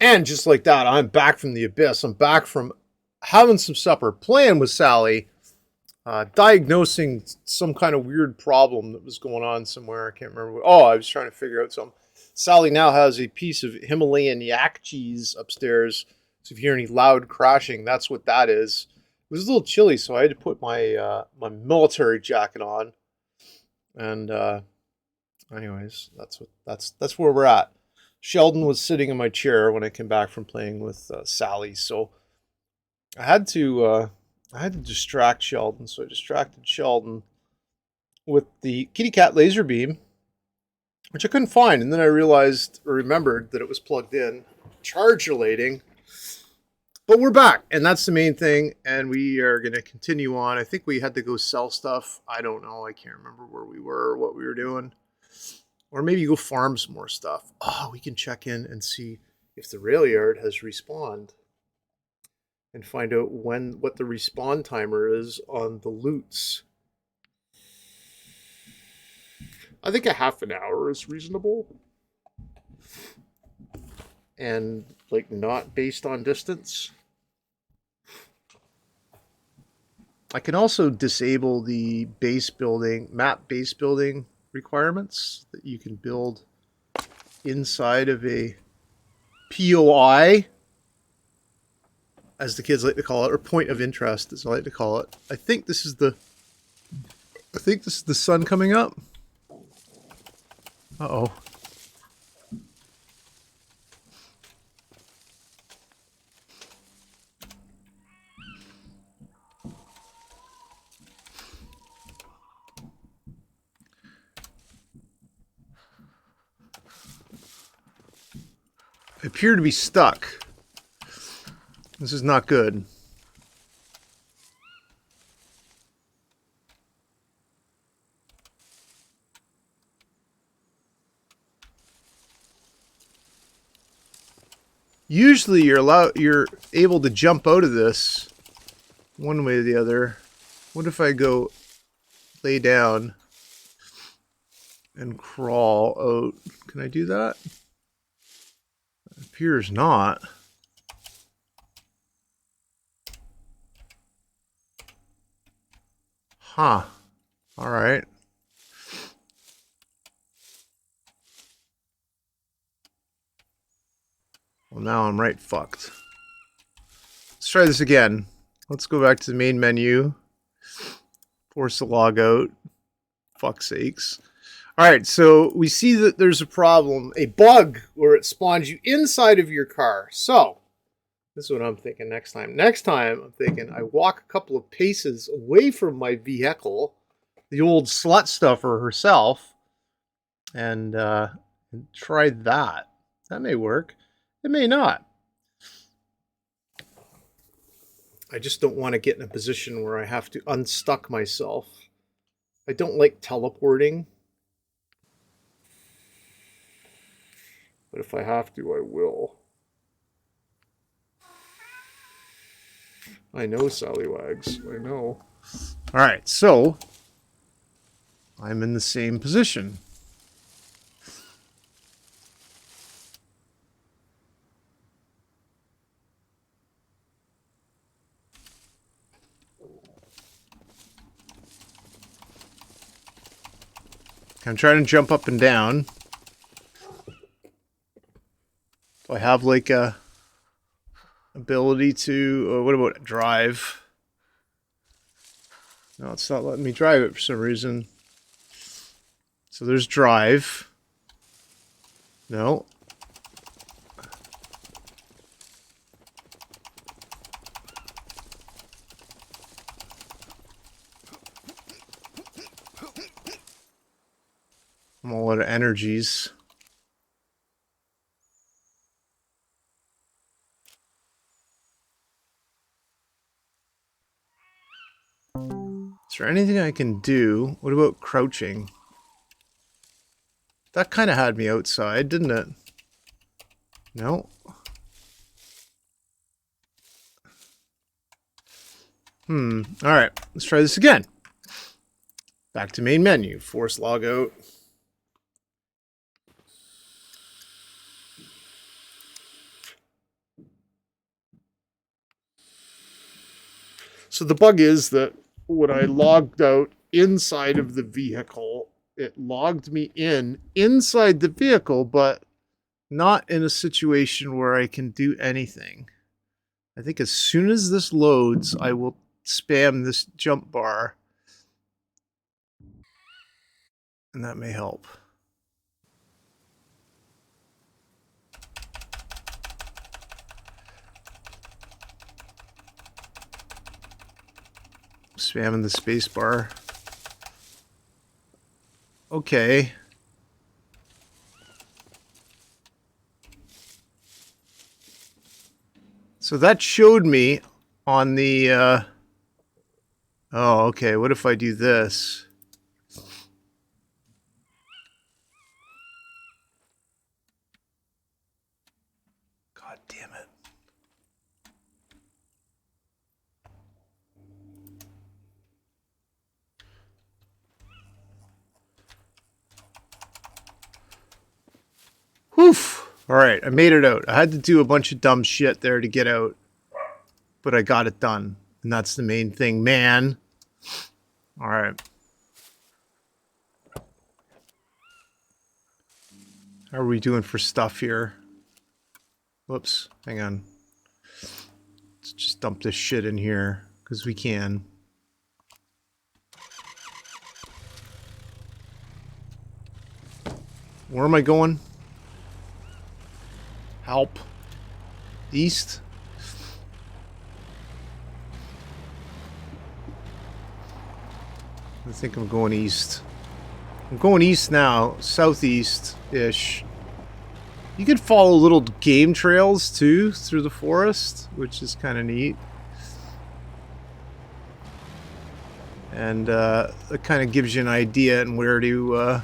And just like that, I'm back from the abyss. I'm back from having some supper, playing with Sally, diagnosing some kind of weird problem that was going on somewhere. I can't remember what. Oh, I was trying to figure out something. Sally now has a piece of Himalayan yak cheese upstairs. So if you hear any loud crashing, that's what that is. It was a little chilly, so I had to put my my military jacket on. And anyways, that's where we're at. Sheldon was sitting in my chair when I came back from playing with Sally, so I had to distract Sheldon. So I distracted Sheldon with the kitty cat laser beam, which I couldn't find, and then I realized or remembered that it was plugged in, charge relating. But we're back, and that's the main thing, and we are going to continue on. I think we had to go sell stuff. I don't know. I can't remember where we were or what we were doing. Or maybe go farm some more stuff. Oh, we can check in and see if the rail yard has respawned and find out what the respawn timer is on the loots. I think a half an hour is reasonable. And like not based on distance. I can also disable the map base building requirements that you can build inside of a POI, as the kids like to call it, or point of interest, as I like to call it. I think this is the sun coming up. Uh-oh. I appear to be stuck. This is not good. Usually you're able to jump out of this one way or the other. What if I go lay down and crawl out? Can I do that? It appears not. Huh. All right. Well, now I'm right fucked. Let's try this again. Let's go back to the main menu. Force the log out. Fuck's sakes. Alright, so we see that there's a problem, a bug, where it spawns you inside of your car. So, this is what I'm thinking next time. Next time, I'm thinking I walk a couple of paces away from my vehicle, the old slut stuffer herself, and try that. That may work. It may not. I just don't want to get in a position where I have to unstuck myself. I don't like teleporting. But if I have to, I will. I know, Sallywags. I know. Alright, so I'm in the same position. I'm trying to jump up and down. Do I have like a ability to, what about drive? No, it's not letting me drive it for some reason. So there's drive. No. I'm all out of energies. Is there anything I can do? What about crouching? That kind of had me outside, didn't it? No. Alright, let's try this again. Back to main menu. Force log out. So the bug is that when I logged out inside of the vehicle, it logged me inside the vehicle, but not in a situation where I can do anything. I think as soon as this loads, I will spam this jump bar, and that may help. Spamming the space bar. Okay. So that showed me on the, oh, okay, what if I do this? God damn it. Whew. All right, I made it out. I had to do a bunch of dumb shit there to get out, but I got it done. And that's the main thing, man. All right. How are we doing for stuff here? Whoops, hang on. Let's just dump this shit in here, because we can. Where am I going? Help. East? I think I'm going east. I'm going east now, southeast-ish. You could follow little game trails, too, through the forest, which is kind of neat. And it kind of gives you an idea on where to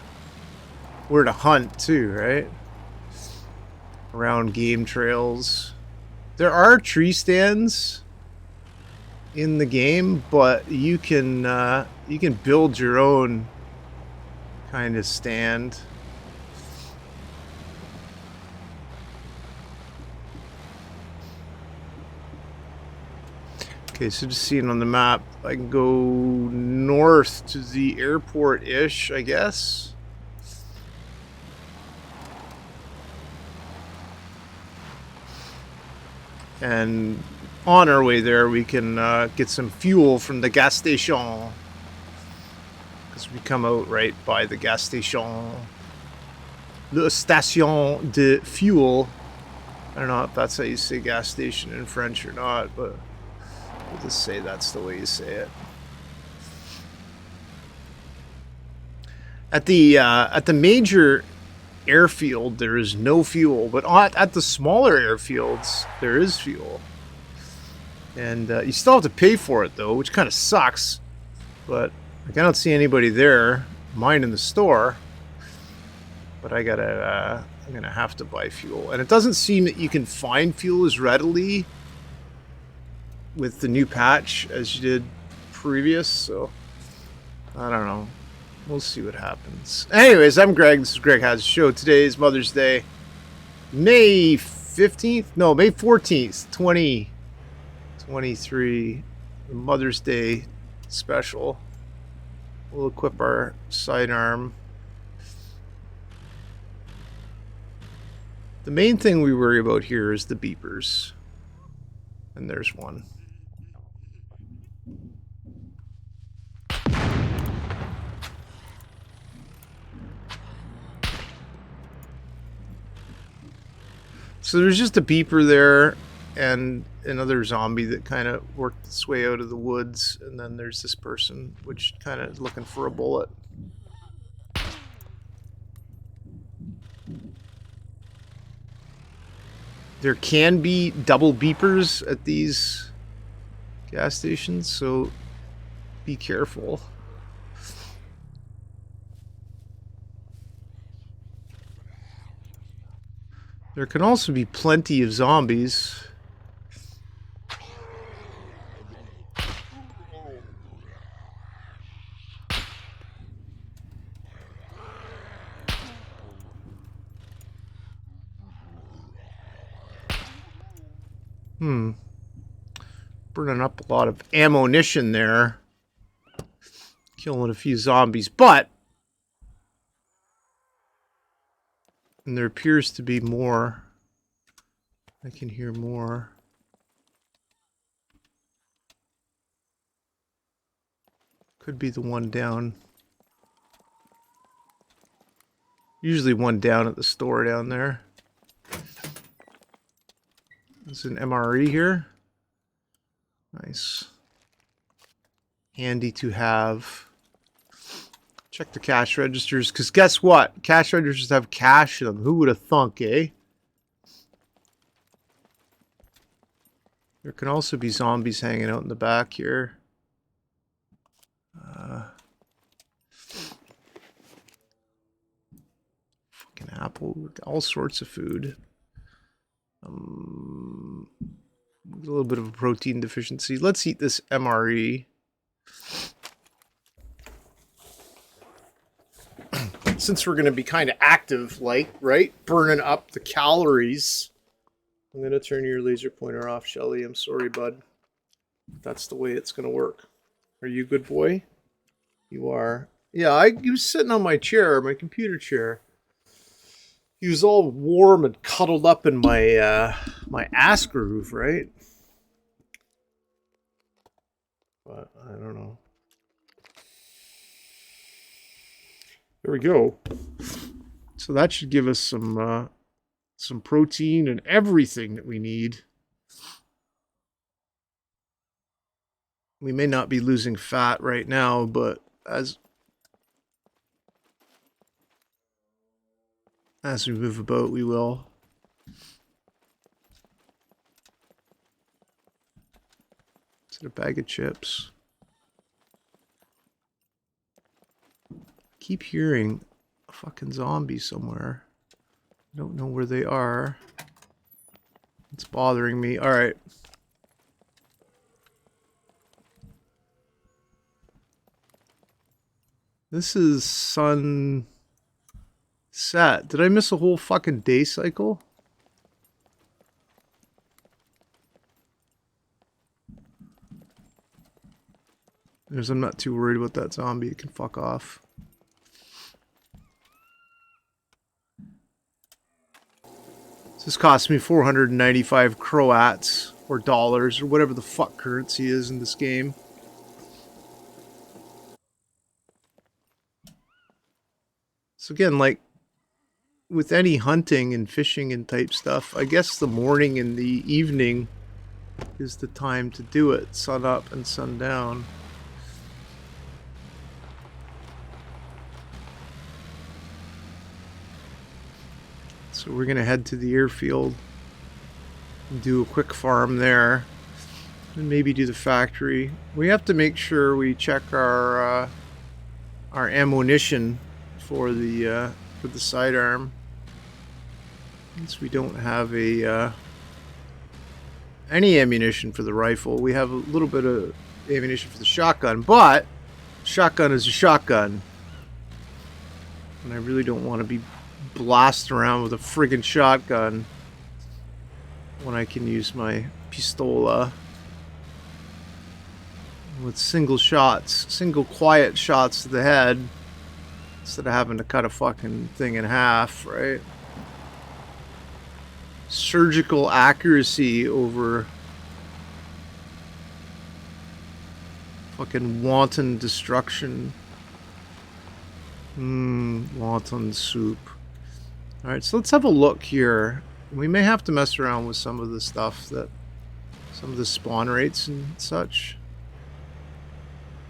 hunt, too, right? Around game trails. There are tree stands in the game, but you can build your own kind of stand. Okay, so just seeing on the map, I can go north to the airport-ish, I guess. And on our way there, we can get some fuel from the gas station. Because we come out right by the gas station. Le station de fuel. I don't know if that's how you say gas station in French or not, but we'll just say that's the way you say it. At the major airfield, there is no fuel, but at the smaller airfields, there is fuel. And you still have to pay for it, though, which kind of sucks. But like, I don't see anybody there minding the store. But I'm gonna have to buy fuel. And it doesn't seem that you can find fuel as readily with the new patch as you did previous, so I don't know. We'll see what happens. Anyways, I'm Greg. This is Greg Has a Show. Today is Mother's Day. May 15th? No, May 14th, 2023. The Mother's Day special. We'll equip our sidearm. The main thing we worry about here is the beepers. And there's one. So there's just a beeper there and another zombie that kind of worked its way out of the woods. And then there's this person, which kind of is looking for a bullet. There can be double beepers at these gas stations, so be careful. There can also be plenty of zombies. Burning up a lot of ammunition there. Killing a few zombies, but... And there appears to be more. I can hear more. Could be the one down. Usually one down at the store down there. There's an MRE here. Nice. Handy to have. Check the cash registers, because guess what? Cash registers have cash in them. Who would have thunk, eh? There can also be zombies hanging out in the back here. Fucking apple, all sorts of food. A little bit of a protein deficiency. Let's eat this MRE. Since we're going to be kind of active, like, right? Burning up the calories. I'm going to turn your laser pointer off, Shelly. I'm sorry, bud. That's the way it's going to work. Are you a good boy? You are. Yeah, he was sitting on my chair, my computer chair. He was all warm and cuddled up in my my ass groove, right? But I don't know. There we go. So that should give us some protein and everything that we need. We may not be losing fat right now, but as we move about, we will. Is it a bag of chips? Keep hearing a fucking zombie somewhere. I don't know where they are. It's bothering me. All right. This is sunset. Did I miss a whole fucking day cycle? I'm not too worried about that zombie. It can fuck off. This cost me 495 Croats or dollars or whatever the fuck currency is in this game. So again, like with any hunting and fishing and type stuff, I guess the morning and the evening is the time to do it. Sun up and sun down. So we're going to head to the airfield and do a quick farm there and maybe do the factory. We have to make sure we check our ammunition for the sidearm. Since we don't have any ammunition for the rifle, we have a little bit of ammunition for the shotgun, but shotgun is a shotgun. And I really don't want to be blasting around with a friggin' shotgun when I can use my pistola with single shots, single quiet shots to the head instead of having to cut a fucking thing in half, right? Surgical accuracy over fucking wanton destruction. Wanton soup. Alright, so let's have a look here. We may have to mess around with some of the stuff that... some of the spawn rates and such.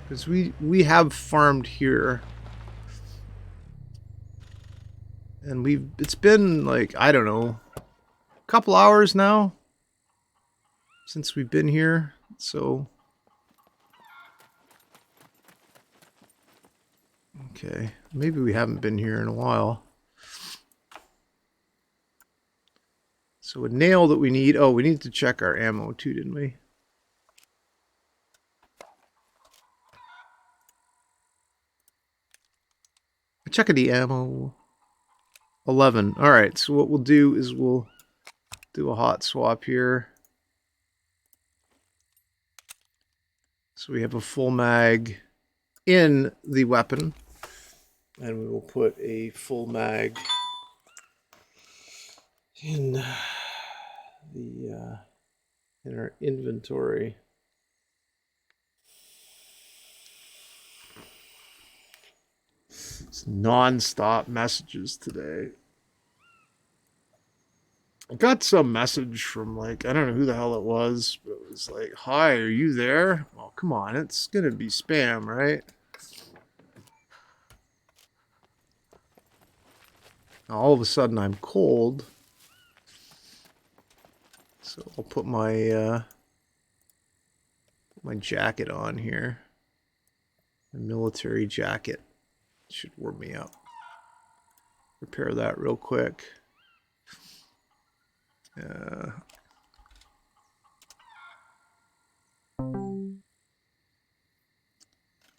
Because we have farmed here. And it's been like, I don't know, a couple hours now since we've been here, so... Okay, maybe we haven't been here in a while. So a nail that we need... Oh, we need to check our ammo too, didn't we? Check the ammo. 11. Alright, so what we'll do is we'll do a hot swap here. So we have a full mag in the weapon, and we will put a full mag in the in our inventory. It's non-stop messages today. I got some message from, like, I don't know who the hell it was, but it was like, "Hi, are you there?" Well, come on, it's gonna be spam, right? All of a sudden I'm cold, so I'll put my my jacket on here. My military jacket should warm me up. Repair that real quick.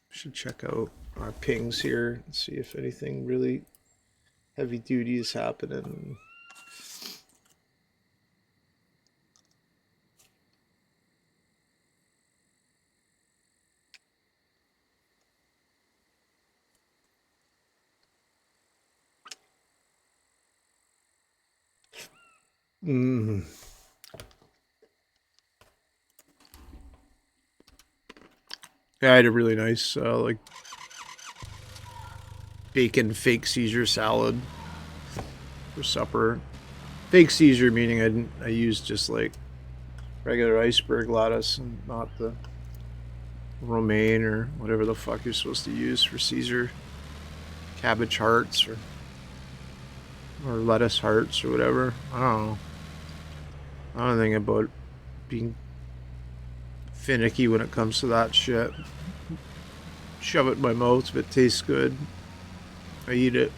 Should check out our pings here and see if anything really heavy duty is happening. Yeah, I had a really nice like bacon fake Caesar salad for supper. Fake Caesar meaning I used just like regular iceberg lettuce and not the romaine or whatever the fuck you're supposed to use for Caesar. Cabbage hearts or lettuce hearts or whatever. I don't know. I don't think about being finicky when it comes to that shit. Shove it in my mouth if it tastes good. I eat it.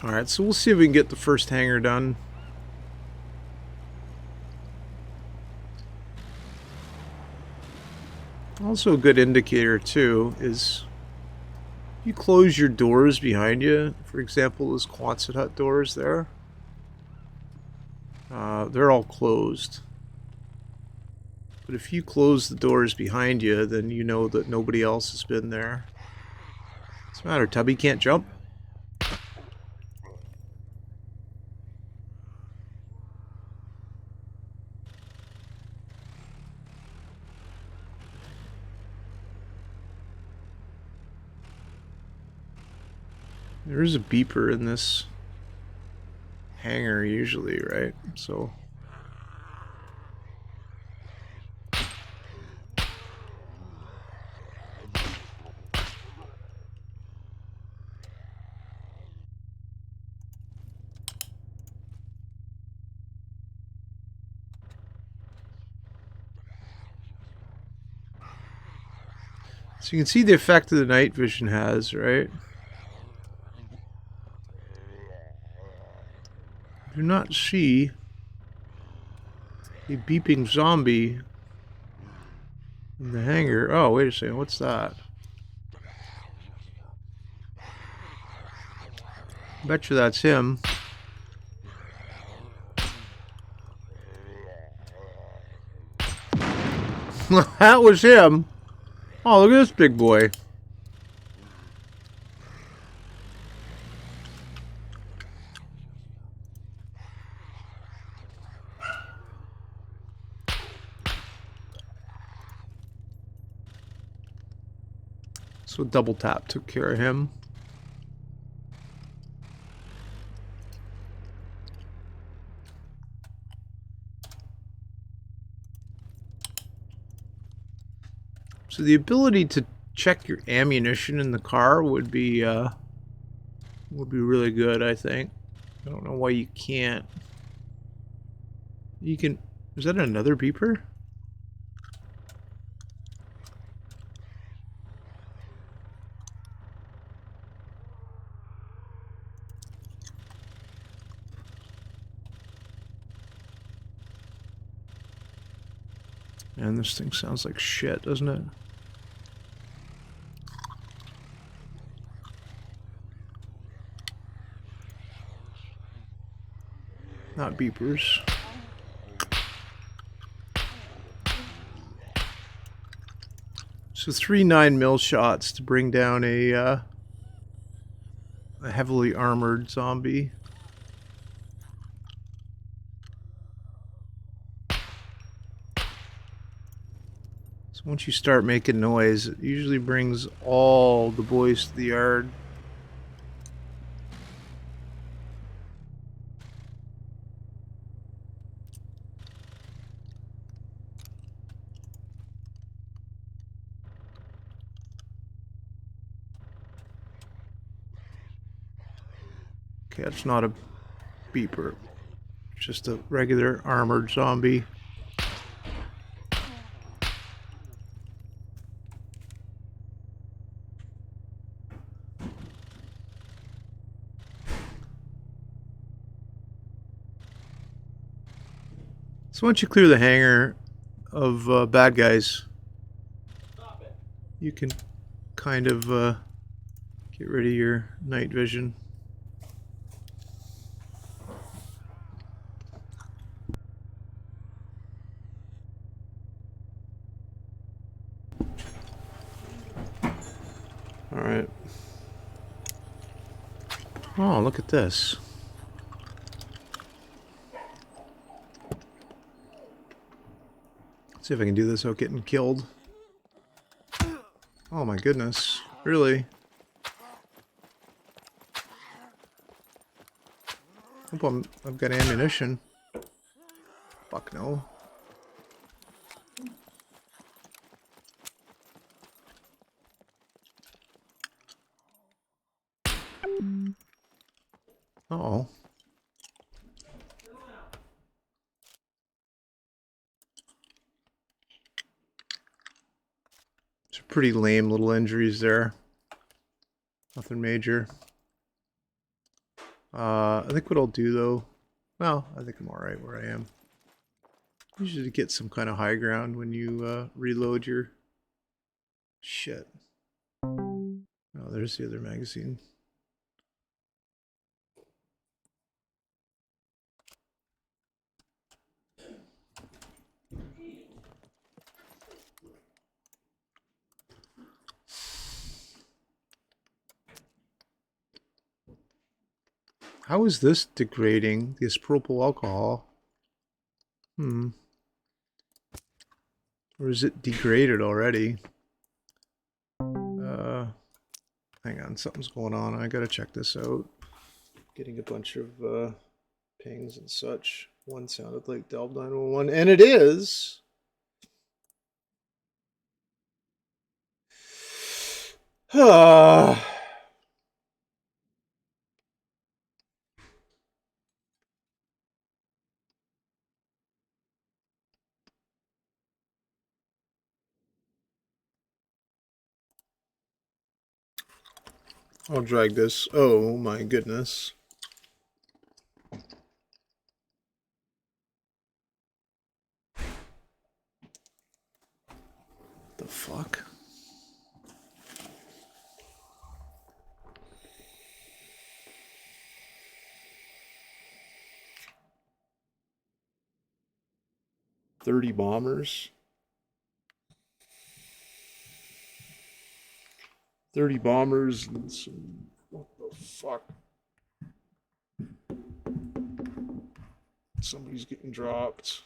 Alright, so we'll see if we can get the first hanger done. Also a good indicator too is you close your doors behind you. For example, those Quonset hut doors there. They're all closed. But if you close the doors behind you, then you know that nobody else has been there. What's the matter, Tubby can't jump? There's a beeper in this hangar usually, right? So you can see the effect that the night vision has, right? I do not see a beeping zombie in the hangar. Oh, wait a second. What's that? Bet you that's him. That was him. Oh, look at this big boy. So double tap took care of him. So the ability to check your ammunition in the car would be really good, I think. I don't know why you can't. You can. Is that another beeper? Man, this thing sounds like shit, doesn't it? not beepers. So 3 9mm shots to bring down a heavily armored zombie. So once you start making noise, it usually brings all the boys to the yard. Okay, that's not a beeper. It's just a regular armored zombie. So once you clear the hangar of bad guys, you can kind of get rid of your night vision. All right. Oh, look at this. Let's see if I can do this without getting killed. Oh my goodness. Really? Hope I've got ammunition. Fuck no. Uh-oh. Some pretty lame little injuries there. Nothing major. I think what I'll do though, well, I think I'm alright where I am. Usually get some kind of high ground when you reload your shit. Oh, there's the other magazine. How is this degrading, this propyl alcohol? Or is it degraded already? Hang on, something's going on. I gotta check this out. Getting a bunch of pings and such. One sounded like Delve 911, and it is. I'll drag this. Oh my goodness. The fuck? $30 bombers. 30 bombers and some. What the fuck? Somebody's getting dropped.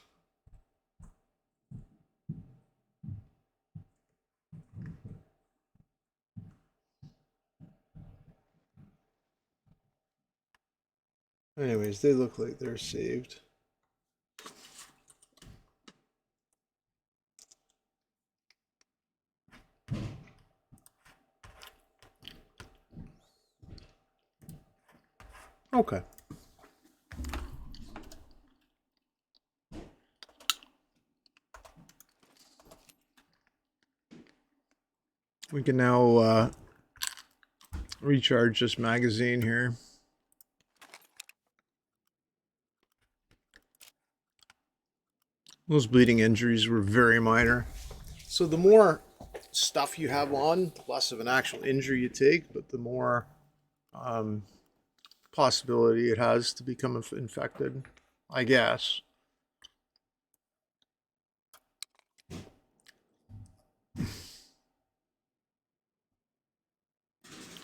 Anyways, they look like they're saved. Okay. We can now recharge this magazine here. Those bleeding injuries were very minor. So the more stuff you have on, the less of an actual injury you take, but the more possibility it has to become infected. I guess.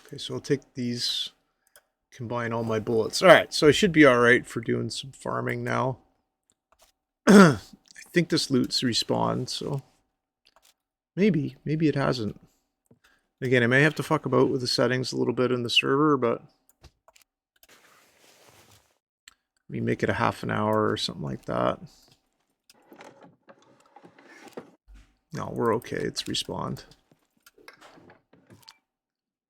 Okay, so I'll take these, combine all my bullets. All right, so I should be all right for doing some farming now. I think this loot's respawned, so maybe it hasn't. Again, I may have to fuck about with the settings a little bit in the server, but we make it a half an hour or something like that. No, we're okay. It's respawned.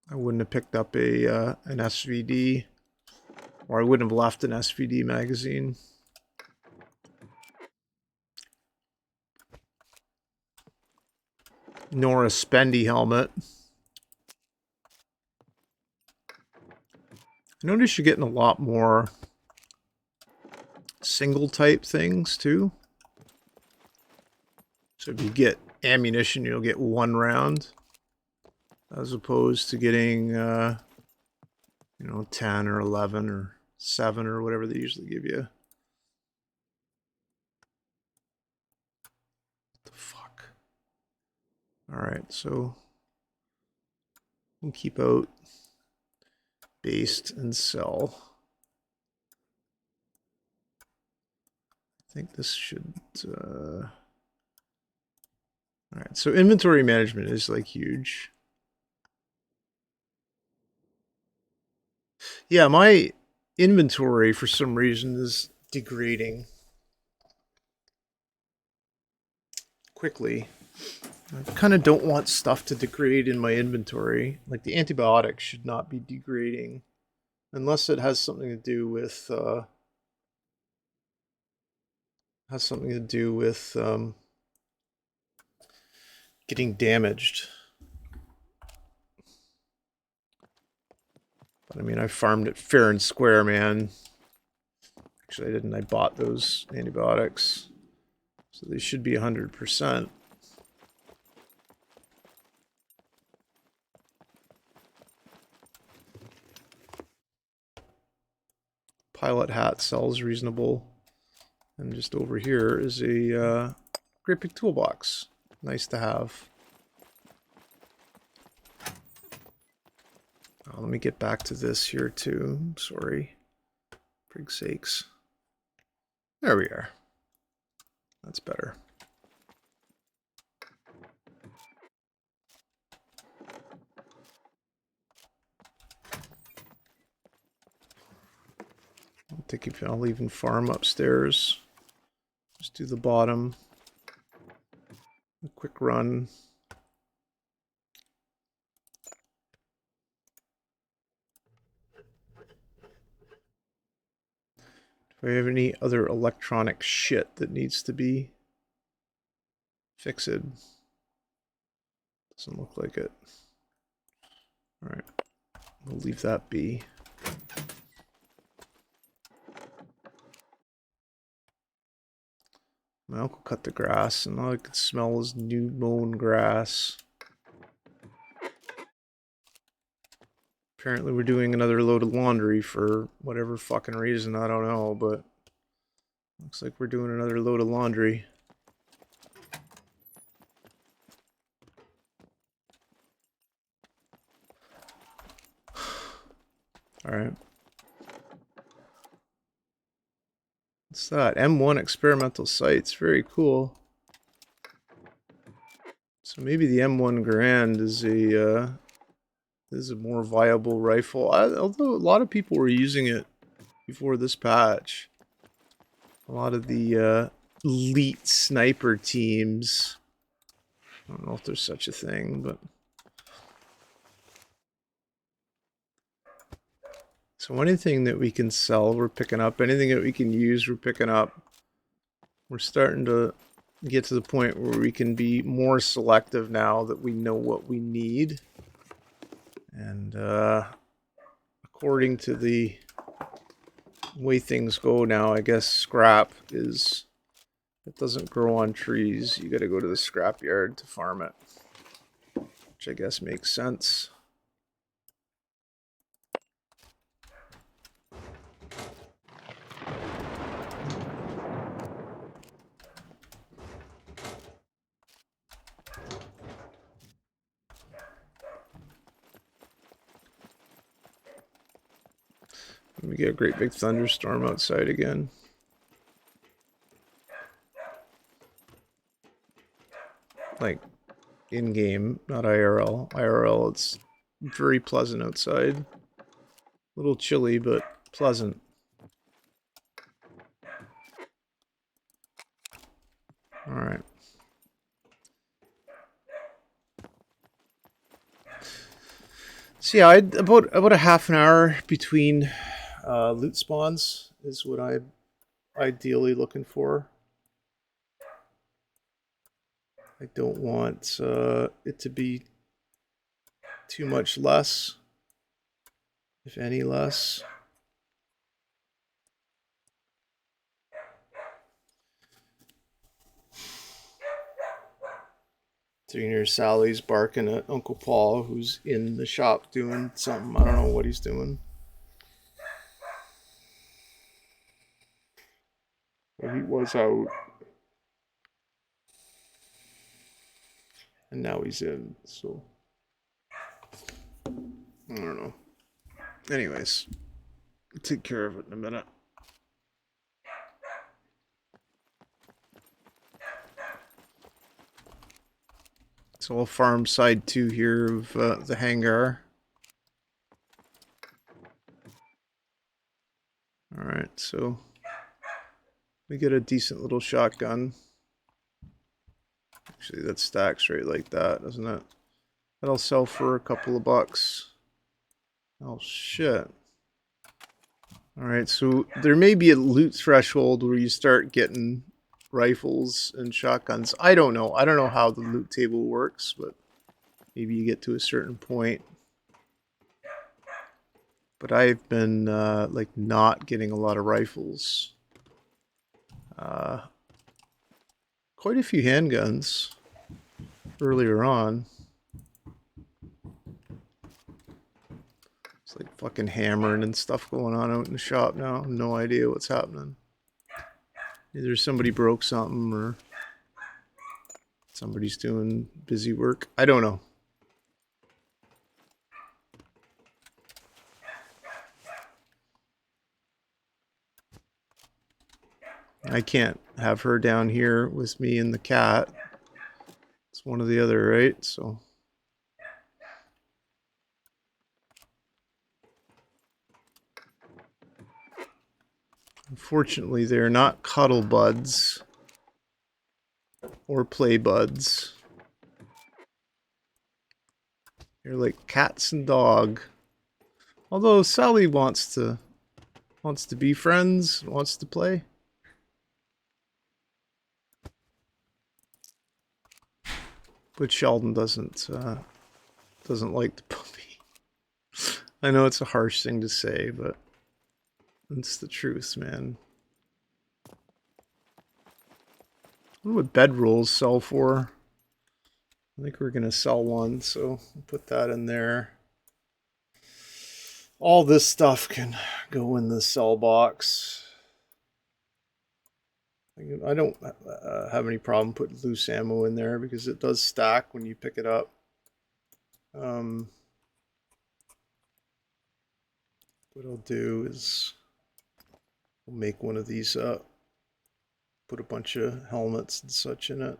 I wouldn't have picked up a an SVD, or I wouldn't have left an SVD magazine. Nor a spendy helmet. I notice you're getting a lot more single type things too. So if you get ammunition, you'll get 1 round, as opposed to getting, you know, 10 or 11 or 7 or whatever they usually give you. What the fuck? Alright, so we'll keep out based and sell. I think this should... Alright, so inventory management is like huge. Yeah, my inventory for some reason is degrading quickly. I kind of don't want stuff to degrade in my inventory. Like the antibiotics should not be degrading unless it has something to do with getting damaged. But I mean, I farmed it fair and square, man. Actually, I didn't. I bought those antibiotics, so they should be 100%. Pilot hat sells reasonable. And just over here is a great big toolbox. Nice to have. Oh, let me get back to this here too. Sorry. Frig's sakes. There we are. That's better. I think if I'll even farm upstairs. Just do the bottom. A quick run. Do I have any other electronic shit that needs to be fixed? Doesn't look like it. Alright. We'll leave that be. My uncle cut the grass, and all I could smell was new mown grass. Apparently we're doing another load of laundry for whatever fucking reason, I don't know, but looks like we're doing another load of laundry. Alright. What's that? M1 experimental sights. Very cool. So maybe the M1 Garand is a more viable rifle. Although a lot of people were using it before this patch. A lot of the elite sniper teams. I don't know if there's such a thing, but... So anything that we can sell, we're picking up. Anything that we can use, we're picking up. We're starting to get to the point where we can be more selective now that we know what we need. And according to the way things go now, I guess scrap is... It doesn't grow on trees. You gotta go to the scrapyard to farm it. Which I guess makes sense. We get a great big thunderstorm outside again. Like, in-game, not IRL. IRL, it's very pleasant outside. A little chilly, but pleasant. Alright. So yeah, about a half an hour between loot spawns is what I'm ideally looking for. I don't want it to be too much less, if any less. So you hear Sally's barking at Uncle Paul, who's in the shop doing something. I don't know what he's doing. Well, he was out. And now he's in, so I don't know. Anyways, I'll take care of it in a minute. So I'll farm side 2 here of the hangar. Alright, so we get a decent little shotgun. Actually, that stacks right like that, doesn't it? That'll sell for a couple of bucks. Oh, shit. Alright, so there may be a loot threshold where you start getting rifles and shotguns. I don't know. I don't know how the loot table works, but maybe you get to a certain point. But I've been, like, not getting a lot of rifles. Quite a few handguns earlier on. It's like fucking hammering and stuff going on out in the shop now. No idea what's happening. Either somebody broke something or somebody's doing busy work. I don't know. I can't have her down here with me and the cat. It's one or the other, right? So unfortunately, they're not cuddle buds or play buds. They're like cats and dog. Although Sally wants to be friends, wants to play. But Sheldon doesn't like the puppy. I know it's a harsh thing to say, but it's the truth, man. I wonder what bedrolls sell for. I think we're gonna sell one, so we'll put that in there. All this stuff can go in the sell box. I don't have any problem putting loose ammo in there because it does stack when you pick it up. What I'll do is I'll make one of these up, put a bunch of helmets and such in it.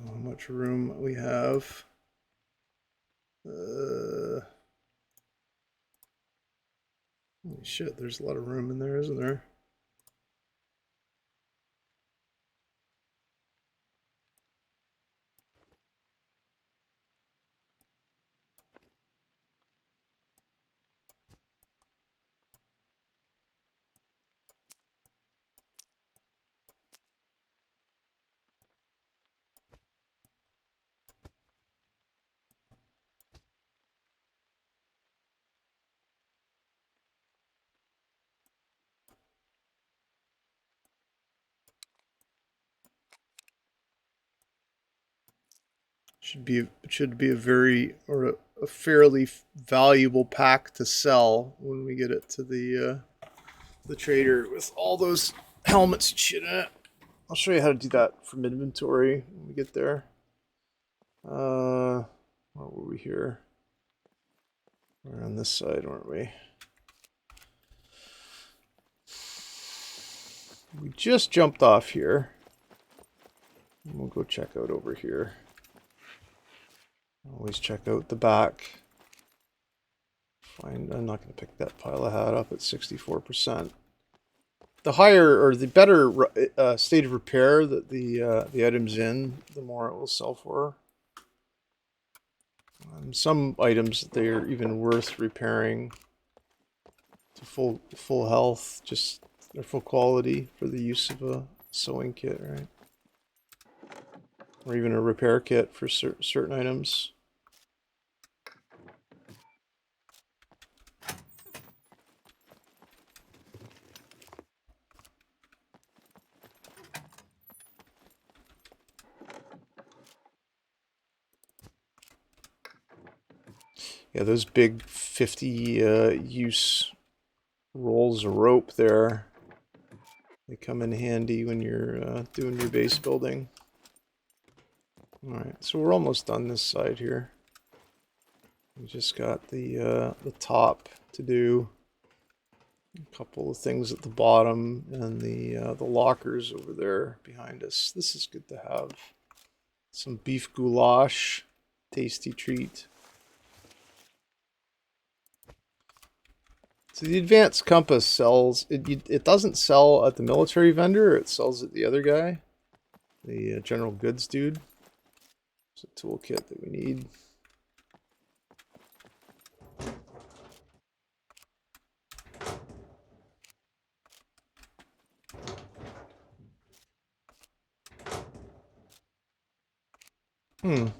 How much room we have. Holy shit, there's a lot of room in there, isn't there? Should be a very or a fairly valuable pack to sell when we get it to the trader with all those helmets and shit in it. I'll show you how to do that from inventory when we get there. Or were we here? We're on this side, weren't we? We just jumped off here. We'll go check out over here. Always check out the back. I'm not going to pick that pile of hat up at 64%. The higher or the better state of repair that the item's in, the more it will sell for. Some items, they're even worth repairing to full health, just they're full quality for the use of a sewing kit, right? Or even a repair kit for certain items. Yeah, those big 50 use rolls of rope there, they come in handy when you're doing your base building. Alright, so we're almost done this side here. We just got the top to do. A couple of things at the bottom and the lockers over there behind us. This is good to have. Some beef goulash, tasty treat. So the advanced compass sells, it doesn't sell at the military vendor, it sells at the other guy, the general goods dude. It's a toolkit that we need. So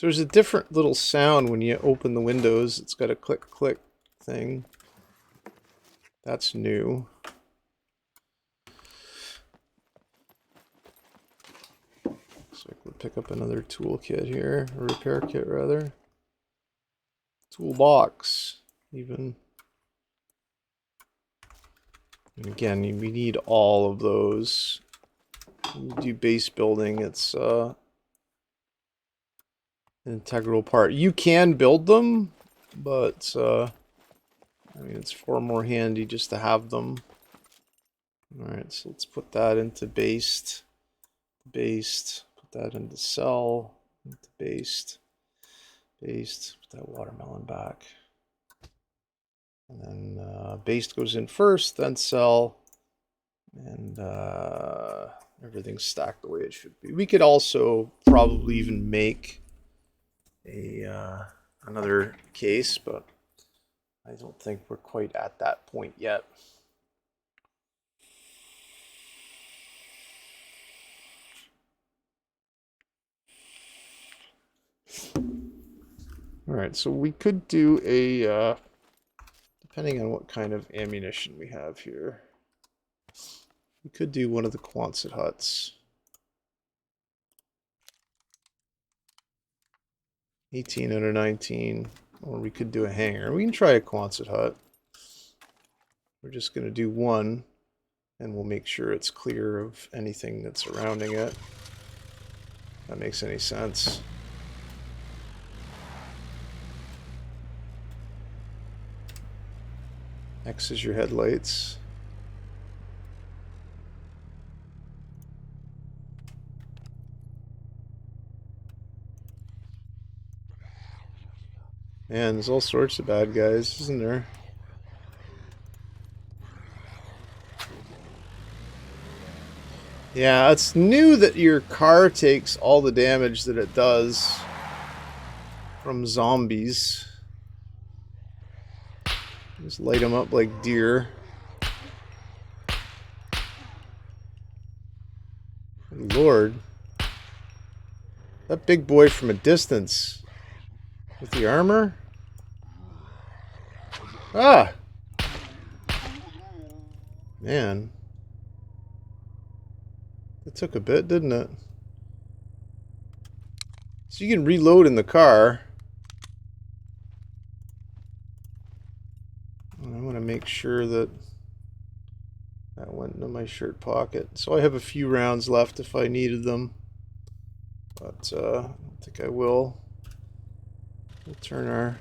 there's a different little sound when you open the windows. It's got a click click thing. That's new. So I can pick up another toolkit here, a repair kit rather. Toolbox, even. And again, we need all of those. When you do base building, it's an integral part. You can build them, but I mean, it's far more handy just to have them. Alright, so let's put that into based. Put that into cell. Into based. Put that watermelon back. And then based goes in first, then cell. And everything's stacked the way it should be. We could also probably even make another case, but I don't think we're quite at that point yet. Alright, so we could do a, depending on what kind of ammunition we have here, we could do one of the Quonset huts. 18 out of 19. Or we could do a hangar. We can try a Quonset hut. We're just going to do one, and we'll make sure it's clear of anything that's surrounding it. If that makes any sense. X is your headlights. Man, there's all sorts of bad guys, isn't there? Yeah, it's new that your car takes all the damage that it does from zombies. Just light them up like deer. Good Lord. That big boy from a distance. With the armor? Ah! Man. It took a bit, didn't it? So you can reload in the car. I want to make sure that that went into my shirt pocket. So I have a few rounds left if I needed them. But I don't think I will. We'll turn our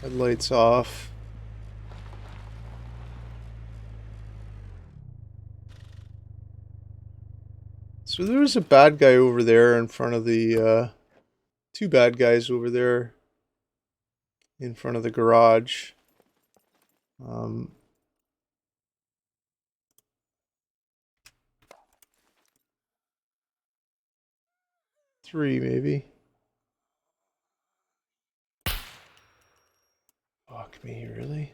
headlights off. So there was a bad guy over there in front of the, two bad guys over there in front of the garage. Three, maybe. Fuck me, really?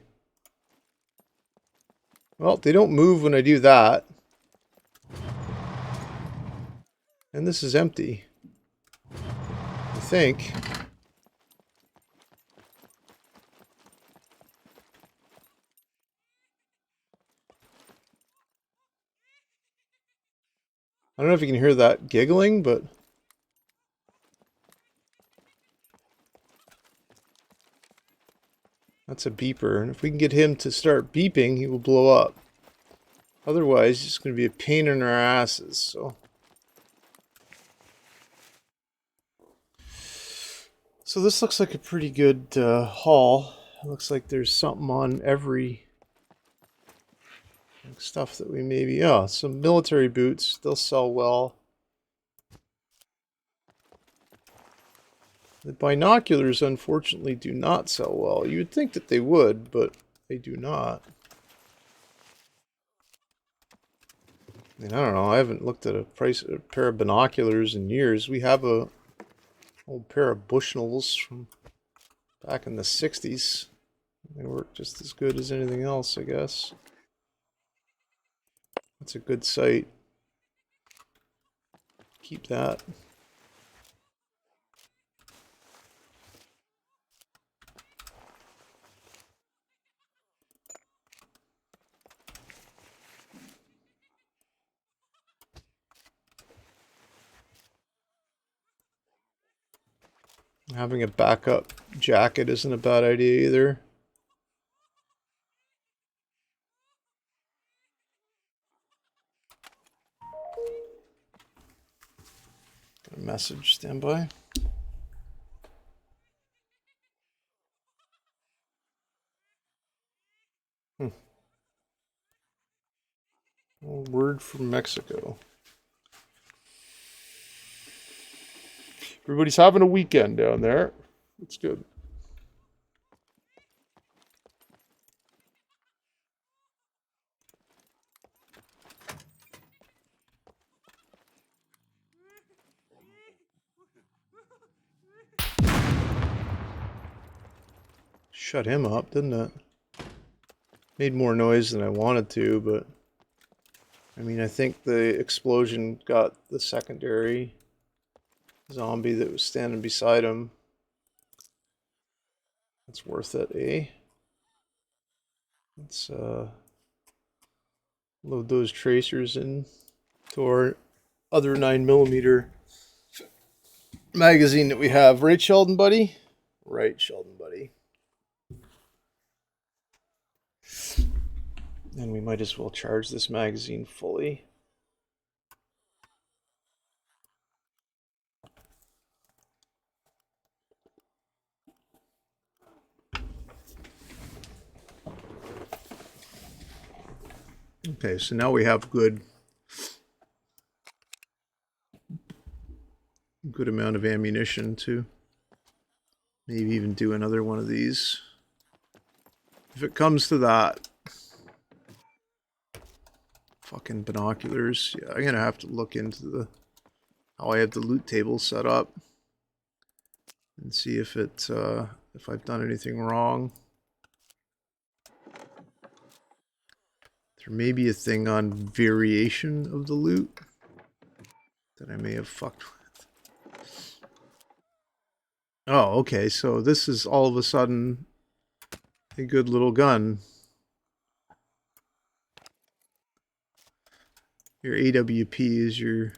Well, they don't move when I do that. And this is empty. I think. I don't know if you can hear that giggling, but... That's a beeper. And if we can get him to start beeping, he will blow up. Otherwise, it's going to be a pain in our asses, so... So this looks like a pretty good haul. It looks like there's something on every stuff that we maybe... Oh, some military boots. They'll sell well. The binoculars, unfortunately, do not sell well. You would think that they would, but they do not. I mean, I don't know. I haven't looked at a pair of binoculars in years. We have a old pair of Bushnells from back in the 60s. They work just as good as anything else, I guess. That's a good sight. Keep that. Having a backup jacket isn't a bad idea either. Got a message, stand by. Word from Mexico. Everybody's having a weekend down there. It's good. Shut him up, didn't it? Made more noise than I wanted to, but... I mean, I think the explosion got the secondary zombie that was standing beside him. That's worth it, eh? Let's load those tracers in to our other 9mm magazine that we have. Right, Sheldon, buddy? Right, Sheldon, buddy. And we might as well charge this magazine fully. Okay, so now we have good amount of ammunition to maybe even do another one of these. If it comes to that. Fucking binoculars. Yeah, I'm gonna have to look into how I have the loot table set up and see if it if I've done anything wrong. There may be a thing on variation of the loot that I may have fucked with. Oh, okay, so this is all of a sudden a good little gun. Your AWP is your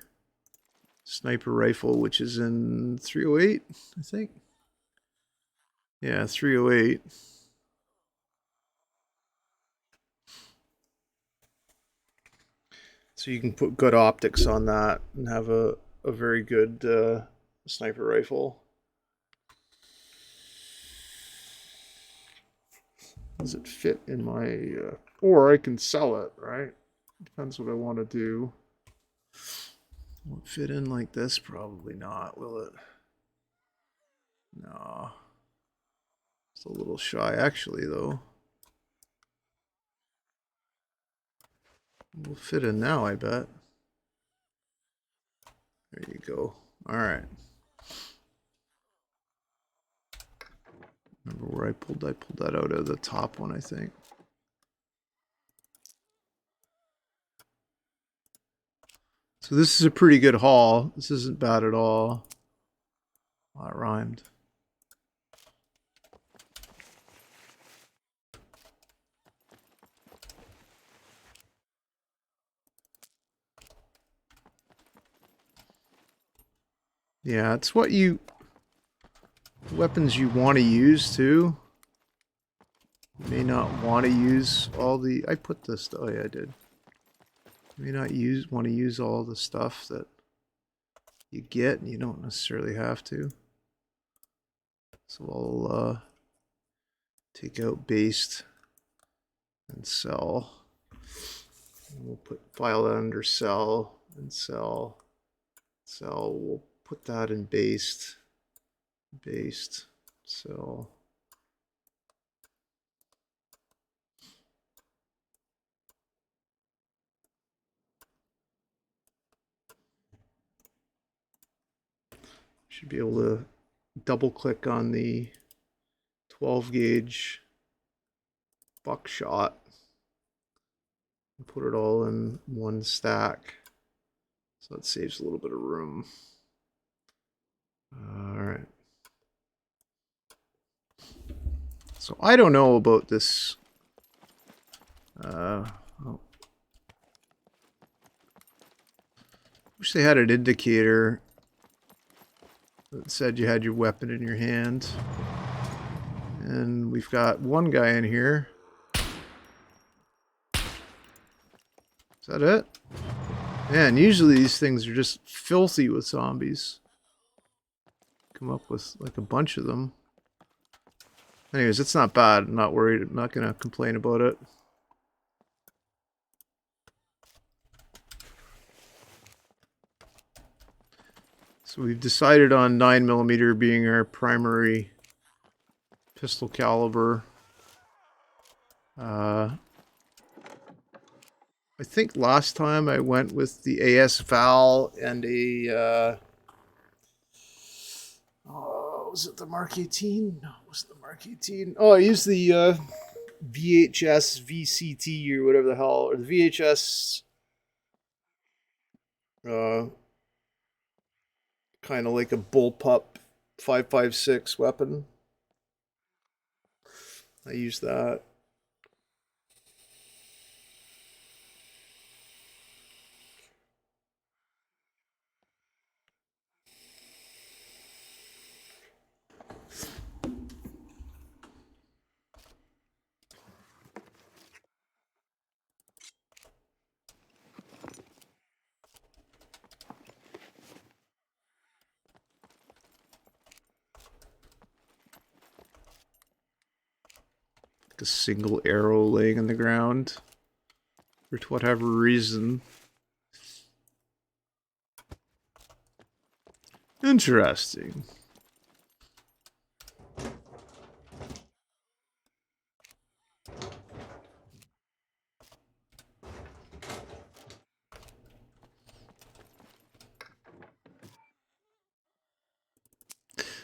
sniper rifle, which is in 308, I think. Yeah, 308. So you can put good optics on that and have a very good sniper rifle. Does it fit in my... or I can sell it, right? Depends what I want to do. Will it fit in like this? Probably not, will it? No. It's a little shy, actually, though. Will fit in now, I bet. There you go. All right. Remember where I pulled that out of the top one, I think. So this is a pretty good haul. This isn't bad at all. Oh, it rhymed. Yeah, it's what you... weapons you want to use, too. You may not want to use all the... I put this... oh, yeah, I did. You may not want to use all the stuff that you get, and you don't necessarily have to. So I'll take out based and sell. And we'll file that under sell and sell. Sell. We'll put that in based. Based. Sell. Should be able to double click on the 12 gauge buckshot and put it all in one stack. So that saves a little bit of room. All right. So I don't know about this. Oh. Wish they had an indicator that said you had your weapon in your hand. And we've got one guy in here. Is that it? Man, usually these things are just filthy with zombies. Come up with like a bunch of them. Anyways, it's not bad. I'm not worried. I'm not going to complain about it. So we've decided on 9mm being our primary pistol caliber. I think last time I went with the AS Val and a... was it the Mark 18? No, it wasn't the Mark 18. Oh, I used the VHS VCT or whatever the hell, or the VHS kind of like a bullpup 5.56 weapon. I used that. A single arrow laying on the ground for whatever reason. Interesting.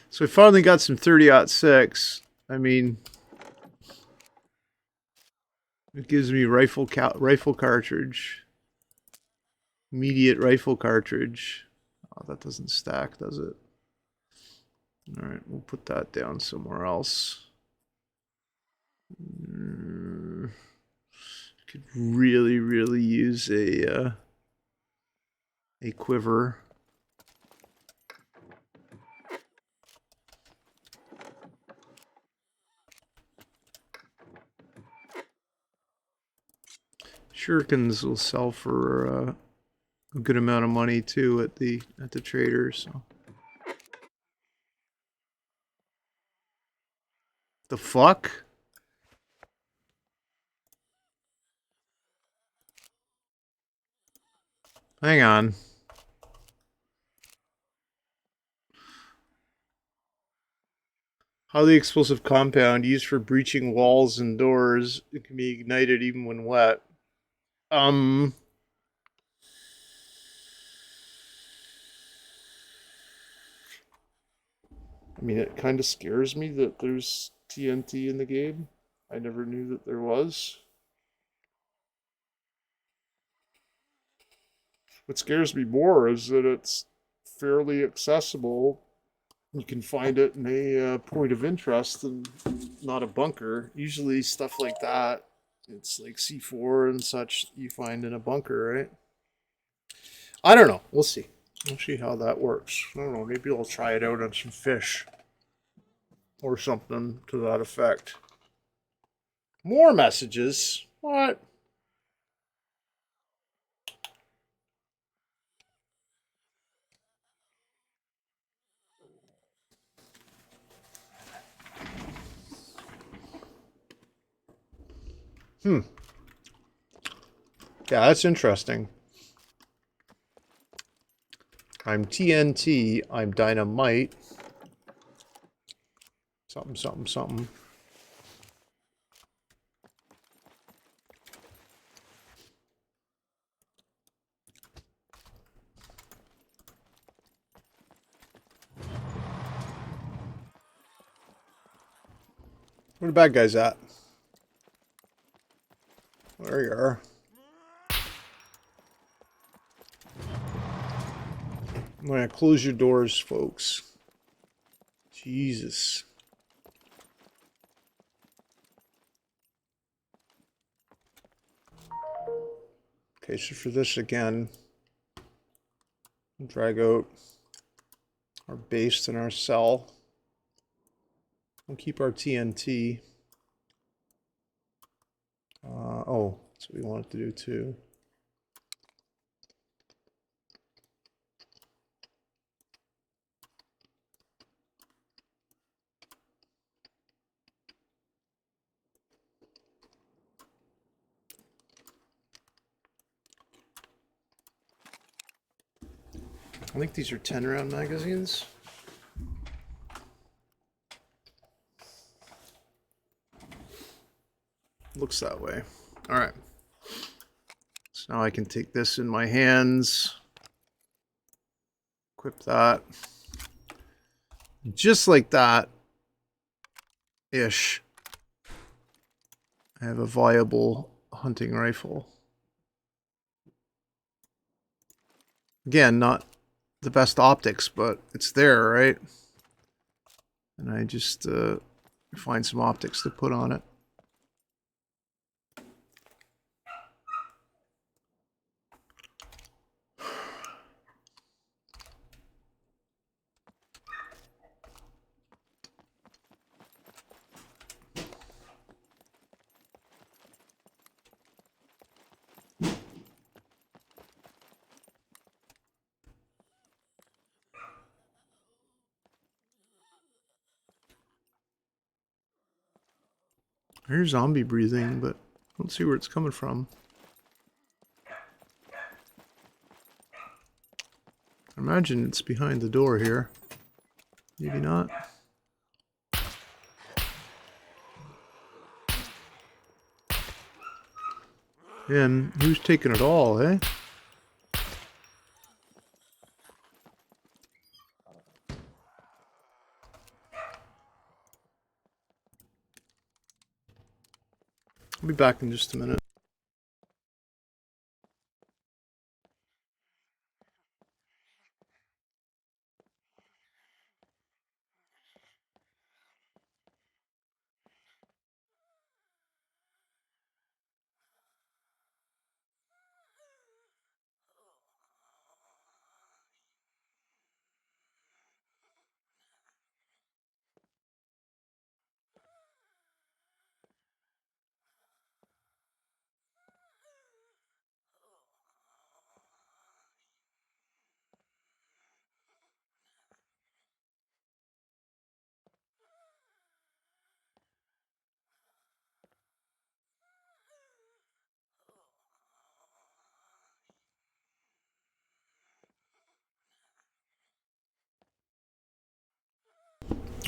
So we finally got some 30-06. I mean, it gives me rifle cartridge. Immediate rifle cartridge. Oh, that doesn't stack, does it? Alright, we'll put that down somewhere else. Could really use a quiver. Shurikens will sell for a good amount of money too at the traders. So. The fuck? Hang on. Highly explosive compound used for breaching walls and doors. It can be ignited even when wet. Um, I mean, it kind of scares me that there's TNT in the game. I never knew that there was. What scares me more is that it's fairly accessible. You can find it in a point of interest and not a bunker. Usually, stuff like that, it's like C4 and such, you find in a bunker, right? I don't know. We'll see. We'll see how that works. I don't know. Maybe I'll try it out on some fish or something to that effect. More messages. What? Hmm. Yeah, that's interesting. I'm TNT. I'm dynamite. Something, something, something. Where the bad guys at? There you are. I'm gonna close your doors, folks. Jesus. Okay, so for this again, drag out our base and our cell. We'll keep our TNT. Oh, that's what we wanted to do too. I think these are 10 round magazines. Looks that way. All right. So now I can take this in my hands. Equip that. Just like that. Ish. I have a viable hunting rifle. Again, not the best optics, but it's there, right? And I just find some optics to put on it. I hear zombie breathing, but I don't see where it's coming from. I imagine it's behind the door here. Maybe not. And who's taking it all, eh? I'll be back in just a minute.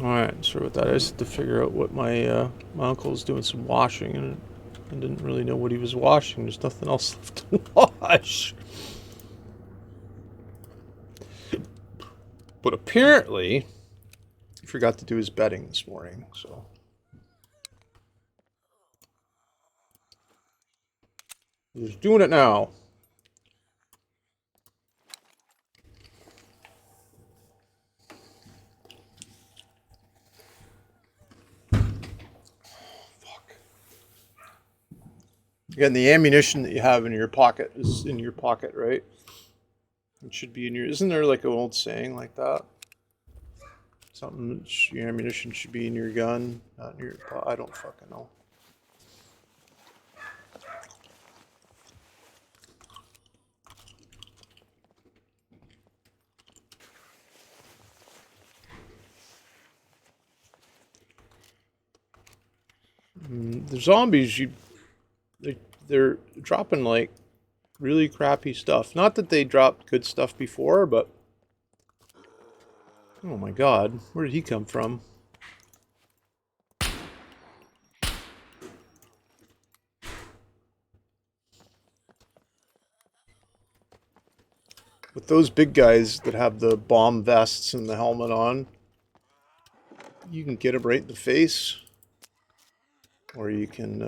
Alright, sorry about that. I just had to figure out what my my uncle was doing some washing, and I didn't really know what he was washing. There's nothing else left to wash. But apparently, he forgot to do his bedding this morning, so. He's doing it now. Again, the ammunition that you have in your pocket is in your pocket, right? It should be in your... Isn't there like an old saying like that? Something, your ammunition should be in your gun, not in your... I don't fucking know. The zombies, they're dropping like really crappy stuff. Not that they dropped good stuff before, but oh my god, where did he come from? With those big guys that have the bomb vests and the helmet on, you can get them right in the face, or you can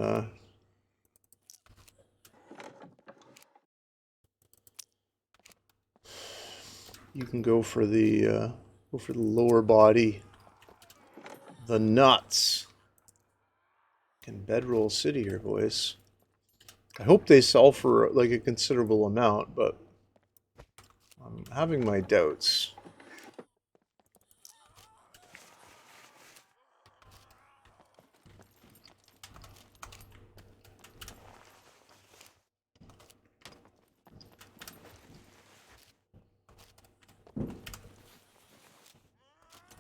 go for the lower body, the nuts. Can bedroll city here, boys. I hope they sell for like a considerable amount, but I'm having my doubts.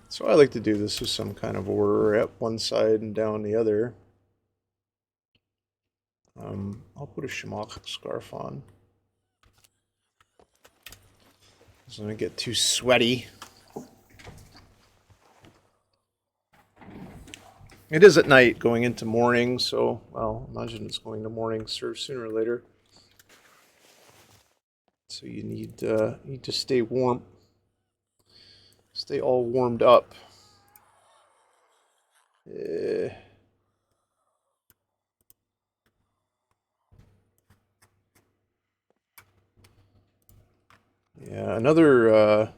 So I like to do this with some kind of order, up one side and down the other. I'll put a shamrock scarf on. It's gonna get too sweaty. It is at night going into morning, so, well, imagine it's going to morning sooner or later. So you need to stay warm. Stay all warmed up. Yeah, another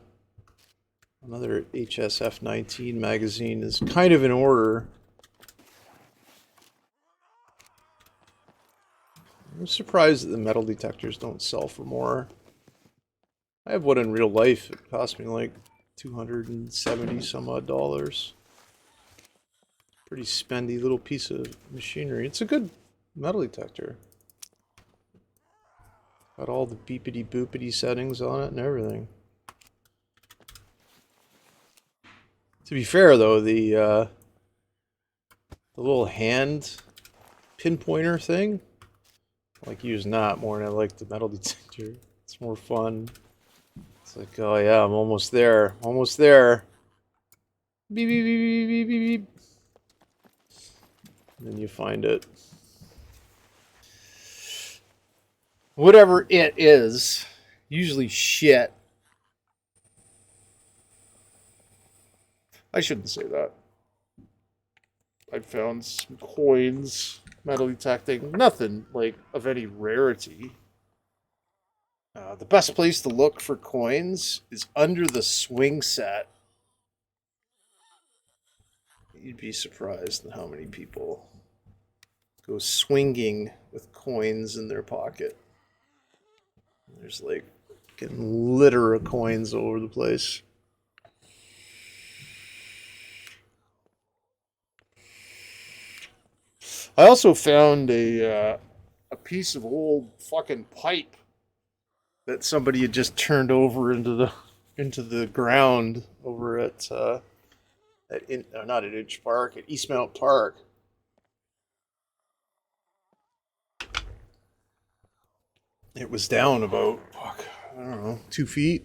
HSF 19 magazine is kind of in order. I'm surprised that the metal detectors don't sell for more. I have one in real life. It cost me like 270 some odd dollars. Pretty spendy little piece of machinery. It's a good metal detector. Got all the beepity boopity settings on it and everything. To be fair though, the little hand pinpointer thing, I like using that more than I like the metal detector. It's more fun. It's like, oh yeah, I'm almost there. Almost there. Beep, beep, beep, beep, beep, beep. And then you find it. Whatever it is, usually shit. I shouldn't say that. I found some coins, metal detecting, nothing like of any rarity. The best place to look for coins is under the swing set. You'd be surprised at how many people go swinging with coins in their pocket. There's like getting litter of coins all over the place. I also found a piece of old fucking pipe that somebody had just turned over into the ground over at not at Inch Park, at Eastmount Park. It was down about, I don't know, 2 feet.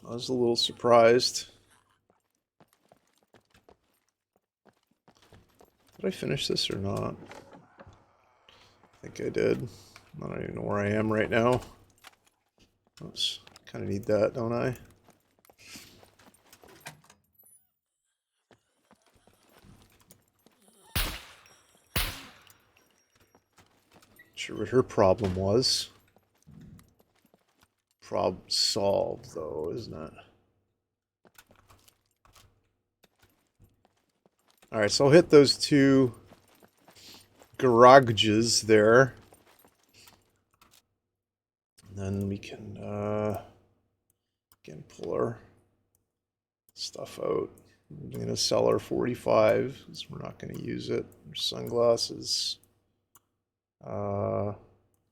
I was a little surprised. Did I finish this or not? I think I did. I don't even know where I am right now. Oops. Kind of need that, don't I? Sure what her problem was. Problem solved, though, isn't it? Alright, so I'll hit those two garages there. And then we can, again, pull our stuff out. I'm going to sell our 45, because we're not going to use it. Our sunglasses.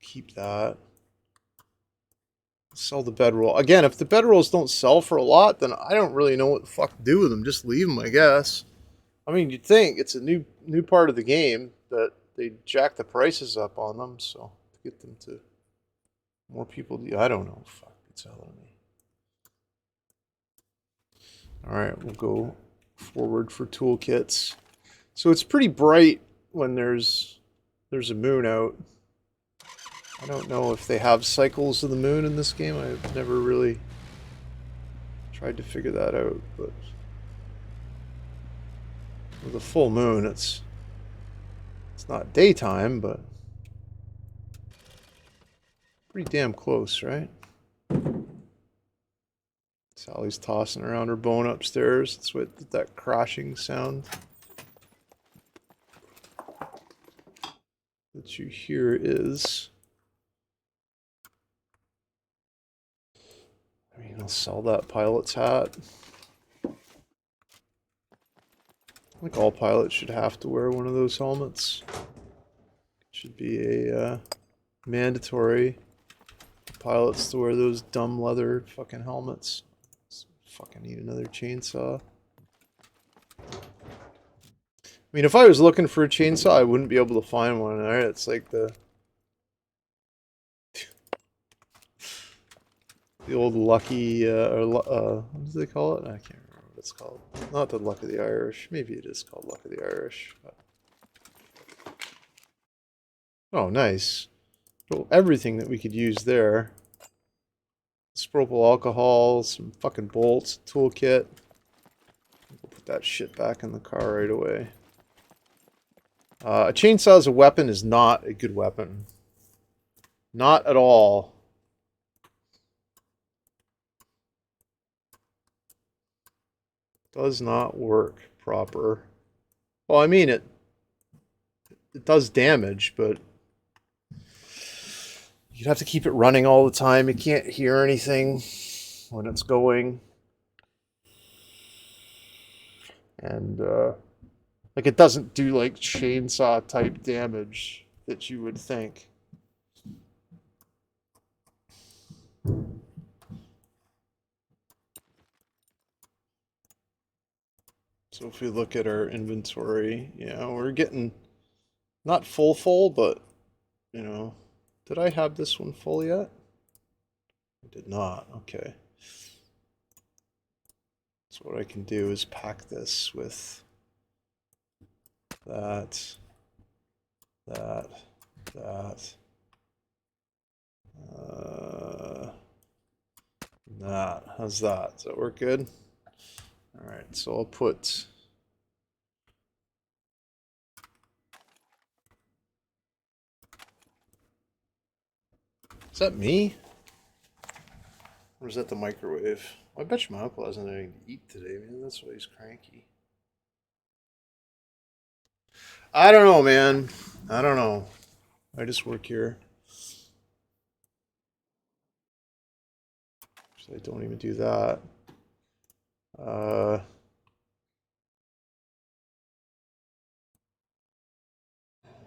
Keep that. Sell the bedroll. Again, if the bedrolls don't sell for a lot, then I don't really know what the fuck to do with them. Just leave them, I guess. I mean, you'd think it's a new part of the game that they jack the prices up on them, so to get them to more people. I don't know. Fuck, it's telling me. All right, we'll go forward for toolkits. So it's pretty bright when there's a moon out. I don't know if they have cycles of the moon in this game. I've never really tried to figure that out, but with a full moon, it's not daytime, but pretty damn close, right? Sally's tossing around her bone upstairs. That's what that crashing sound that you hear is. I mean, I'll sell that pilot's hat. I think all pilots should have to wear one of those helmets. It should be a mandatory pilots to wear those dumb leather fucking helmets. Fucking need another chainsaw. I mean, if I was looking for a chainsaw, I wouldn't be able to find one. Right? It's like the old Lucky, what do they call it? I can't remember what it's called. Not the Luck of the Irish. Maybe it is called Luck of the Irish. But... Oh, nice. Well, everything that we could use there. Propyl alcohol, some fucking bolts, toolkit. We'll put that shit back in the car right away. A chainsaw as a weapon is not a good weapon. Not at all. Does not work proper. Well, I mean, it does damage, but you'd have to keep it running all the time. You can't hear anything when it's going. And, like, it doesn't do, like, chainsaw type damage that you would think. So if we look at our inventory, yeah, we're getting not full, but, you know, did I have this one full yet? I did not. Okay. So what I can do is pack this with that. How's that? Does that work good? All right, so I'll put is that me? Or is that the microwave? I bet you my uncle hasn't anything to eat today, man. That's why he's cranky. I don't know, man. I don't know. I just work here. So I don't even do that.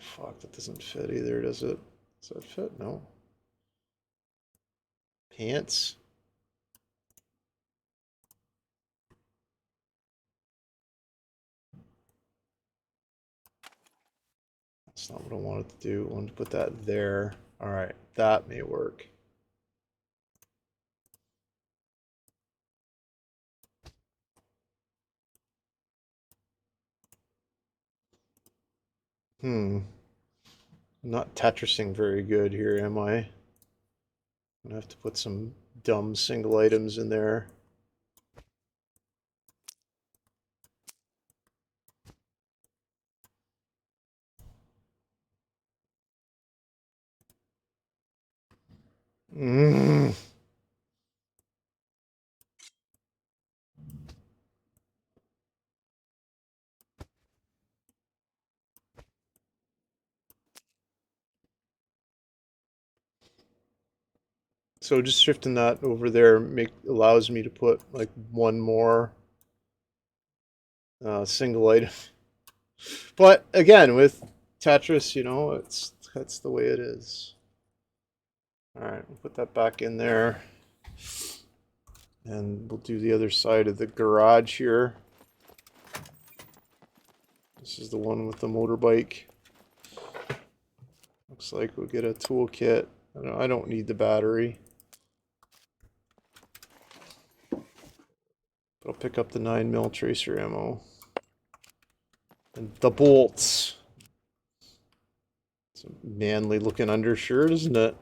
Fuck, that doesn't fit either, does it? Does that fit? No. Pants? That's not what I wanted to do. I wanted to put that there. All right, that may work. Not Tetrising very good here, am I? I'm gonna have to put some dumb single items in there. Mm. So just shifting that over there allows me to put like one more single item. But again, with Tetris, you know, that's the way it is. All right, we'll put that back in there. And we'll do the other side of the garage here. This is the one with the motorbike. Looks like we'll get a toolkit. I don't need the battery. But I'll pick up the 9mm tracer ammo. And the bolts. It's a manly looking undershirt, isn't it?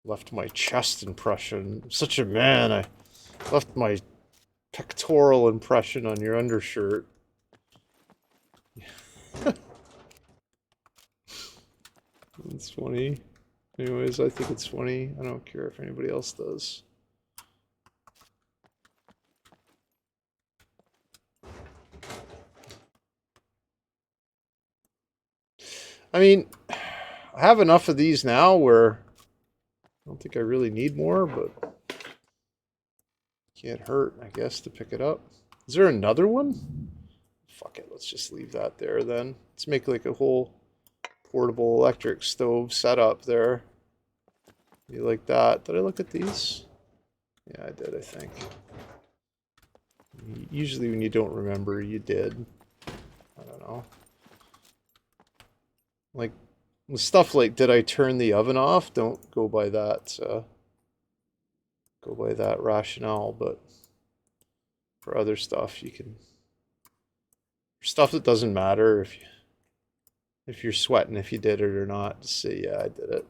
Left my chest impression. I'm such a man. I left my pectoral impression on your undershirt. It's funny. Anyways, I think it's funny. I don't care if anybody else does. I mean, I have enough of these now where I don't think I really need more, but can't hurt, I guess, to pick it up. Is there another one? Fuck it, let's just leave that there then. Let's make like a whole portable electric stove setup there. You like that? Did I look at these? Yeah, I did, I think. Usually when you don't remember, you did. I don't know. Like, stuff like, did I turn the oven off? Don't go by that, rationale, but for other stuff, you can... For stuff that doesn't matter if you're sweating if you did it or not, just say, yeah, I did it.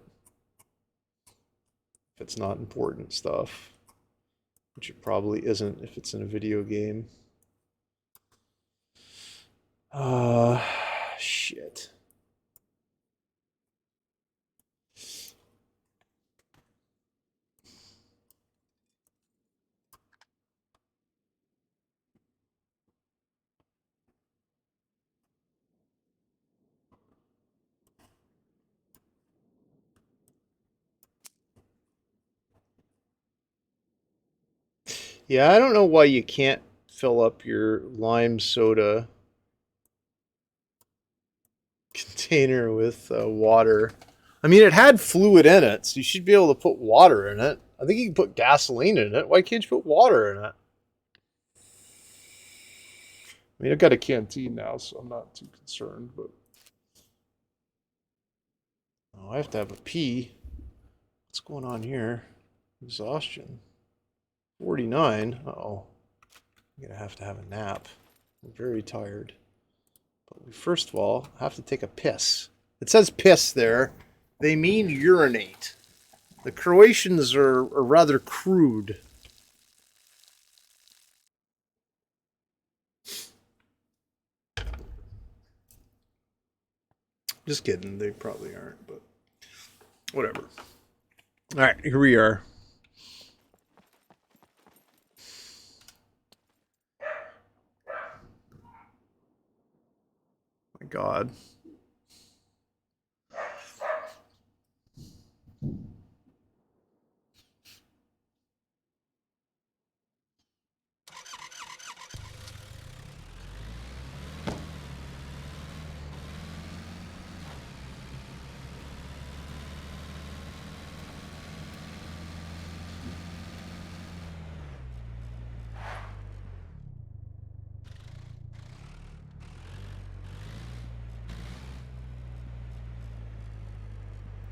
If it's not important stuff, which it probably isn't if it's in a video game. Shit. Yeah, I don't know why you can't fill up your lime soda container with water. I mean, it had fluid in it, so you should be able to put water in it. I think you can put gasoline in it. Why can't you put water in it? I mean, I've got a canteen now, so I'm not too concerned, but... Oh, I have to have a pee. What's going on here? Exhaustion. 49. Uh-oh. I'm gonna have to have a nap. I'm very tired. But we first of all have to take a piss. It says piss there. They mean urinate. The Croatians are rather crude. Just kidding. They probably aren't, but whatever. All right, here we are. My God.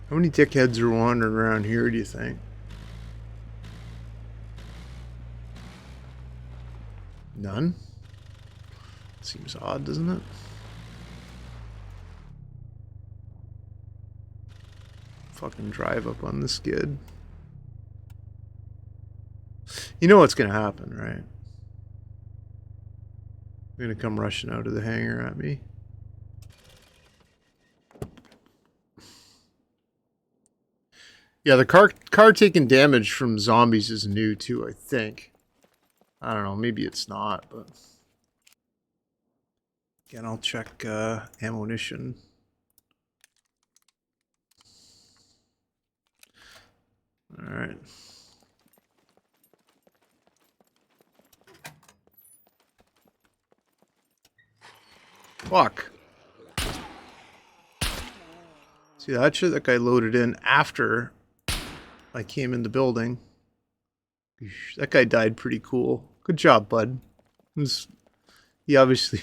How many dickheads are wandering around here, do you think? None? Seems odd, doesn't it? fucking drive up on the skid. You know what's gonna happen, right? They're gonna come rushing out of the hangar at me. Yeah, the car taking damage from zombies is new too, I think. I don't know, maybe it's not, but again, I'll check ammunition. All right. Fuck. See that shit? That guy loaded in after I came in the building. That guy died pretty cool. Good job, bud. He obviously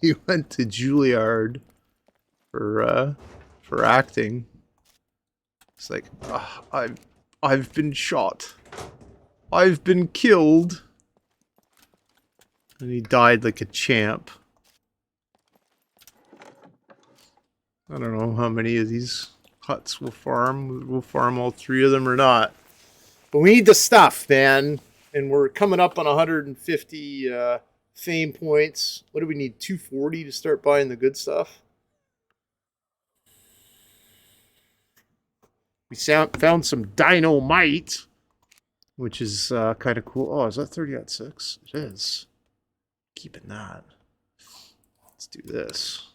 he went to Juilliard for acting. It's like, I've been shot. I've been killed. And he died like a champ. I don't know how many of these huts we'll farm. We'll farm all 3 of them or not. But we need the stuff, man. And we're coming up on 150 fame points. What do we need? 240 to start buying the good stuff? We found some dynamite, which is kind of cool. Oh, is that 30-6? It is. Keeping that. Let's do this.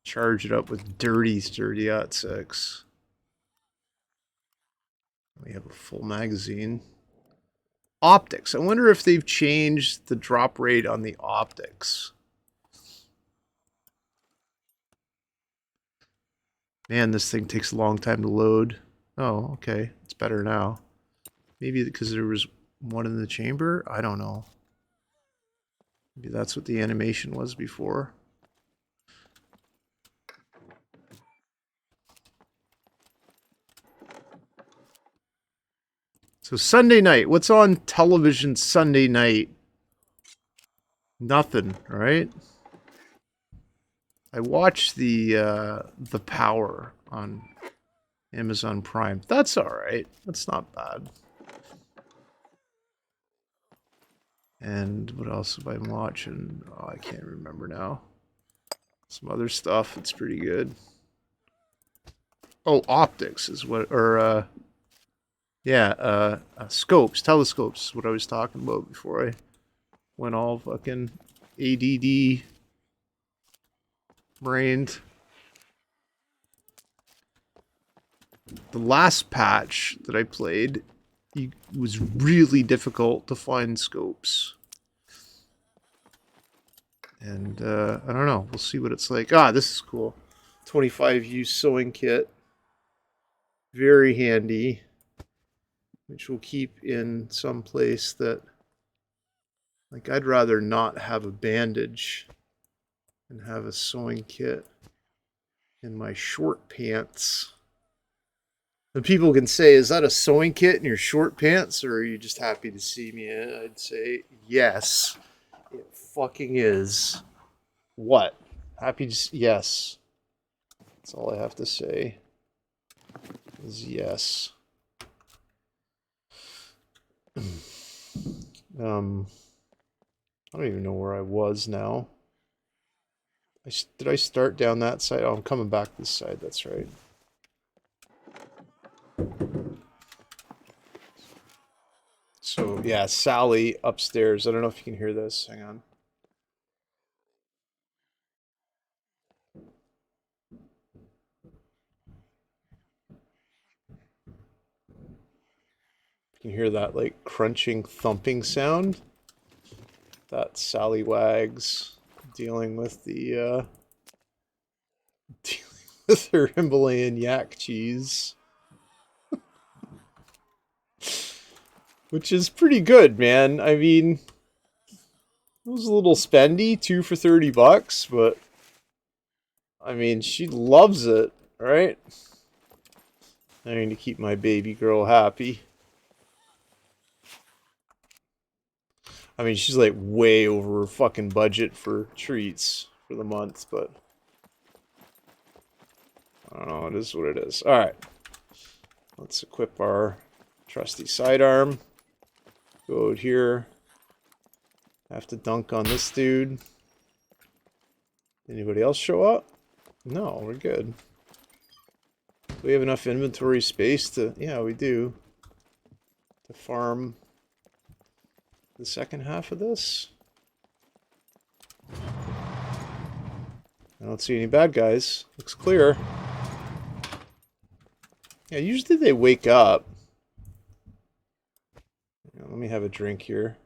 Charge it up with dirty 30-6. We have a full magazine. Optics. I wonder if they've changed the drop rate on the optics. Man, this thing takes a long time to load. Oh, okay. It's better now. Maybe because there was one in the chamber? I don't know. Maybe that's what the animation was before. So Sunday night, what's on television Sunday night? Nothing, right? I watched the Power on Amazon Prime. That's all right. That's not bad. And what else have I been watching? Oh, I can't remember now. Some other stuff. It's pretty good. Oh, optics is what, or yeah, scopes, telescopes is what I was talking about before I went all fucking ADD brained. The last patch that I played, it was really difficult to find scopes. And I don't know, we'll see what it's like. Ah, this is cool. 25 use sewing kit. Very handy. Which we'll keep in some place that, like, I'd rather not have a bandage and have a sewing kit in my short pants. And people can say, is that a sewing kit in your short pants, or are you just happy to see me? I'd say, yes, it fucking is. What? Happy to yes. That's all I have to say. Is yes. I don't even know where I was now. Did I start down that side? Oh, I'm coming back this side. That's right. So, yeah, Sally upstairs. I don't know if you can hear this. Hang on. You can hear that, like, crunching, thumping sound. That's Sally Wags dealing with the, dealing with her Himalayan yak cheese. Which is pretty good, man. I mean, it was a little spendy, 2 for $30, but I mean, she loves it, right? I need to keep my baby girl happy. I mean, she's like way over her fucking budget for treats for the month, but don't know. It is what it is. All right. Let's equip our trusty sidearm. Go out here. Have to dunk on this dude. Anybody else show up? No, we're good. We have enough inventory space to... Yeah, we do. To farm the second half of this. I don't see any bad guys. Looks clear. Yeah, usually they wake up. Yeah, let me have a drink here.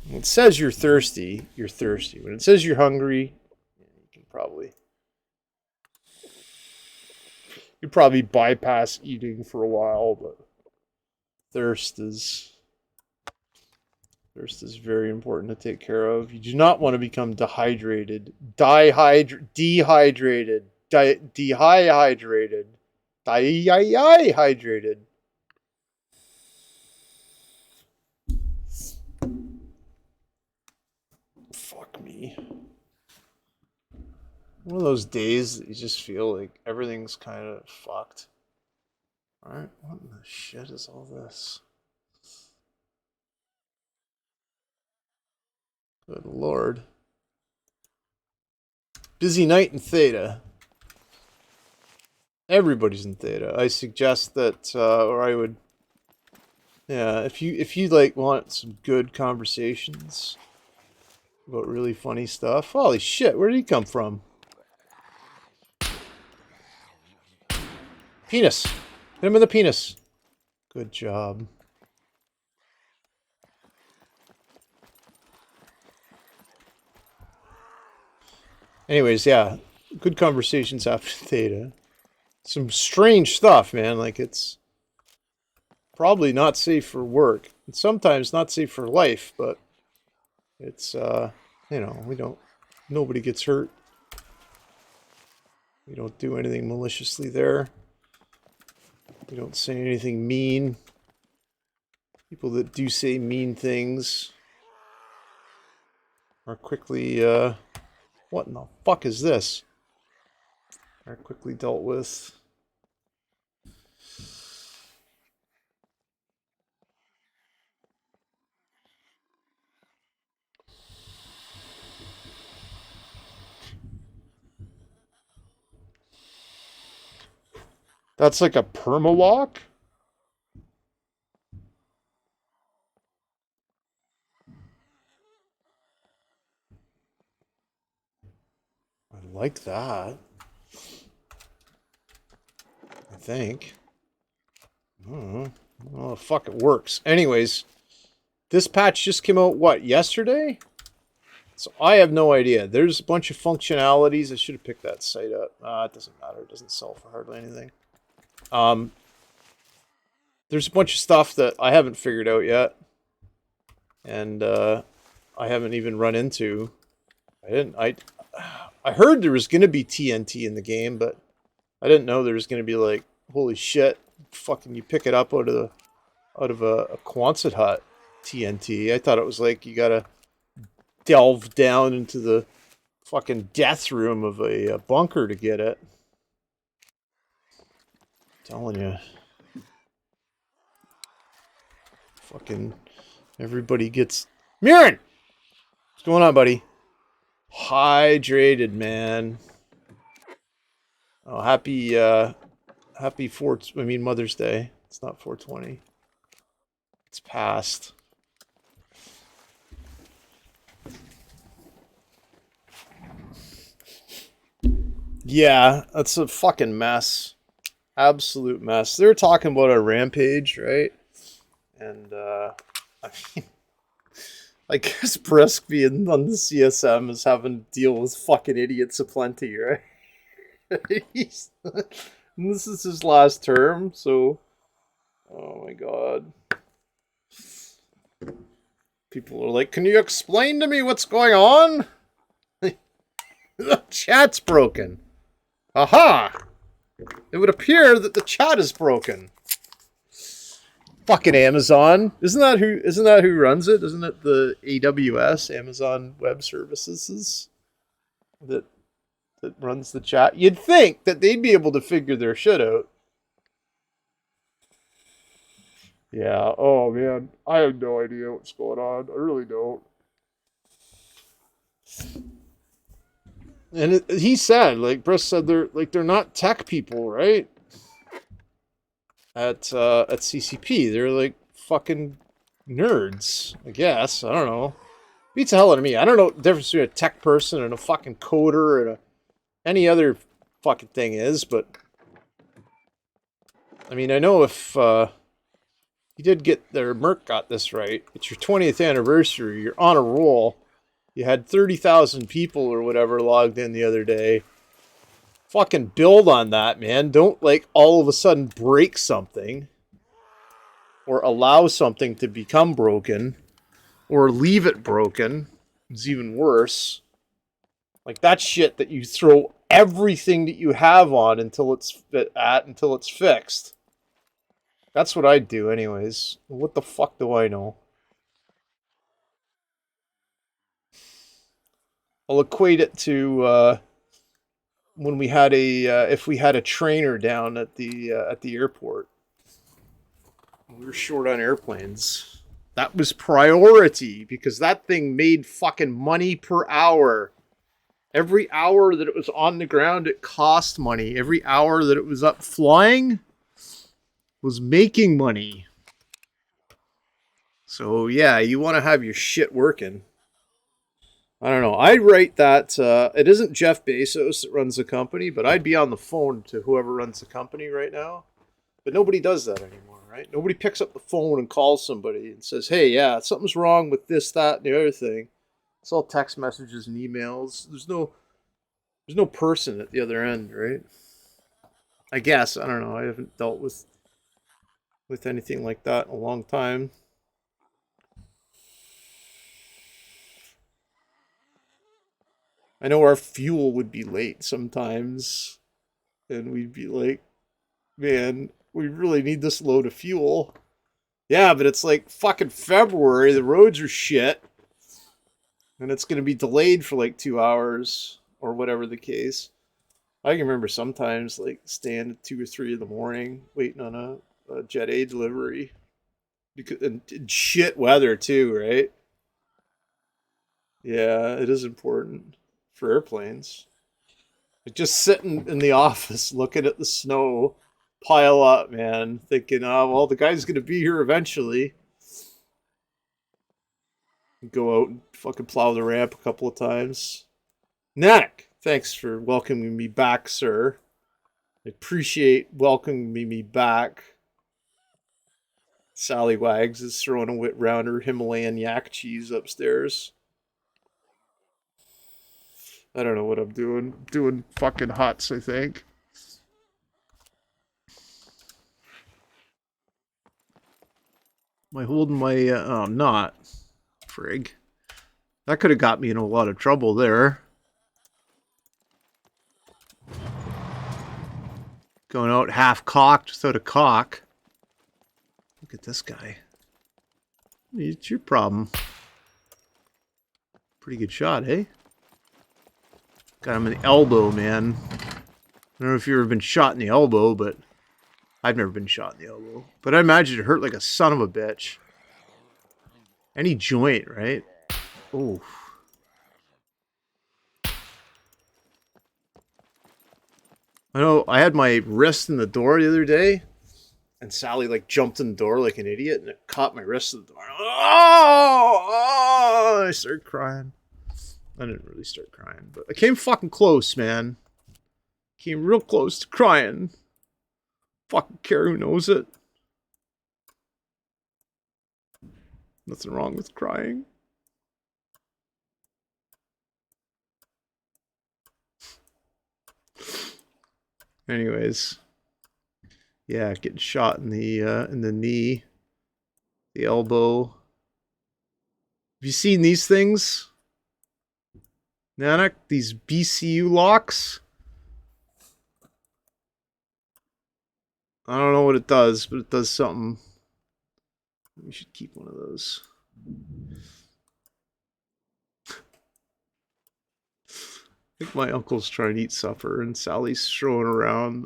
When it says you're thirsty, you're thirsty. When it says you're hungry, you can probably... You probably bypass eating for a while, but thirst is very important to take care of. You do not want to become dehydrated. Dehydrated. Fuck me. One of those days that you just feel like everything's kind of fucked. Alright, what in the shit is all this? Good lord. Busy night in Theta. Everybody's in Theta. I suggest that, or I would... Yeah, if you like want some good conversations about really funny stuff. Holy shit, where did he come from? Penis. Hit him in the penis. Good job. Anyways, yeah. Good conversations after Theta. Some strange stuff, man. Like, it's probably not safe for work. And sometimes not safe for life, but it's, you know, nobody gets hurt. We don't do anything maliciously there. We don't say anything mean. People that do say mean things are quickly, what in the fuck is this? Are quickly dealt with. That's like a perma-walk? I like that. I think. I don't know. Oh, fuck, it works. Anyways, this patch just came out, what, yesterday? So I have no idea. There's a bunch of functionalities. I should have picked that site up. It doesn't matter. It doesn't sell for hardly anything. There's a bunch of stuff that I haven't figured out yet. And I haven't even run into. I heard there was going to be TNT in the game, but I didn't know there was going to be like, holy shit, fucking you pick it up out of a Quonset hut TNT. I thought it was like you gotta delve down into the fucking death room of a bunker to get it. I'm telling you. Fucking everybody gets... Mirren! What's going on, buddy? Hydrated, man. Oh, happy Mother's Day. It's not 420. It's past. Yeah, that's a fucking mess. Absolute mess. They were talking about a rampage, right? And, I mean, I guess Brisk being on the CSM is having to deal with fucking idiots aplenty, right? This is his last term, so... Oh my god. People are like, can you explain to me what's going on? The chat's broken. Aha! It would appear that the chat is broken. Fucking Amazon. Isn't that who runs it? Isn't it the AWS, Amazon Web Services? That that runs the chat. You'd think that they'd be able to figure their shit out. Yeah, oh man, I have no idea what's going on. I really don't. And he said, like Bruce said, they're not tech people, right? At CCP, they're like fucking nerds, I guess. I don't know. Beats the hell out of me. I don't know what the difference between a tech person and a fucking coder and any other fucking thing is, but I mean, I know if you did get there, Merc got this right. It's your 20th anniversary. You're on a roll. You had 30,000 people or whatever logged in the other day. Fucking build on that, man. Don't like all of a sudden break something or allow something to become broken or leave it broken. It's even worse. Like that shit that you throw everything that you have on until it's fixed. That's what I'd do anyways. What the fuck do I know? I'll equate it to when we had if we had a trainer down at the airport. We were short on airplanes. That was priority because that thing made fucking money per hour. Every hour that it was on the ground, it cost money. Every hour that it was up flying was making money. So yeah, you want to have your shit working. I don't know. I'd write that it isn't Jeff Bezos that runs the company, but I'd be on the phone to whoever runs the company right now. But nobody does that anymore, right? Nobody picks up the phone and calls somebody and says, hey, yeah, something's wrong with this, that, and the other thing. It's all text messages and emails. There's no person at the other end, right? I guess. I don't know. I haven't dealt with anything like that in a long time. I know our fuel would be late sometimes. And we'd be like, man, we really need this load of fuel. Yeah, but it's like fucking February. The roads are shit. And it's going to be delayed for like 2 hours or whatever the case. I can remember sometimes like staying at 2 or 3 in the morning waiting on a Jet A delivery. And shit weather too, right? Yeah, it is important for airplanes. Like just sitting in the office looking at the snow pile up, man, thinking, oh, well, the guy's going to be here eventually. Go out and fucking plow the ramp a couple of times. Nanak, thanks for welcoming me back, sir. I appreciate welcoming me back. Sally Wags is throwing a wit round her Himalayan yak cheese upstairs. I don't know what I'm doing. Doing fucking huts, I think. Am I holding my... oh, I'm not. Frig. That could have got me in a lot of trouble there. Going out half-cocked without a cock. Look at this guy. It's your problem. Pretty good shot, eh? Got him in the elbow, man. I don't know if you've ever been shot in the elbow, but... I've never been shot in the elbow. But I imagine it hurt like a son of a bitch. Any joint, right? Oh. I know I had my wrist in the door the other day, and Sally like jumped in the door like an idiot, and it caught my wrist in the door. Oh! I started crying. I didn't really start crying, but I came fucking close, man. Came real close to crying. Fucking care who knows it. Nothing wrong with crying. Anyways, yeah, getting shot in the knee, the elbow. Have you seen these things, Nanak? These BCU locks. I don't know what it does, but it does something. We should keep one of those. think my uncle's trying to eat supper, and Sally's throwing around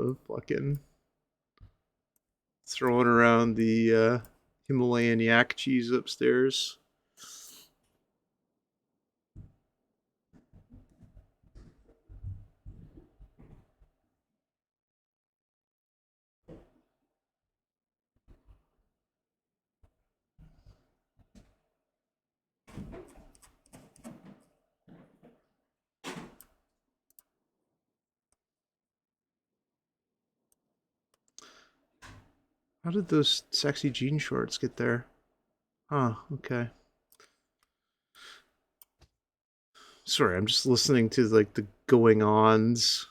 the Himalayan yak cheese upstairs. How did those sexy jean shorts get there? Huh, okay. Sorry, I'm just listening to like the going-ons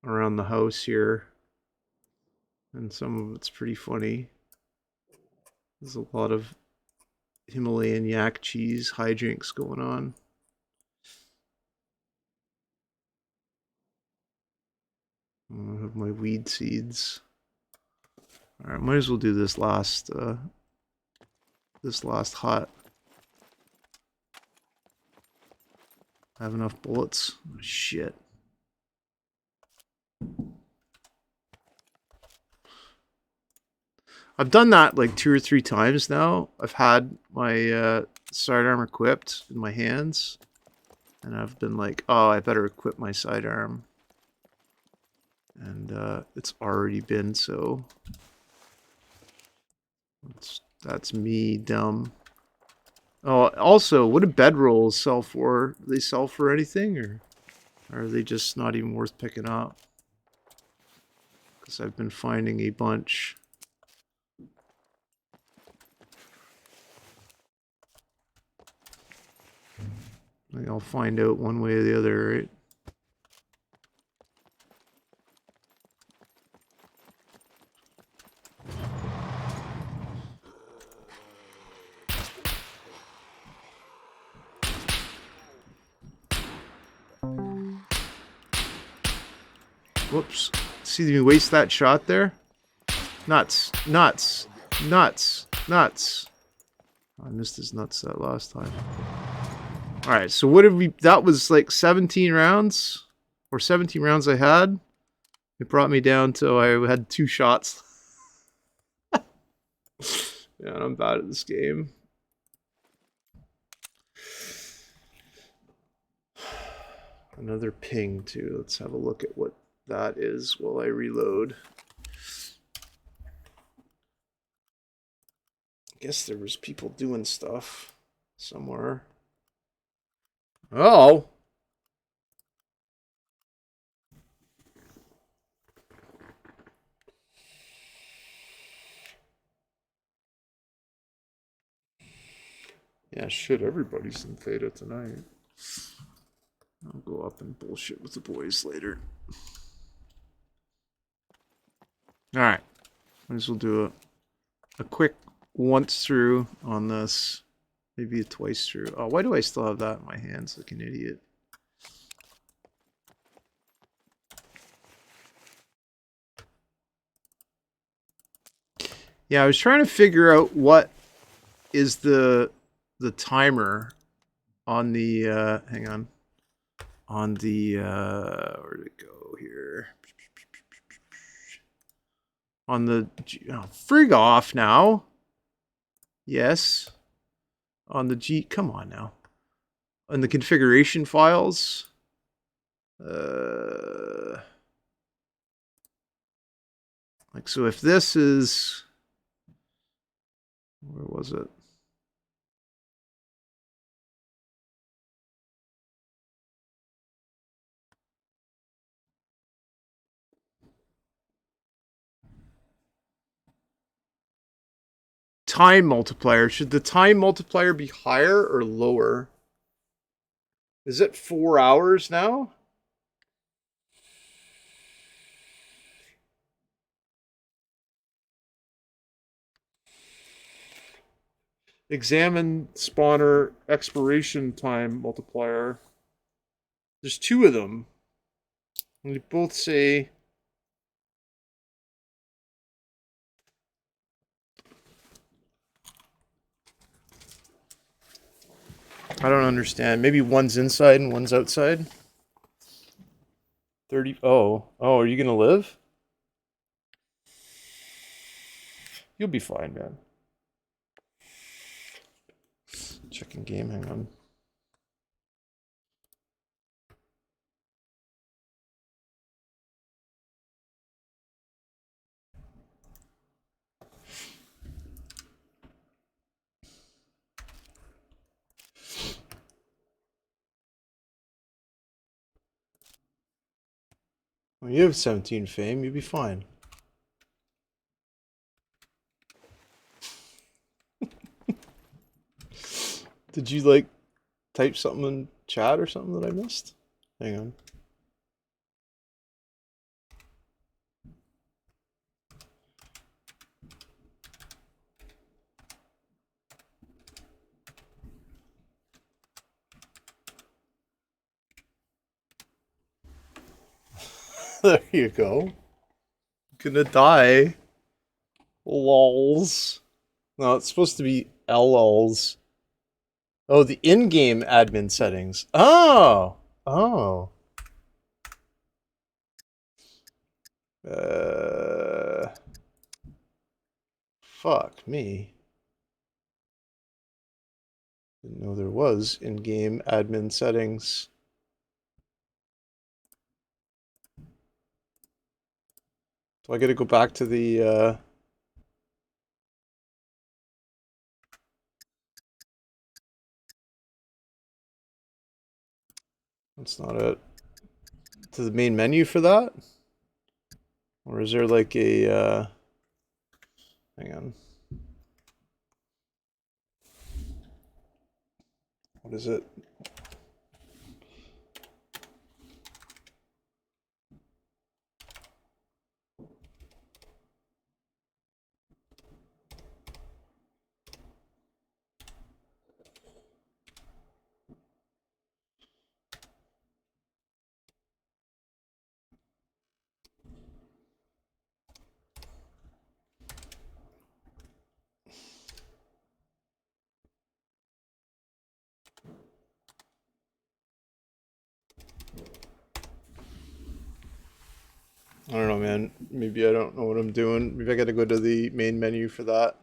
around the house here. And some of it's pretty funny. There's a lot of Himalayan yak cheese hijinks going on. I have my weed seeds. All right, might as well do this last hut. I have enough bullets. Oh, shit. I've done that like 2 or 3 times now. I've had my sidearm equipped in my hands, and I've been like, oh, I better equip my sidearm. And it's already been so. That's me dumb. Oh, also, what do bedrolls sell for? Do they sell for anything, or are they just not even worth picking up? Because I've been finding a bunch. I'll find out one way or the other, right? Whoops. See me waste that shot there? Nuts. Nuts. Nuts. Nuts. I missed his nuts that last time. Alright, so what did we... That was like 17 rounds? Or 17 rounds I had? It brought me down to I had 2 shots. Man, I'm bad at this game. Another ping, too. Let's have a look at what that is while I reload. I guess there was people doing stuff somewhere. Oh! Yeah, shit, everybody's in Theta tonight. I'll go up and bullshit with the boys later. Alright. Might as well do a quick once through on this. Maybe a twice through. Oh, why do I still have that in my hands like an idiot? Yeah, I was trying to figure out what is the timer on the hang on. On the where did it go here? On the oh, frig off now. Yes. On the G, come on now. On the configuration files. Like, so if this is, where was it? Time multiplier. Should the time multiplier be higher or lower? Is it 4 hours now? Examine spawner expiration time multiplier. There's 2 of them. And they both say I don't understand. Maybe one's inside and one's outside. 30. Oh, are you gonna live? You'll be fine, man. Checking game. Hang on. Well, you have 17 fame. You'll be fine. Did you like type something in chat or something that I missed? Hang on. There you go. Gonna die. Lols. No, it's supposed to be LLs. Oh, the in-game admin settings. Oh. Oh. Uh. Fuck me. Didn't know there was in-game admin settings. Do I gotta go back to the, that's not it. To the main menu for that? Or is there like a, hang on. What is it? I don't know, man. Maybe I don't know what I'm doing. Maybe I gotta go to the main menu for that.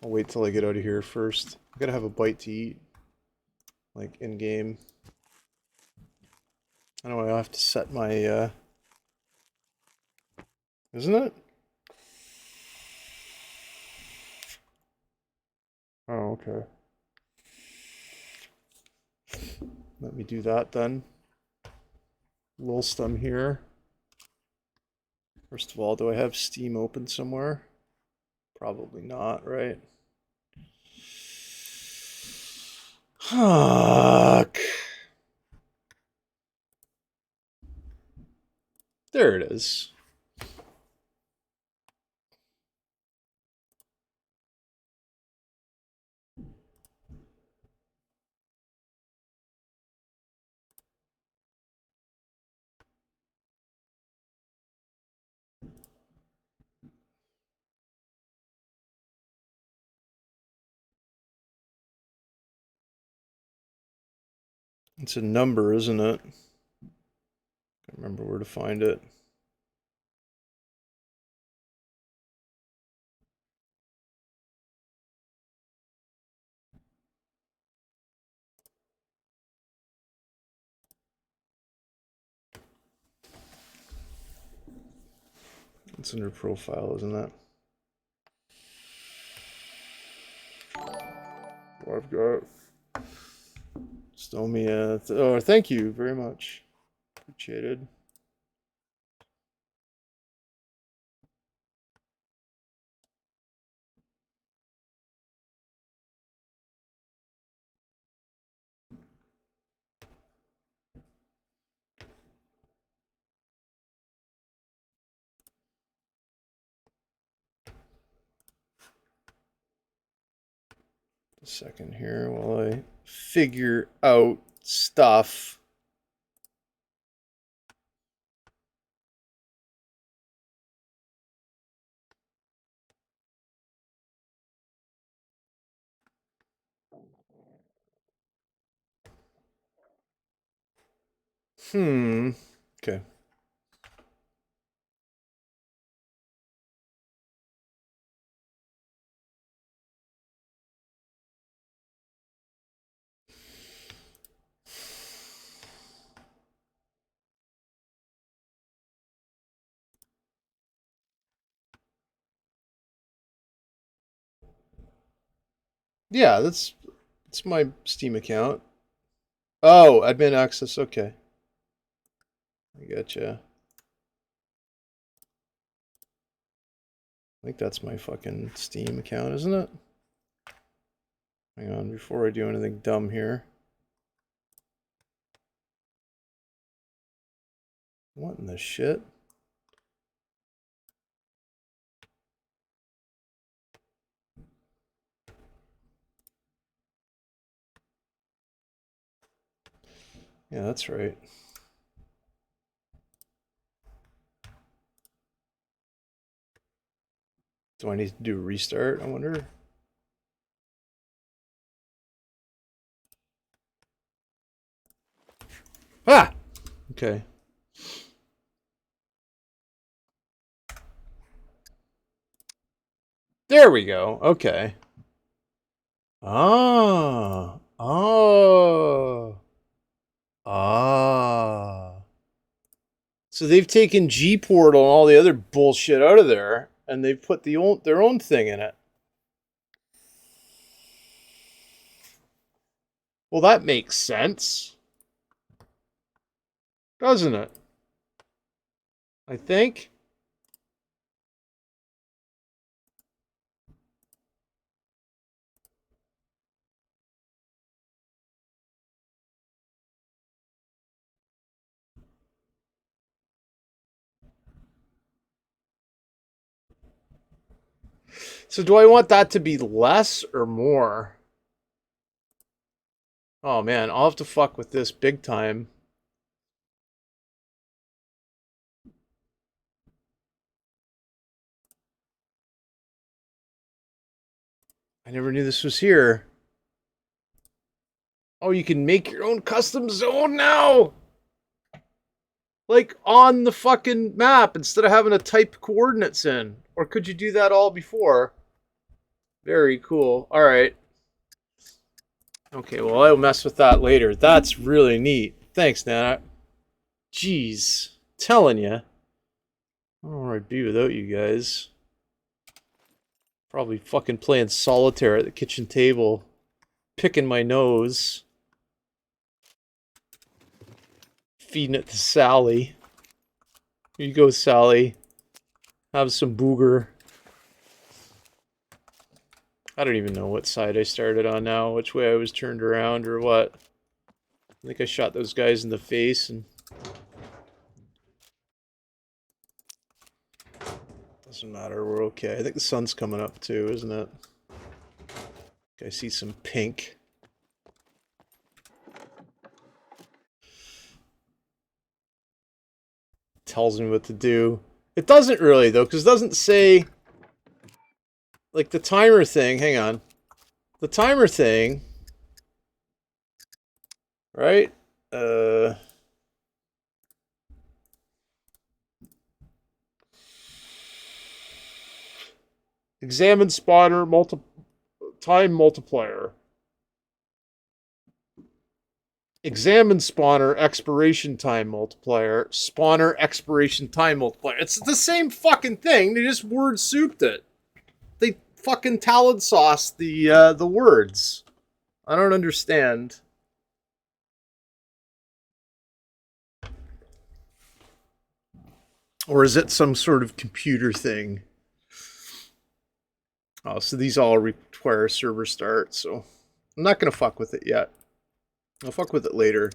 I'll wait till I get out of here first. I gotta have a bite to eat. Like in game. I know I have to set my isn't it? Oh, okay. Let me do that then. Whilst I'm here. First of all, do I have Steam open somewhere? Probably not, right? Fuck. There it is. It's a number, isn't it? Can't remember where to find it. It's under profile, isn't it? Oh, I've got Stomia. Oh, thank you very much. Appreciated. A second here while I figure out stuff. Okay. Yeah, that's my Steam account. Oh, admin access. Okay, I gotcha. I think that's my fucking Steam account, isn't it? Hang on, before I do anything dumb here. What in the shit? Yeah, that's right. Do I need to do a restart, I wonder? Ah! Okay. There we go. Okay. Ah. Oh. Ah. So they've taken G-Portal and all the other bullshit out of there, and they've put their own thing in it. Well, that makes sense, doesn't it? I think. So do I want that to be less or more? Oh man, I'll have to fuck with this big time. I never knew this was here. Oh, you can make your own custom zone now! Like on the fucking map instead of having to type coordinates in. Or could you do that all before? Very cool. Alright. Okay, well, I'll mess with that later. That's really neat. Thanks, Nana. Jeez. Telling you. I don't know where I'd be without you guys. Probably fucking playing solitaire at the kitchen table. Picking my nose. Feeding it to Sally. Here you go, Sally. Have some booger. I don't even know what side I started on now, which way I was turned around or what. I think I shot those guys in the face and... Doesn't matter, we're okay. I think the sun's coming up too, isn't it? I see some pink. Tells me what to do. It doesn't really though, because it doesn't say... Like the timer thing, hang on. The timer thing... Right? Examine spawner time multiplier. Examine spawner expiration time multiplier. Spawner expiration time multiplier. It's the same fucking thing. They just word souped it. They fucking talent sauced the words. I don't understand. Or is it some sort of computer thing? Oh, so these all require server start, so I'm not gonna fuck with it yet. I'll fuck with it later.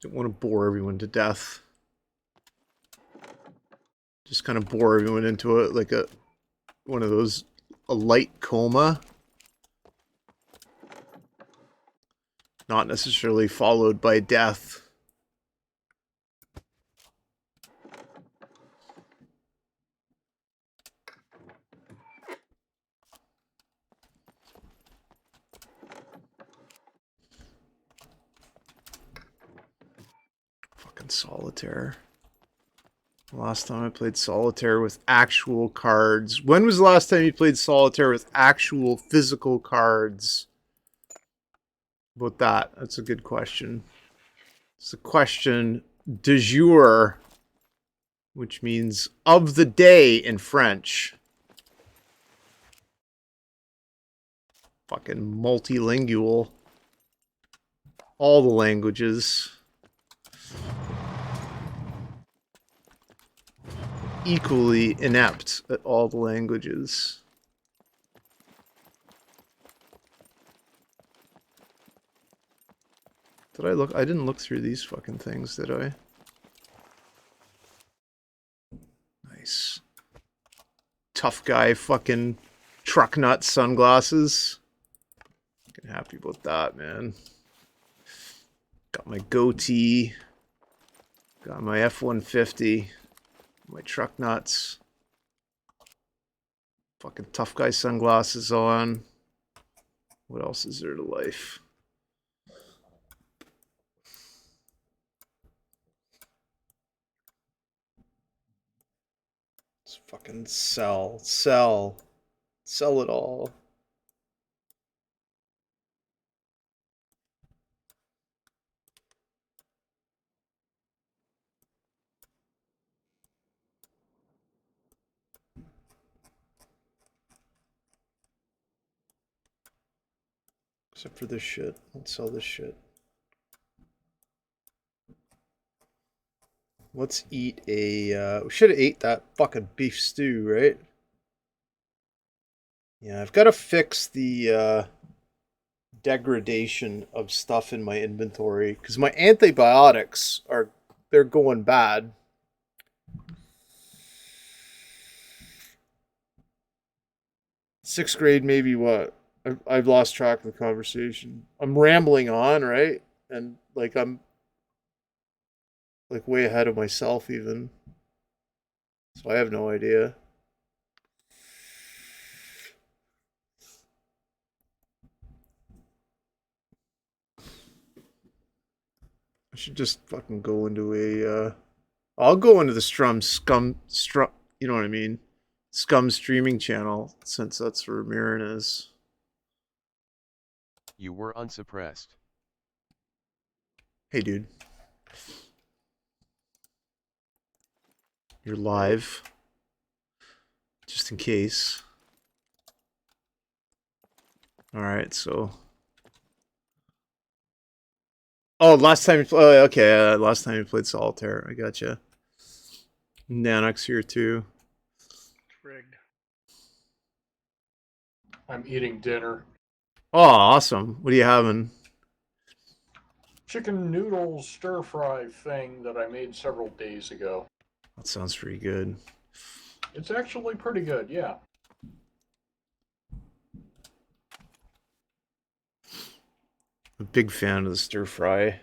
Don't want to bore everyone to death. Just kind of bore everyone into it like one of those, a light coma. Not necessarily followed by death. Fucking solitaire. Last time I played solitaire with actual cards. When was the last time you played solitaire with actual physical cards? About that. That's a good question. It's a question du jour, which means of the day in French. Fucking multilingual. All the languages. Equally inept at all the languages. Did I look? I didn't look through these fucking things, did I? Nice. Tough guy fucking truck nut sunglasses. Fucking happy about that, man. Got my goatee. Got my F-150. My truck nuts. Fucking tough guy sunglasses on. What else is there to life? Let's fucking sell. Sell. Sell it all. Except for this shit. Let's sell this shit. Let's eat a... we should have ate that fucking beef stew, right? Yeah, I've got to fix the degradation of stuff in my inventory. Because my antibiotics are... they're going bad. Sixth grade, maybe what? I've lost track of the conversation. I'm rambling on, right? And like I'm like way ahead of myself even. So I have no idea. I should just fucking go into a I'll go into the SCUM, you know what I mean? SCUM streaming channel since that's where Mirren is. You were unsuppressed. Hey dude. You're live. Just in case. Alright, so. Oh, last time you played. Okay, last time you played solitaire. I gotcha. Nanox here too. Rigged. I'm eating dinner. Oh, awesome. What are you having? Chicken noodle stir fry thing that I made several days ago. That sounds pretty good. It's actually pretty good, yeah. I'm a big fan of the stir fry.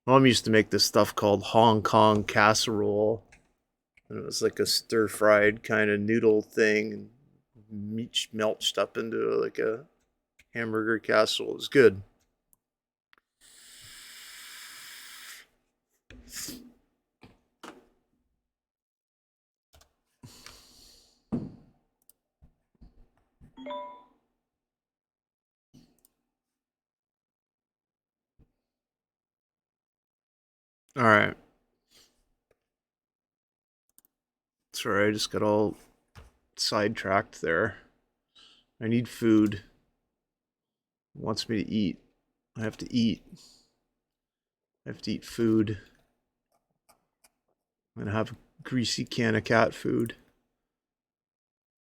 Mom used to make this stuff called Hong Kong casserole. And it was like a stir fried kind of noodle thing. And meat melched up into like a hamburger casserole. It was good. All right. Sorry, I just got all sidetracked there. I need food. It wants me to eat. I have to eat. I have to eat food. I'm gonna have a greasy can of cat food.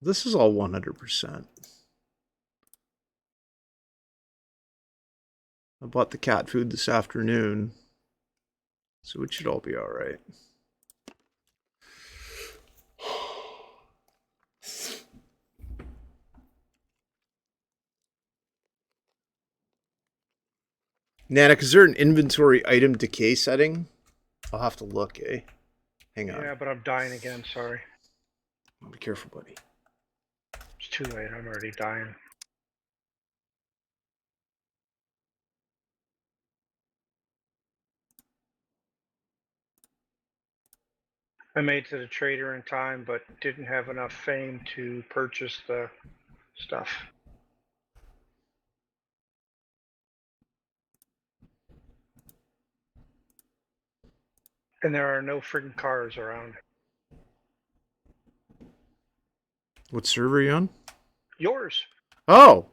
This is all 100%. I bought the cat food this afternoon, so it should all be all right. Nanak, is there an inventory item decay setting? I'll have to look, eh? Hang on. Yeah, but I'm dying again, sorry. Be careful, buddy. It's too late, I'm already dying. I made to the trader in time, but didn't have enough fame to purchase the stuff. And there are no friggin' cars around. What server are you on? Yours. Oh,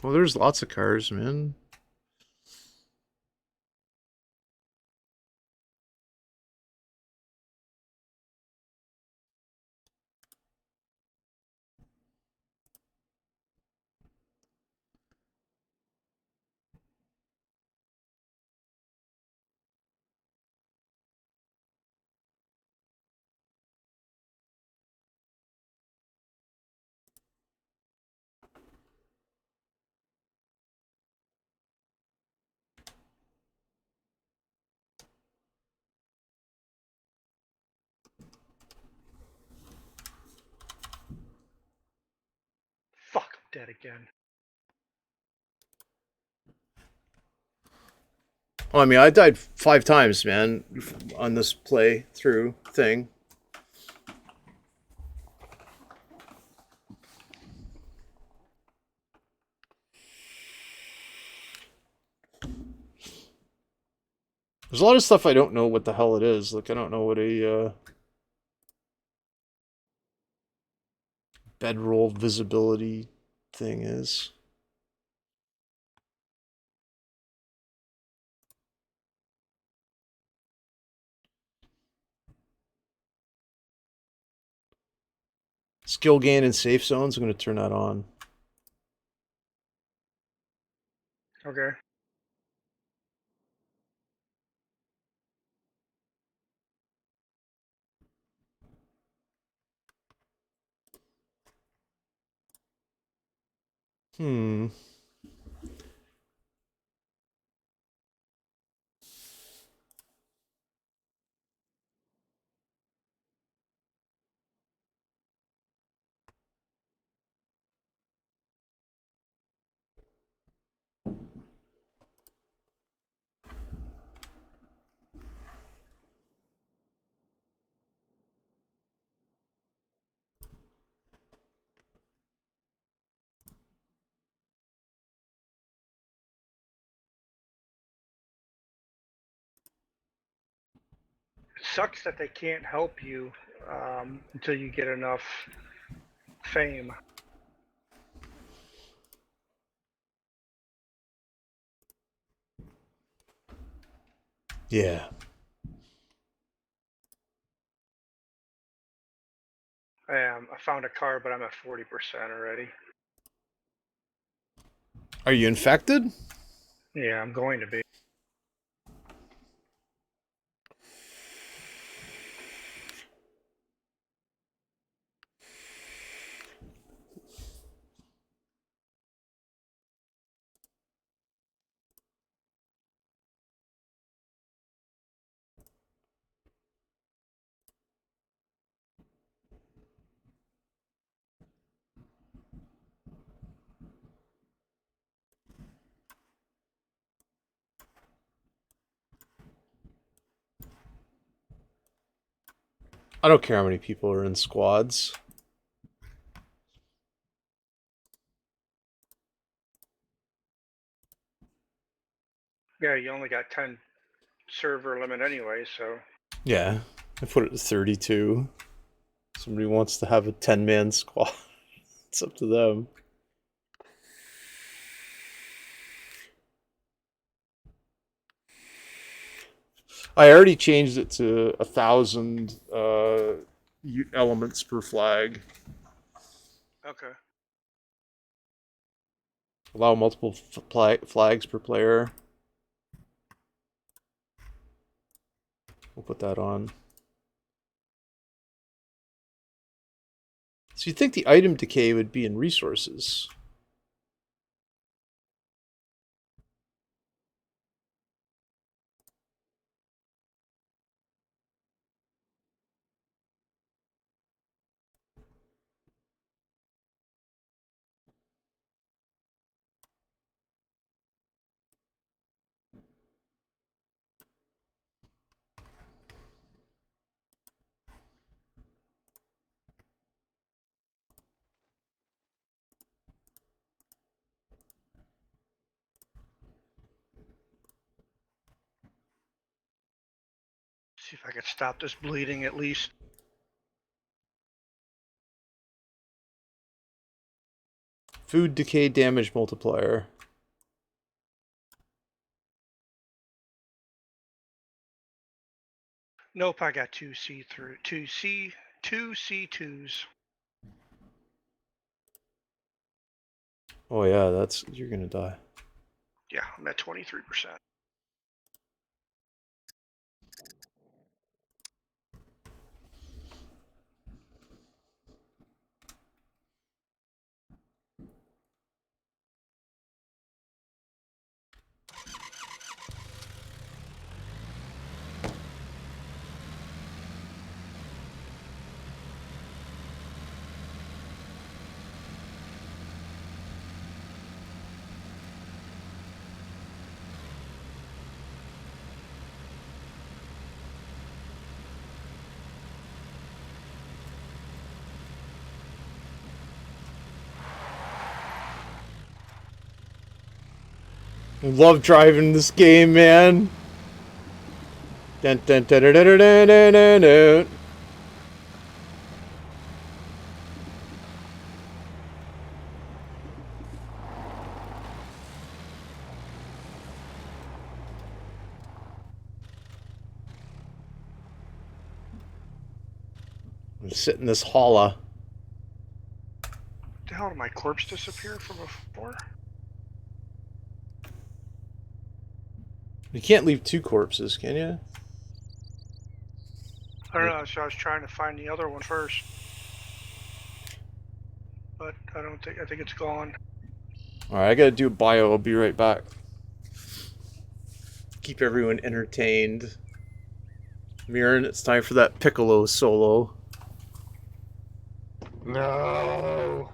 well, there's lots of cars, man. Fuck, I'm dead again. Well, I mean, I died 5 times, man, on this play through thing. There's a lot of stuff I don't know what the hell it is. Like, I don't know what a bedroll visibility thing is. Skill gain in safe zones. I'm going to turn that on. Okay. Hmm. It sucks that they can't help you until you get enough fame. Yeah. I found a car, but I'm at 40% already. Are you infected? Yeah, I'm going to be. I don't care how many people are in squads. Yeah, you only got 10 server limit anyway, so. Yeah. I put it to 32. Somebody wants to have a 10-man squad. It's up to them. I already changed it to 1,000 elements per flag. Okay. Allow multiple flags per player. We'll put that on. So you'd think the item decay would be in resources. See if I can stop this bleeding at least. Food decay damage multiplier. Nope, I got two C2s. Oh yeah, that's you're gonna die. Yeah, I'm at 23%. I love driving this game, man. Dun, dun, dun, dun, dun, dun, dun, dun, dun. I'm sitting in this holla. The hell did my corpse disappear from before? You can't leave two corpses, can you? I don't know, so I was trying to find the other one first. But I think it's gone. Alright, I gotta do a bio. I'll be right back. Keep everyone entertained. Mirren, it's time for that Piccolo solo. No.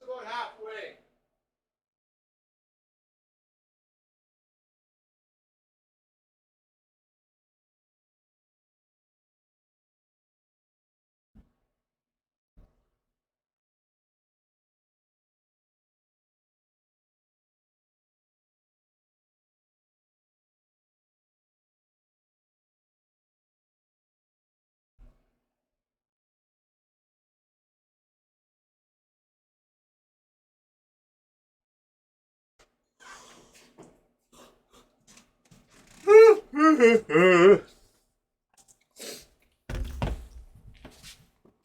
about halfway.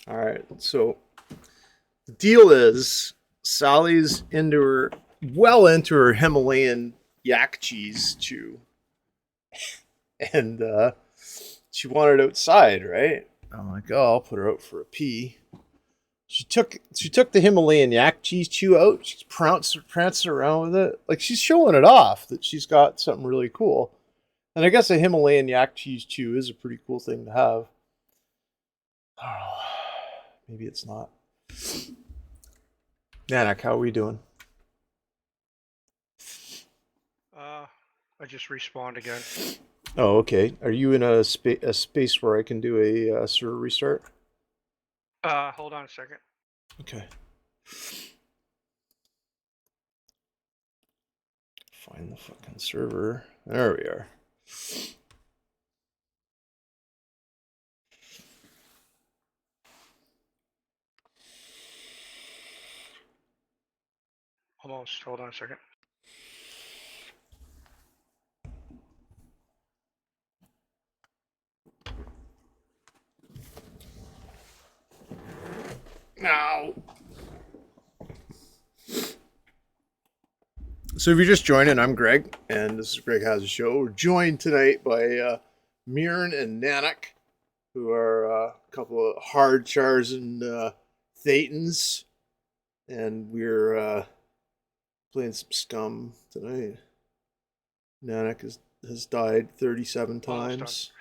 All right, so the deal is Sally's into her Himalayan yak cheese chew, and she wanted outside, right? I'm like, oh, I'll put her out for a pee. She took the Himalayan yak cheese chew out. She's prancing around with it, like she's showing it off that she's got something really cool. And I guess a Himalayan yak cheese chew is a pretty cool thing to have. I don't know. Maybe it's not. Nanak, how are we doing? I just respawned again. Oh, okay. Are you in a space where I can do a server restart? Hold on a second. Okay. Find the fucking server. There we are. Almost. Hold on a second. No. So if you're just joining, I'm Greg, and this is Greg Has a Show. We're joined tonight by Mirren and Nanak, who are a couple of hard chars and Thetans, and we're playing some SCUM tonight. Nanak has died 37 times.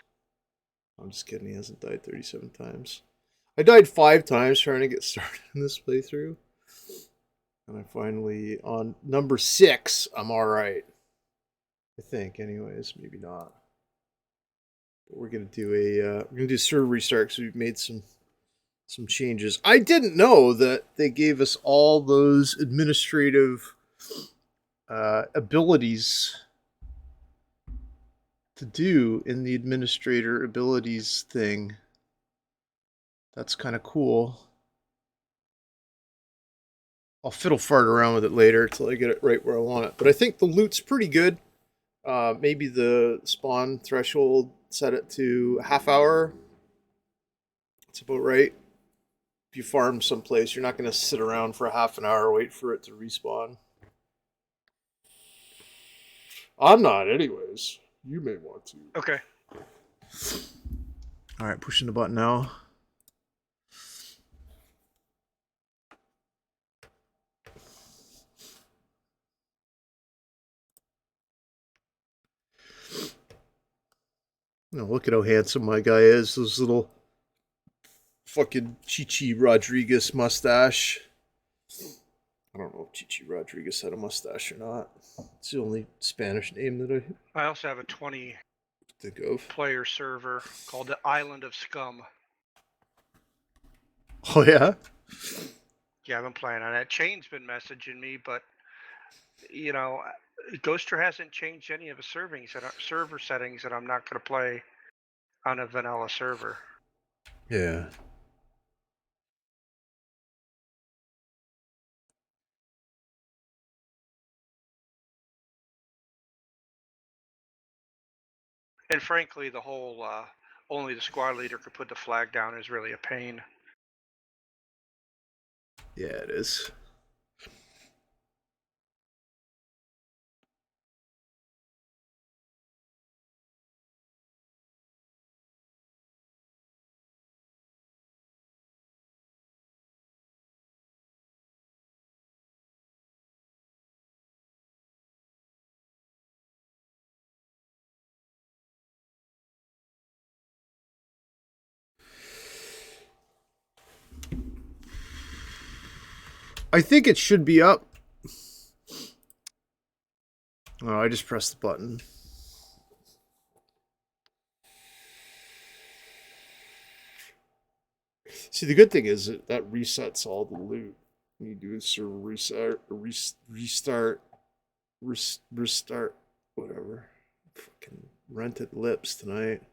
I'm just kidding, he hasn't died 37 times. I died 5 times trying to get started in this playthrough. And I finally, on number 6, I'm alright. I think, anyways, maybe not. But we're gonna do a server restart because we've made some changes. I didn't know that they gave us all those administrative abilities to do in the administrator abilities thing. That's kind of cool. I'll fiddle fart around with it later until I get it right where I want it. But I think the loot's pretty good. Maybe the spawn threshold, set it to half hour. That's about right. If you farm someplace, you're not going to sit around for half an hour wait for it to respawn. I'm not, anyways. You may want to. Okay. All right, pushing the button now. Oh, look at how handsome my guy is. Those little fucking Chichi Rodriguez mustache. I don't know if Chichi Rodriguez had a mustache or not. It's the only Spanish name that I also have a 20 think of. player server called the Island of Scum. Oh, yeah? Yeah, I've been playing on that. Chain's been messaging me, but you know, Ghoster hasn't changed any of the server settings, and I'm not going to play on a vanilla server. Yeah. And frankly, the whole only the squad leader could put the flag down is really a pain. Yeah, it is. I think it should be up. Oh, I just pressed the button. See, the good thing is that resets all the loot. You do a server restart, restart, whatever. Fucking rented lips tonight.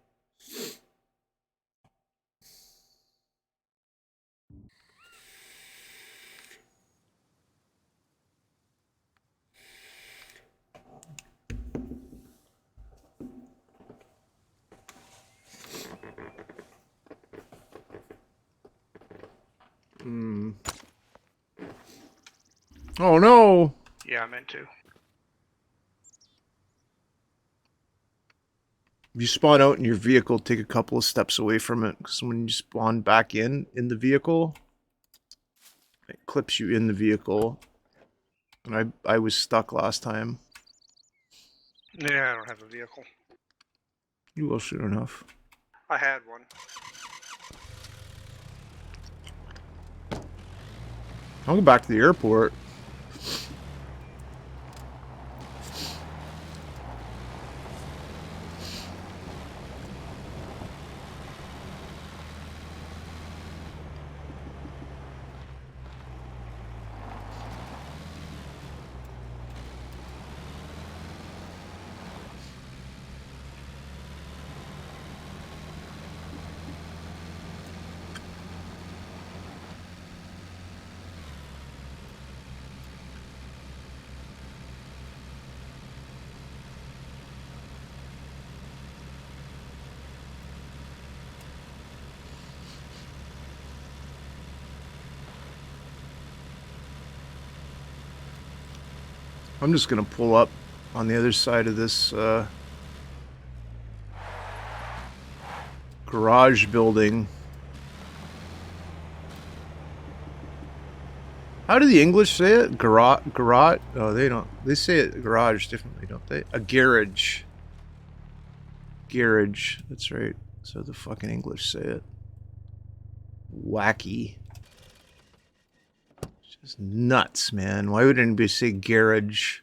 Oh no! Yeah, I meant to. You spawn out in your vehicle, take a couple of steps away from it, because when you spawn back in the vehicle, it clips you in the vehicle. And I was stuck last time. Yeah, I don't have a vehicle. You will soon enough. I had one. I'll go back to the airport. I'm just gonna pull up on the other side of this garage building. How do the English say it? Garage? Oh, they don't. They say it garage differently, don't they? A garage. Garage. That's right. So the fucking English say it. Wacky. Just nuts, man. Why would anybody say garage?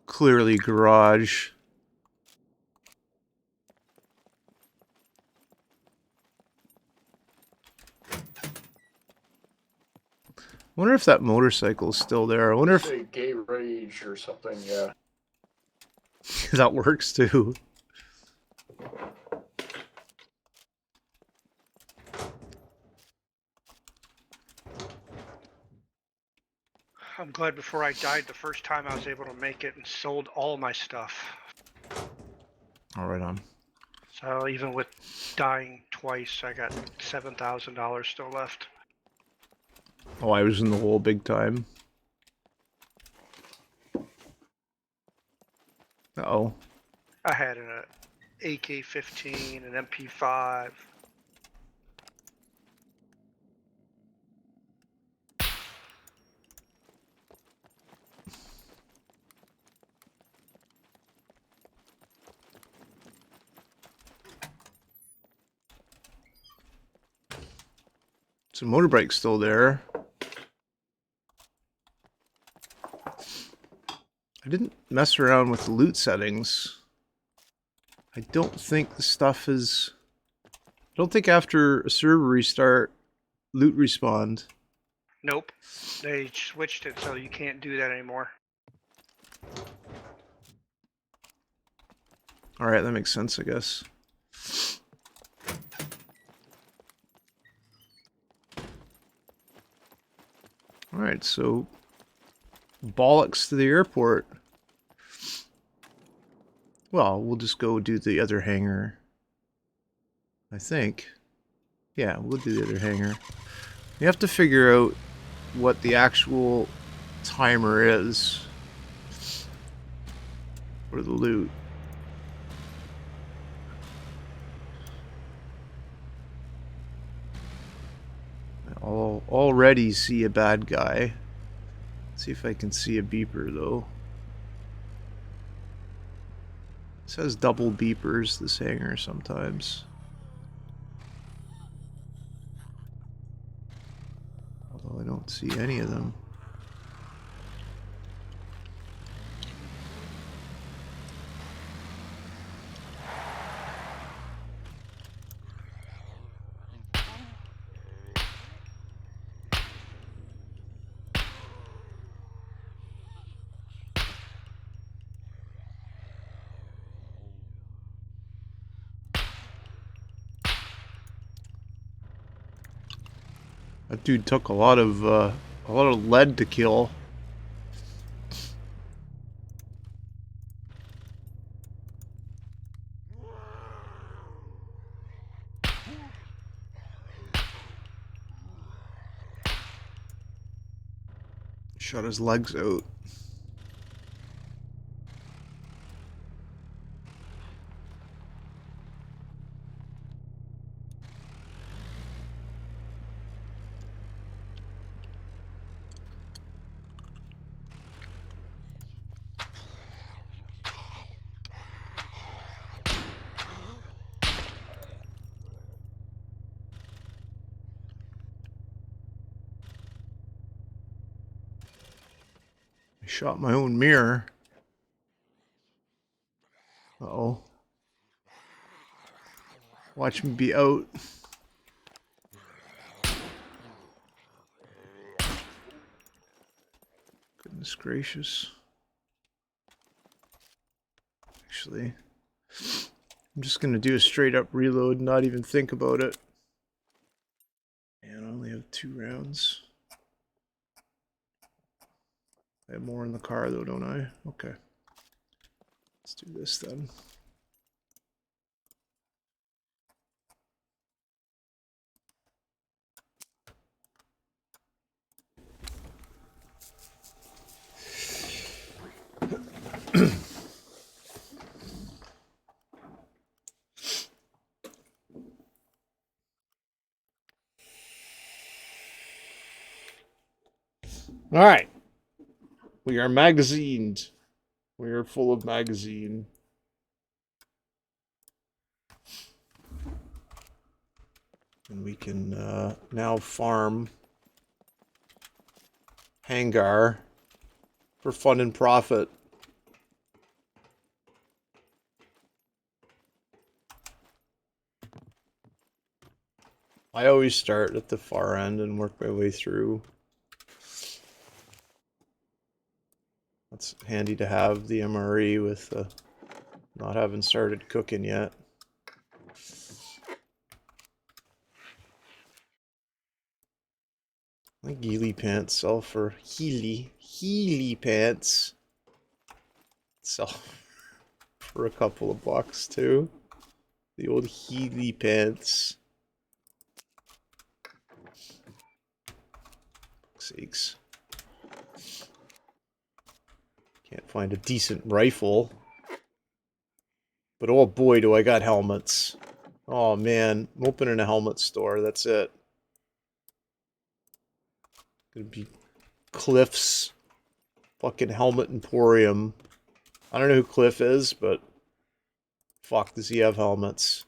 Clearly garage. I wonder if that motorcycle is still there. I wonder if Say gay rage or something, yeah. that works too. I'm glad before I died the first time I was able to make it and sold all my stuff. All right, on. So even with dying twice, I got $7,000 still left. Oh, I was in the hole big time. Uh-oh. I had an AK-15, an MP5. So motorbike's still there. I didn't mess around with the loot settings. I don't think the stuff is... I don't think after a server restart, loot respawned. Nope. They switched it so you can't do that anymore. Alright, that makes sense, I guess. Alright, so... bollocks to the airport. Well, we'll just go do the other hangar. I think. Yeah, we'll do the other hangar. We have to figure out what the actual timer is for the loot. I'll already see a bad guy. Let's see if I can see a beeper though. It says double beepers, this hangar sometimes. Although I don't see any of them. That dude took a lot of lead to kill. Shot his legs out. I shot my own mirror. Uh-oh. Watch me be out. Goodness gracious. Actually, I'm just gonna do a straight up reload and not even think about it. And I only have 2 rounds. I have more in the car though, don't I? Okay. Let's do this then. All right. We are magazined. We are full of magazine. And we can now farm Hangar for fun and profit. I always start at the far end and work my way through. That's handy to have the MRE with not having started cooking yet. My Geely pants sell for Heely pants sell for a couple of bucks too. The old Heely pants. Sakes. Can't find a decent rifle. But oh boy, do I got helmets. Oh man, I'm opening a helmet store, that's it. Gonna be Cliff's fucking helmet emporium. I don't know who Cliff is, but fuck, does he have helmets?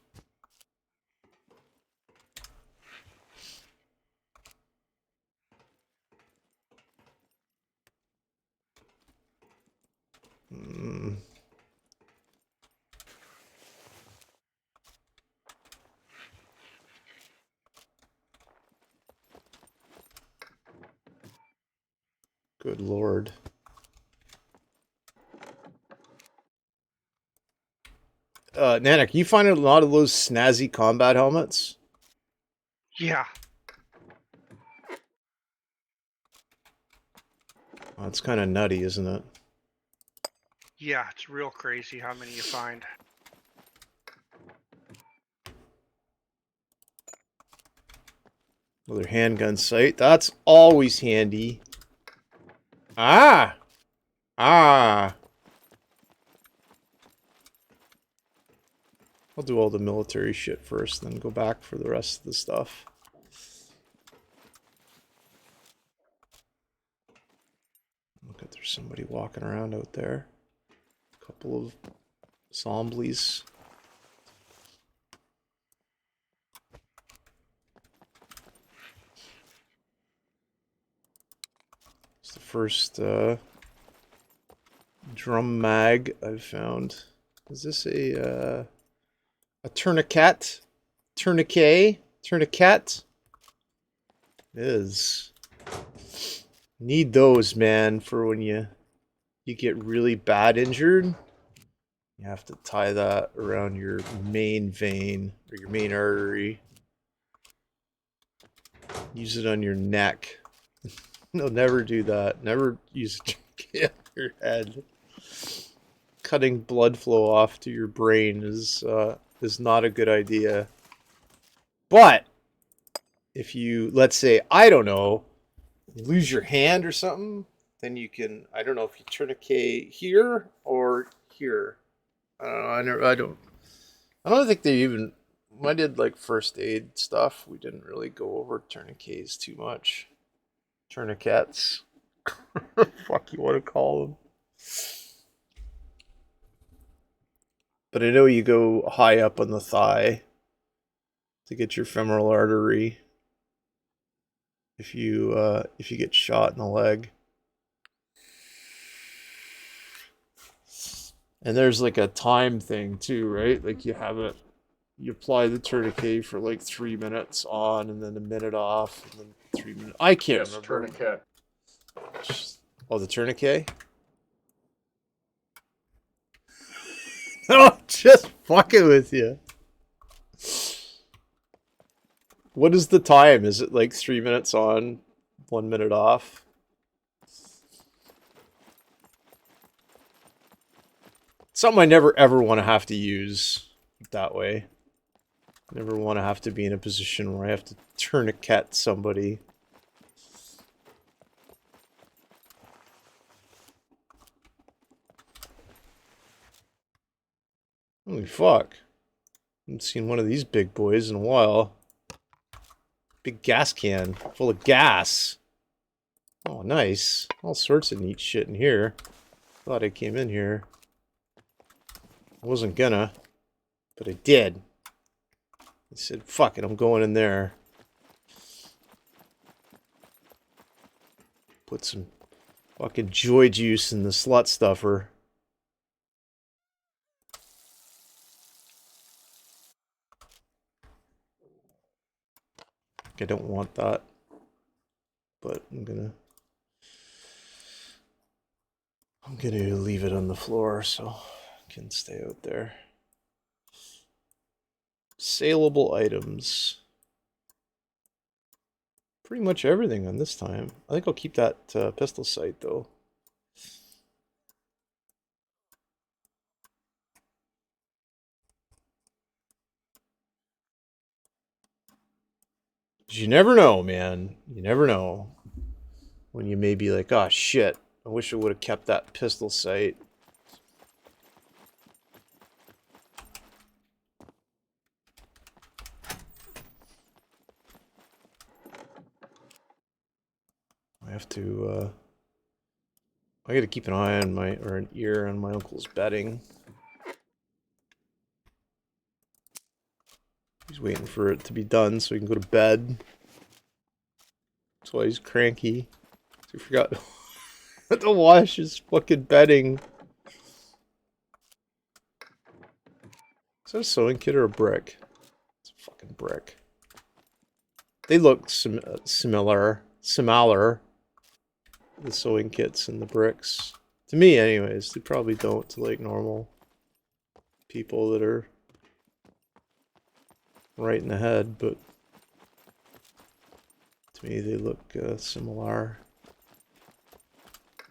Good lord. Nanak, you find a lot of those snazzy combat helmets? Yeah. Oh, it's kind of nutty, isn't it? Yeah, it's real crazy how many you find. Another handgun sight. That's always handy. Ah! Ah! I'll do all the military shit first, then go back for the rest of the stuff. Look at, there's somebody walking around out there. A couple of zombies. first drum mag I've found. Is this a tourniquet? Tourniquet? Tourniquet? It is. Need those, man, for when you get really bad injured. You have to tie that around your main vein or your main artery. Use it on your neck. No, never do that. Never use a tourniquet on your head. Cutting blood flow off to your brain is not a good idea. But if you, let's say, I don't know, you lose your hand or something, then you can, I don't know if you tourniquet here or here. I don't think they even, when I did like first aid stuff, we didn't really go over tourniquets too much. Tourniquets. Fuck you want to call them. But I know you go high up on the thigh to get your femoral artery if you get shot in the leg. And there's like a time thing too, right? Like you apply the tourniquet for like 3 minutes on and then a minute off and then 3 minutes. I can't remember. Tourniquet. Oh, the tourniquet? No, just fucking with you. What is the time? Is it like 3 minutes on, 1 minute off? Something I never ever want to have to use that way. Never want to have to be in a position where I have to tourniquet somebody. Holy fuck. I haven't seen one of these big boys in a while. Big gas can full of gas. Oh, nice. All sorts of neat shit in here. Thought I came in here. I wasn't gonna, but I did. I said, fuck it, I'm going in there. Put some fucking joy juice in the slut stuffer. I don't want that, but I'm gonna leave it on the floor so it can stay out there. Saleable items. Pretty much everything on this time. I think I'll keep that pistol sight though. You never know, man. You never know. When you may be like, oh shit, I wish I would have kept that pistol sight. I have to, I gotta keep an eye on or an ear on my uncle's bedding. He's waiting for it to be done so he can go to bed. That's why he's cranky. He forgot to wash his fucking bedding. Is that a sewing kit or a brick? It's a fucking brick. They look similar. The sewing kits and the bricks. To me, anyways. They probably don't to like normal people that are right in the head, but to me they look similar.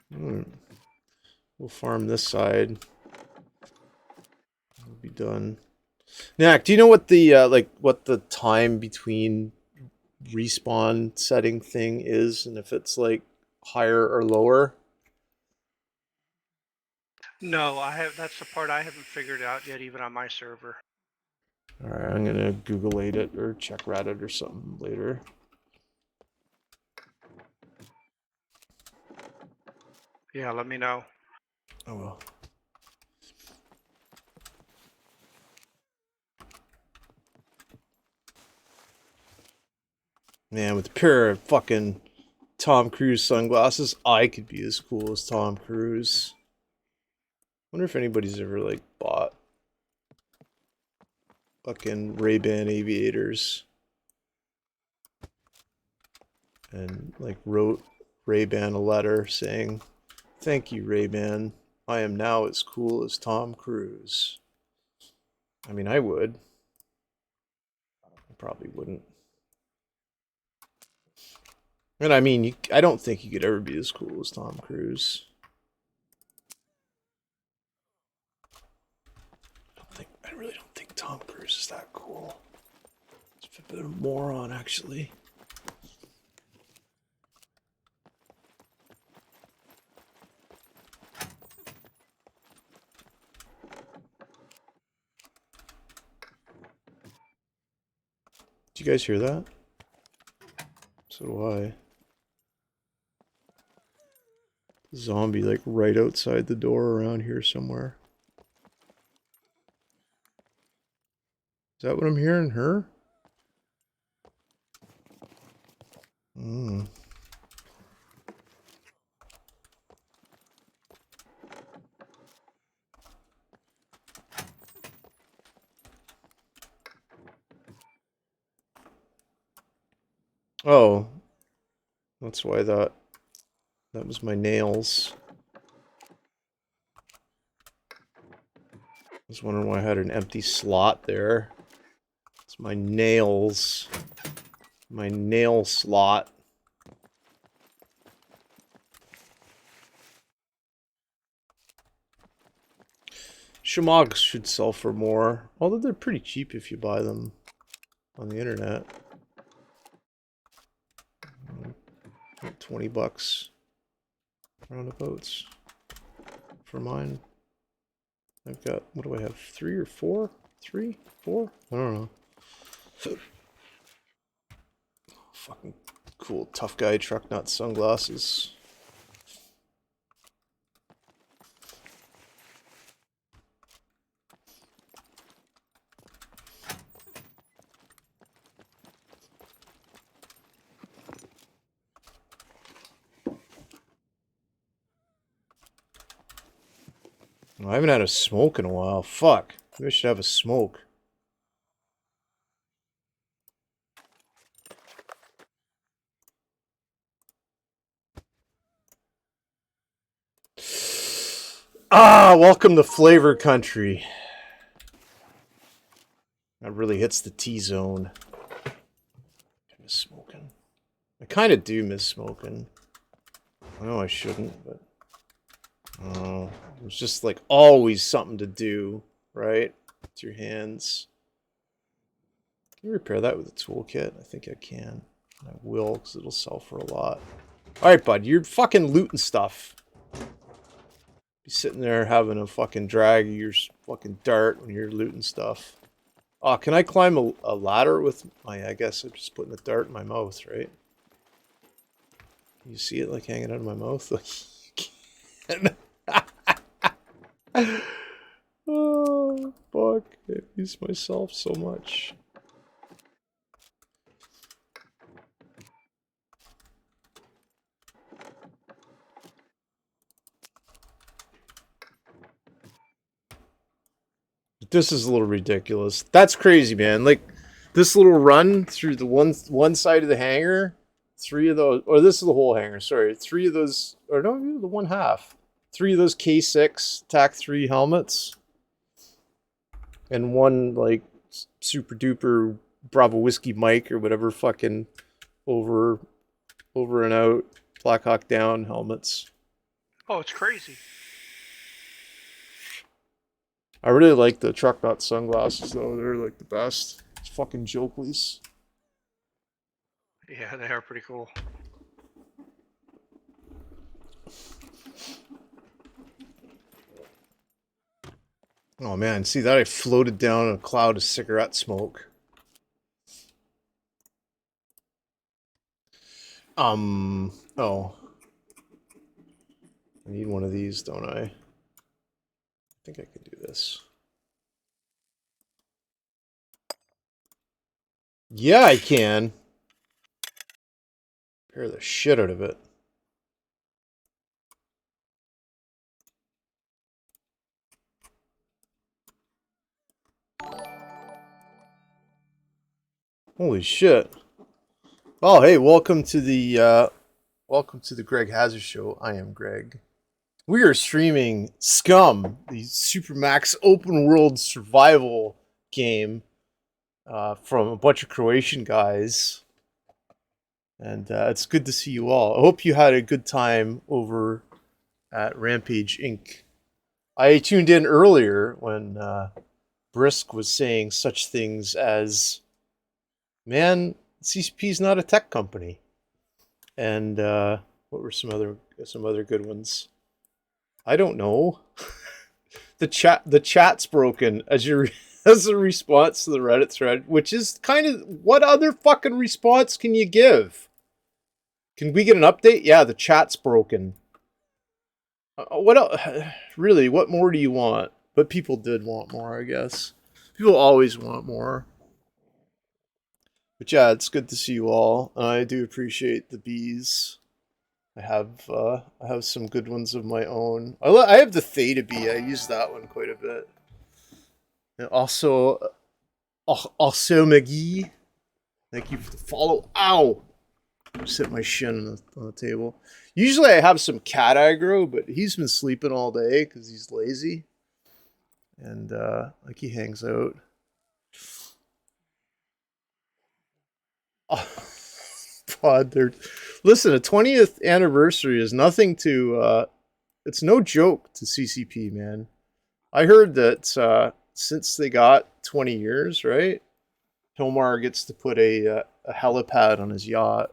We'll farm this side. We'll be done. Nak, do you know what the what the time between respawn setting thing is, and if it's like higher or lower? No, that's the part I haven't figured out yet, even on my server. Alright, I'm gonna Google it or check Reddit or something later. Yeah, let me know. Oh well. Man, with a pair of fucking Tom Cruise sunglasses. I could be as cool as Tom Cruise. Wonder if anybody's ever like bought fucking Ray-Ban aviators and like wrote Ray-Ban a letter saying, "Thank you, Ray-Ban. I am now as cool as Tom Cruise." I mean, I would. I probably wouldn't. And I mean, I don't think you could ever be as cool as Tom Cruise. I really don't think Tom Cruise is that cool. He's a bit of a moron, actually. Did you guys hear that? So do I. Zombie like right outside the door around here somewhere. Is that what I'm hearing? Her? Hmm. Oh. That's why that was my nails. I was wondering why I had an empty slot there. It's my nails. My nail slot. Shimogs should sell for more, although they're pretty cheap if you buy them on the internet. Like $20 roundabouts for mine. I've got, what do I have, 3 or 4? 3? 4? I don't know. Fucking cool tough guy truck nut sunglasses. I haven't had a smoke in a while. Fuck. Maybe I should have a smoke. Ah, welcome to Flavor Country. That really hits the T-zone. I miss smoking. I kind of do miss smoking. I know I shouldn't, but... it's just like always something to do, right? With your hands. Can you repair that with a toolkit? I think I can. I will, because it'll sell for a lot. Alright, bud, you're fucking looting stuff. Be sitting there having a fucking drag of your fucking dart when you're looting stuff. Oh, can I climb a ladder with my... I guess I'm just putting the dart in my mouth, right? You see it like hanging out of my mouth? Like, oh, fuck. I abuse myself so much. This is a little ridiculous. That's crazy, man. Like, this little run through the one side of the hangar, 3 of those... Or this is the whole hangar, sorry. 3 of those... Or no, the one half. 3 of those K6 TAC-3 helmets. And 1, like, super duper Bravo Whiskey Mike or whatever fucking over and out Black Hawk Down helmets. Oh, it's crazy. I really like the truck nut sunglasses though. They're like the best. It's fucking Jokleys. Yeah, they are pretty cool. Oh man, see that I floated down a cloud of cigarette smoke. Oh. I need one of these, don't I? I think I can do this. Yeah, I can. Hear the shit out of it. Holy shit. Oh, hey, welcome to the Greg Hazard Show. I am Greg. We are streaming SCUM, the Supermax open world survival game from a bunch of Croatian guys. And it's good to see you all. I hope you had a good time over at Rampage Inc. I tuned in earlier when Brisk was saying such things as, man, CCP's not a tech company. And what were some other good ones? I don't know. the chat's broken as a response to the Reddit thread, which is kind of, what other fucking response can you give? Can we get an update? Yeah, the chat's broken. What else? Really, what more do you want? But people did want more, I guess. People always want more. But yeah, it's good to see you all. I do appreciate the bees. I have some good ones of my own. I have the Theta bee. I use that one quite a bit. And also McGee. Thank you for the follow. Ow! Just hit my shin on the table. Usually I have some cat aggro, but he's been sleeping all day because he's lazy. And like he hangs out. Oh, God, listen, a 20th anniversary is nothing to, it's no joke to CCP, man. I heard that since they got 20 years, right? Hilmar gets to put a helipad on his yacht.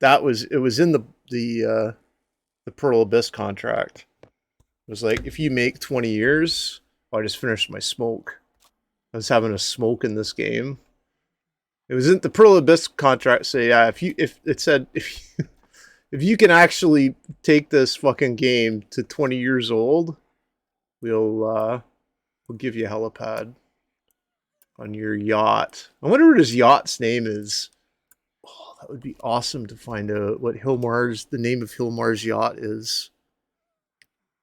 It was in the Pearl Abyss contract. It was like, if you make 20 years, I just finished my smoke. I was having a smoke in this game. It was in the Pearl Abyss contract. Say, yeah, if you can actually take this fucking game to 20 years old, we'll give you a helipad on your yacht. I wonder what his yacht's name is. Oh, that would be awesome to find out what the name of Hilmar's yacht is.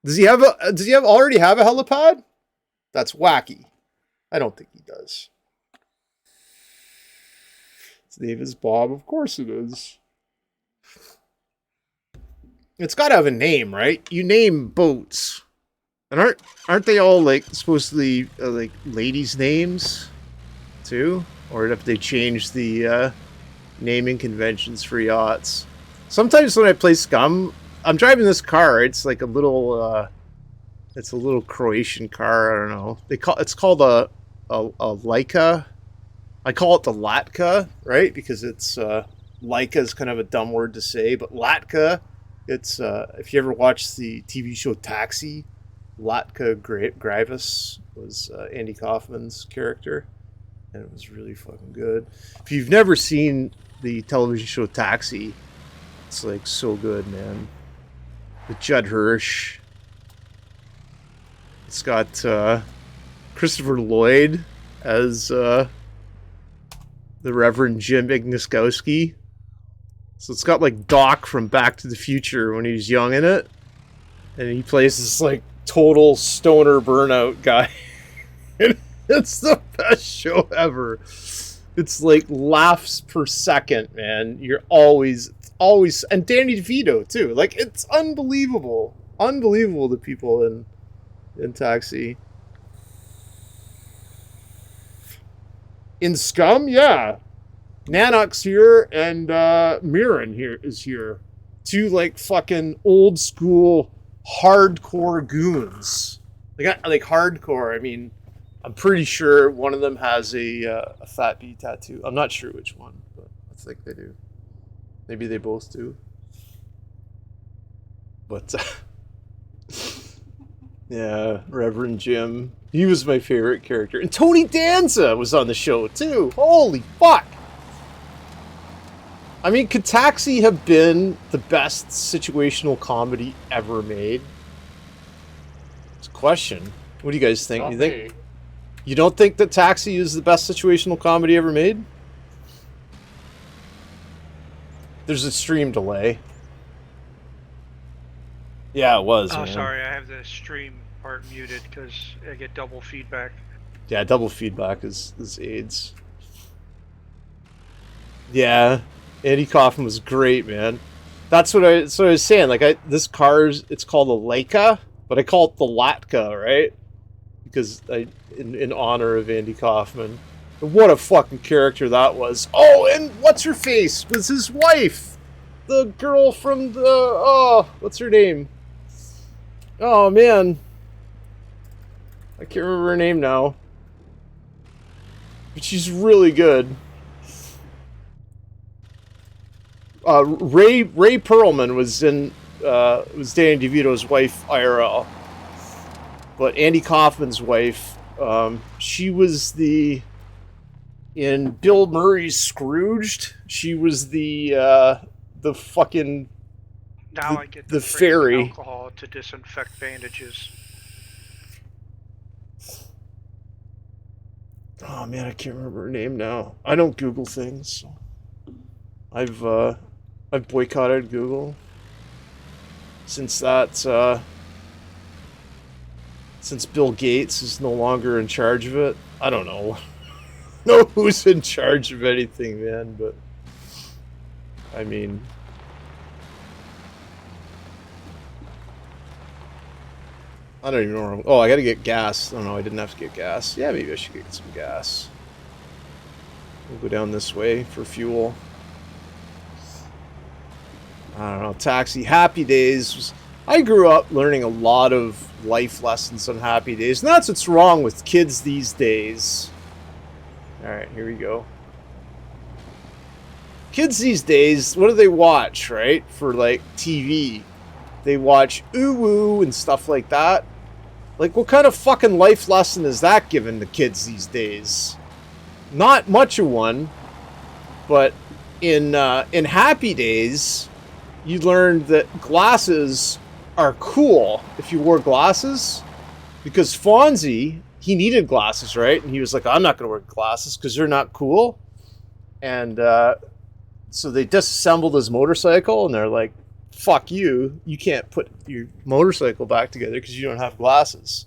Does he already have a helipad? That's wacky. I don't think he does. His name is Bob. Of course it is. It's got to have a name, right? You name boats, and aren't they all like supposedly like ladies' names too? Or have they changed the naming conventions for yachts? Sometimes when I play SCUM, I'm driving this car. It's like a little Croatian car. I don't know. It's called a Laika. I call it the Latka, right? Because it's Laika is kind of a dumb word to say, but Latka, it's if you ever watched the TV show Taxi, Latka Grievous was Andy Kaufman's character, and it was really fucking good. If you've never seen the television show Taxi, it's like so good, man. With Judd Hirsch. It's got Christopher Lloyd as the Reverend Jim Ignaskowski. So it's got like Doc from Back to the Future when he was young in it. And he plays this like total stoner burnout guy. And it's the best show ever. It's like laughs per second, man. You're always, and Danny DeVito too. Like, it's unbelievable. Unbelievable, the people in Taxi. In SCUM, yeah. Nanox here and Mirren is here. Two like fucking old school hardcore goons. Like hardcore. I mean, I'm pretty sure one of them has a Fat Bee tattoo. I'm not sure which one, but I think they do. Maybe they both do. But yeah, Reverend Jim. He was my favorite character. And Tony Danza was on the show too. Holy fuck. I mean, could Taxi have been the best situational comedy ever made? It's a question. What do you guys think? You don't think that Taxi is the best situational comedy ever made? There's a stream delay. Yeah, it was, Oh, man. sorry, I have the stream part muted because I get double feedback. Yeah, double feedback is AIDS. Yeah, Andy Kaufman was great, man. That's what I was saying. Like, this car's, it's called a Leica, but I call it the Latka, right? Because in honor of Andy Kaufman. What a fucking character that was. Oh, and what's her face was his wife, the girl from the what's her name? Oh man, I can't remember her name now, but she's really good. Ray Perlman was Danny DeVito's wife IRL, but Andy Kaufman's wife, she was in Bill Murray's Scrooged. She was the fucking Now I get the phrase fairy. alcohol to disinfect bandages. Oh man, I can't remember her name now. I don't Google things. So I've boycotted Google since since Bill Gates is no longer in charge of it. I don't know. Know who's in charge of anything, man, but I mean, I don't even know. Oh, I gotta get gas. Oh no, I didn't have to get gas. Yeah, maybe I should get some gas. We'll go down this way for fuel. I don't know. Taxi. Happy Days. I grew up learning a lot of life lessons on Happy Days, and that's what's wrong with kids these days. Alright, here we go. Kids these days, what do they watch, right? For, like, TV. They watch Uwu and stuff like that. Like, what kind of fucking life lesson is that given to kids these days? Not much of one. But in Happy Days, you learned that glasses are cool if you wore glasses. Because Fonzie, he needed glasses, right? And he was like, I'm not going to wear glasses because they're not cool. And so they disassembled his motorcycle, and they're like, fuck you. You can't put your motorcycle back together because you don't have glasses.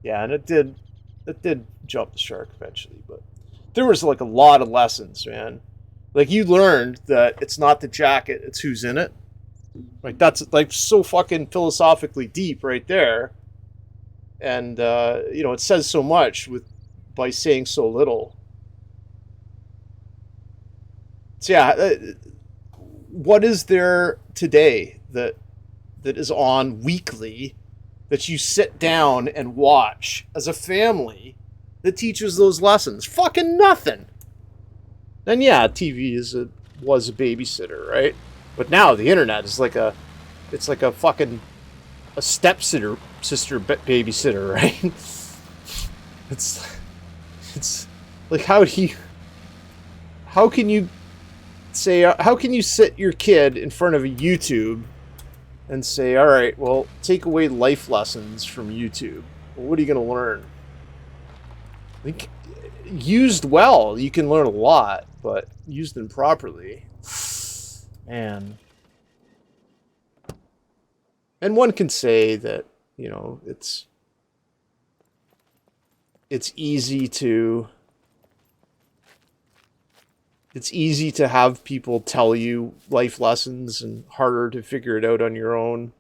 Yeah, and it did jump the shark eventually. But there was like a lot of lessons, man. Like, you learned that it's not the jacket, it's who's in it. Like, that's like so fucking philosophically deep right there. And, it says so much by saying so little. So, yeah, what is there today that is on weekly that you sit down and watch as a family that teaches those lessons? Fucking nothing. And yeah, TV was a babysitter, right? But now the internet is like a fucking a stepsister babysitter, right? It's like, how can you sit your kid in front of a YouTube and say, all right, well, take away life lessons from YouTube? Well, what are you going to learn? I think used well, you can learn a lot, but used improperly, man. And one can say that, it's easy to have people tell you life lessons and harder to figure it out on your own.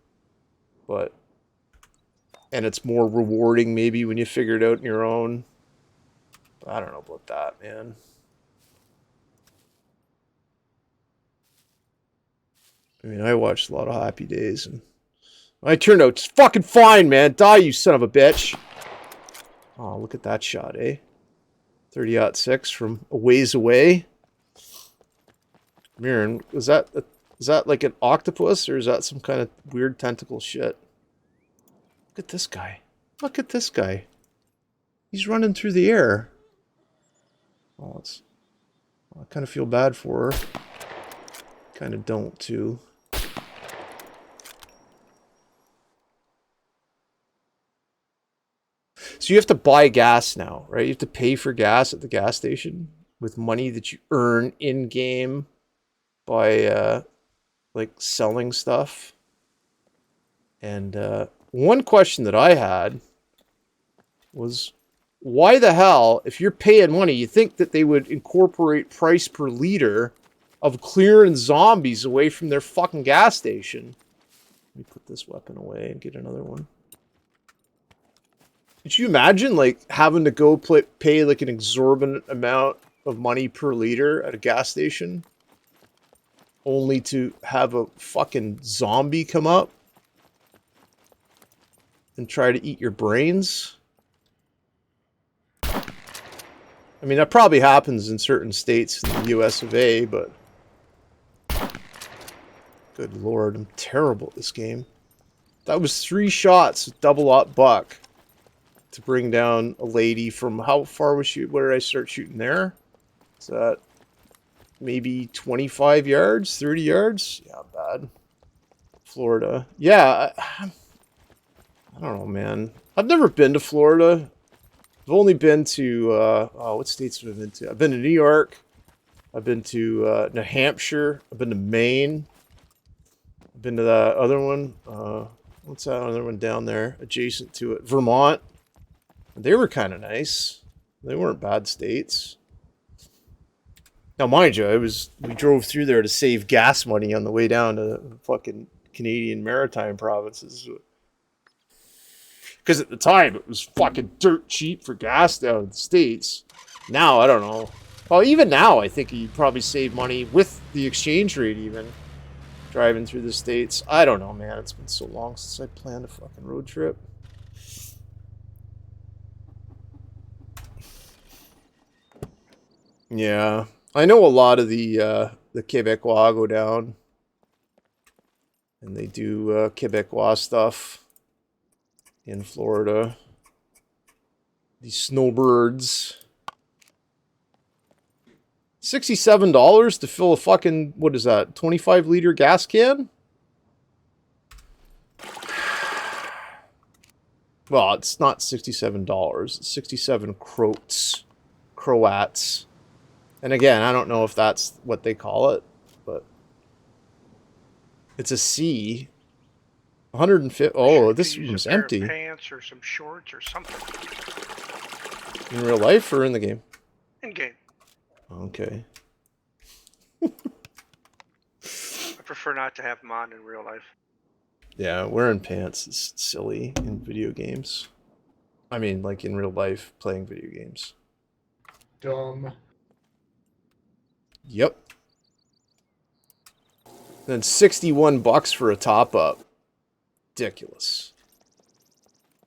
And it's more rewarding maybe when you figure it out on your own. I don't know about that, man. I mean, I watched a lot of Happy Days, and I turned out just fucking fine, man. Die, you son of a bitch. Oh, look at that shot, eh? 30-06 from a ways away. Mirren, is that like an octopus, or is that some kind of weird tentacle shit? Look at this guy. Look at this guy. He's running through the air. Oh, I kind of feel bad for her. Kind of don't, too. So you have to buy gas now, right? You have to pay for gas at the gas station with money that you earn in-game by like selling stuff. And one question that I had was, why the hell, if you're paying money, you think that they would incorporate price per liter of clearing zombies away from their fucking gas station? Let me put this weapon away and get another one. Could you imagine, like, having to go pay, like, an exorbitant amount of money per liter at a gas station only to have a fucking zombie come up and try to eat your brains? I mean, that probably happens in certain states in the US of A, but good lord, I'm terrible at this game. That was 3 shots, double up buck, to bring down a lady from, how far was she? Where did I start shooting there? Is that maybe 25 yards, 30 yards? Yeah, bad. Florida. Yeah, I don't know, man. I've never been to Florida. I've only been to, what states have I been to? I've been to New York. I've been to New Hampshire. I've been to Maine. I've been to that other one. What's that other one down there adjacent to it? Vermont. They were kind of nice. They weren't bad states. Now, mind you, we drove through there to save gas money on the way down to fucking Canadian Maritime provinces. Because at the time, it was fucking dirt cheap for gas down in the States. Now, I don't know. Well, even now, I think you probably save money with the exchange rate even, driving through the States. I don't know, man. It's been so long since I planned a fucking road trip. Yeah. I know a lot of the Quebecois go down. And they do Quebecois stuff in Florida. These snowbirds. $67 to fill a fucking, what is that, 25-liter gas can? Well, it's not $67. It's 67 Croats. And again, I don't know if that's what they call it, but it's a C. 150. Oh, this room's empty. Pants or some shorts or something. In real life or in the game? In game. Okay. I prefer not to have them on in real life. Yeah, wearing pants is silly in video games. I mean, like in real life, playing video games. Dumb. Yep. Then $61 for a top up. Ridiculous.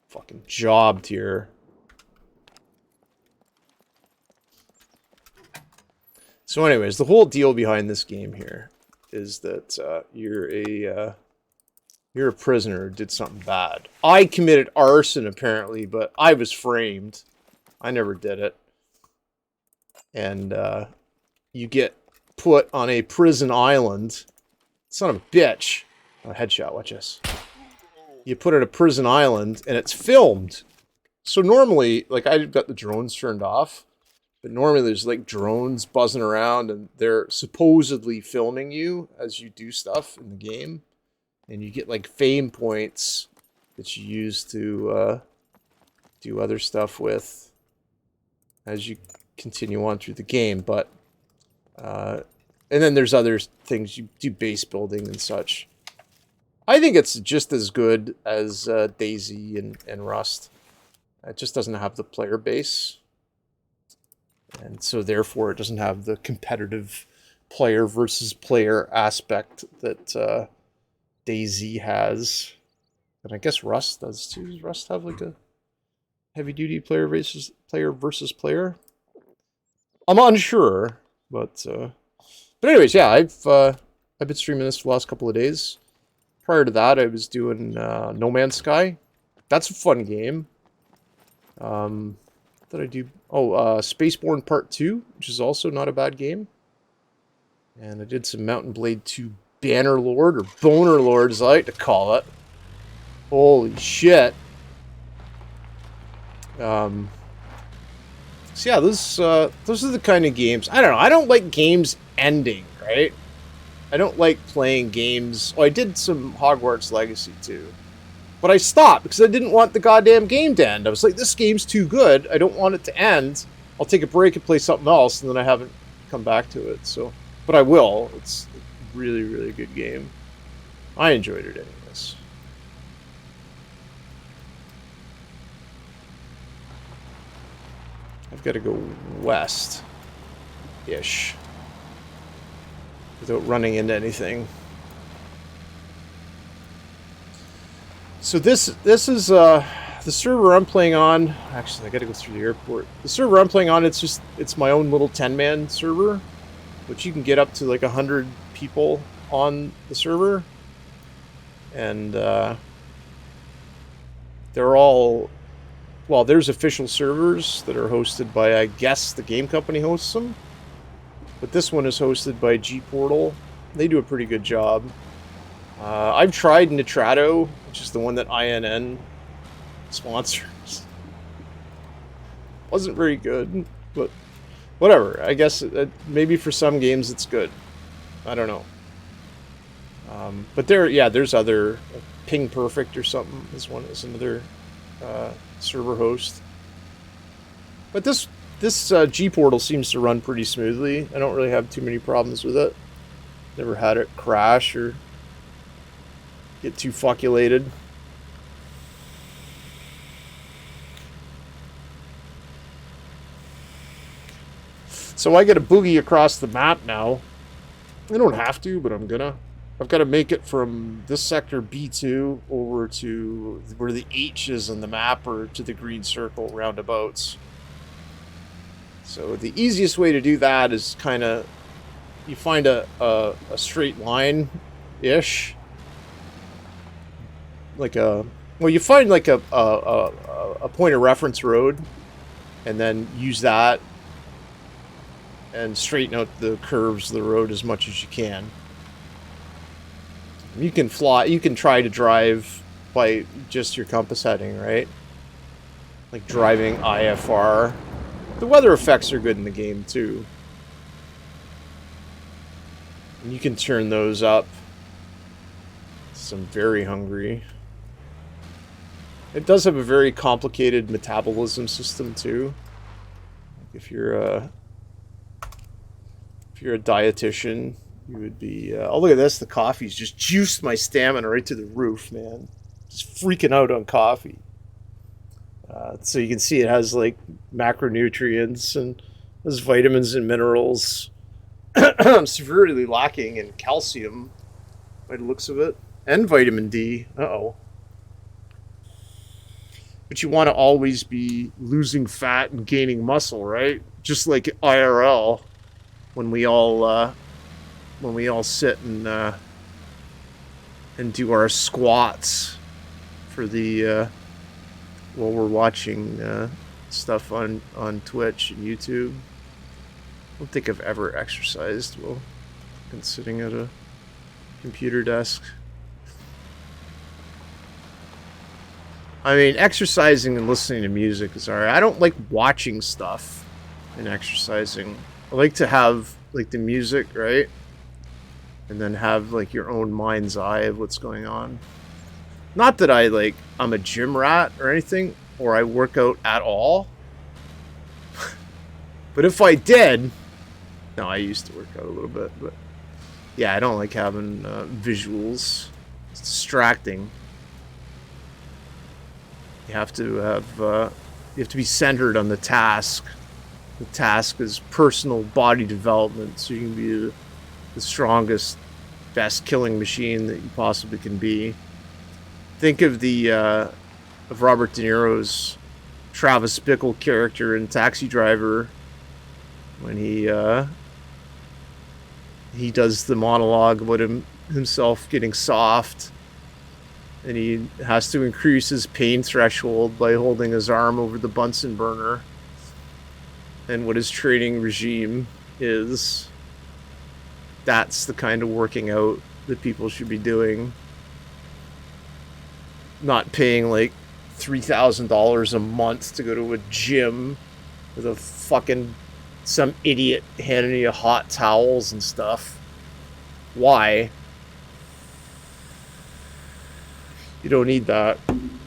Fucking jobbed here. So anyways, the whole deal behind this game here is that you're a prisoner who did something bad. I committed arson apparently, but I was framed. I never did it. And you get put on a prison island. Son of a bitch. Oh, headshot, watch this. You put it on a prison island, and it's filmed. So normally, like, I've got the drones turned off, but normally there's, like, drones buzzing around, and they're supposedly filming you as you do stuff in the game. And you get, like, fame points that you use to do other stuff with as you continue on through the game. But, and then there's other things. You do base building and such. I think it's just as good as DayZ and Rust. It just doesn't have the player base. And so therefore it doesn't have the competitive player versus player aspect that DayZ has. And I guess Rust does too. Does Rust have like a heavy duty player versus player? I'm unsure, but anyways, yeah, I've been streaming this for the last couple of days. Prior to that, I was doing No Man's Sky. That's a fun game. What did I do? Oh, Spaceborne Part 2, which is also not a bad game. And I did some Mountain Blade 2 Banner Lord, or Boner Lord, as I like to call it. Holy shit. So yeah, those are the kind of games. I don't know. I don't like games ending, right? I don't like playing games. Oh, I did some Hogwarts Legacy too. But I stopped because I didn't want the goddamn game to end. I was like, this game's too good. I don't want it to end. I'll take a break and play something else, and then I haven't come back to it. So, but I will. It's a really, really good game. I enjoyed it anyways. I've got to go west-ish without running into anything. So this is the server I'm playing on. Actually, I gotta go through the airport. The server I'm playing on, it's my own little 10-man server, which you can get up to like 100 people on the server, and they're all, well, there's official servers that are hosted by, I guess, the game company hosts them, but this one is hosted by G-Portal. They do a pretty good job. I've tried Nitrato, which is the one that INN sponsors. Wasn't very good, but whatever. I guess maybe for some games it's good. I don't know. But there's other Ping Perfect or something. This one is another server host. But this G-Portal seems to run pretty smoothly. I don't really have too many problems with it. Never had it crash or get too fuckulated. So I get a boogie across the map now. I don't have to, but I'm gonna. I've got to make it from this sector B2 over to where the H is on the map, or to the green circle roundabouts. So the easiest way to do that is kind of, you find a straight line-ish. Like you find like a point of reference road, and then use that and straighten out the curves of the road as much as you can. You can try to drive by just your compass heading, right? Like driving IFR. The weather effects are good in the game too. And you can turn those up. So I'm very hungry. It does have a very complicated metabolism system too. If you're a dietitian, you would be. Oh, look at this! The coffee's just juiced my stamina right to the roof, man. Just freaking out on coffee. So you can see it has like macronutrients and has vitamins and minerals. I'm severely lacking in calcium by the looks of it, and vitamin D. Uh-oh. But you want to always be losing fat and gaining muscle, right? Just like IRL, when we all sit and do our squats for the while we're watching stuff on Twitch and YouTube. I don't think I've ever exercised while been sitting at a computer desk. I mean, exercising and listening to music is alright. I don't like watching stuff and exercising. I like to have like the music, right? And then have like your own mind's eye of what's going on. Not that I'm a gym rat or anything, or I work out at all. But if I did, no, I used to work out a little bit, but yeah, I don't like having visuals. It's distracting. You have to be centered on the task. The task is personal body development, so you can be the strongest, best killing machine that you possibly can be. Think of of Robert De Niro's Travis Bickle character in Taxi Driver, when he does the monologue about himself getting soft, and he has to increase his pain threshold by holding his arm over the Bunsen burner, and what his training regime is. That's the kind of working out that people should be doing. Not paying like $3,000 a month to go to a gym with some idiot handing you hot towels and stuff. Why? You don't need that. In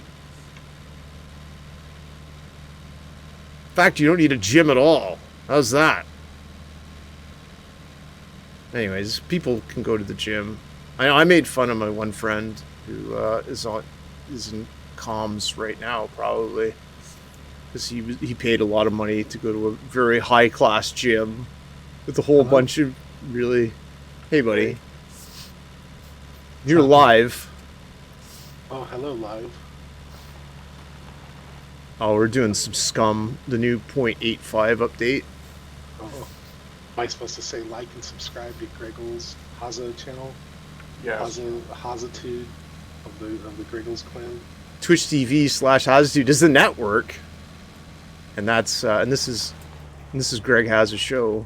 fact, you don't need a gym at all. How's that? Anyways, people can go to the gym. I know I made fun of my one friend who is in comms right now, probably, because he paid a lot of money to go to a very high class gym with a whole bunch of really. Hey, buddy, you're live. Oh, hello, live. Oh, we're doing some SCUM, the new 0.85 update. Oh, am I supposed to say like and subscribe to Greggles Haza channel? Yes. Hazitude of the Greggles clan. Twitch TV/Hazitude is the network, and that's and this is Greg Has a Show.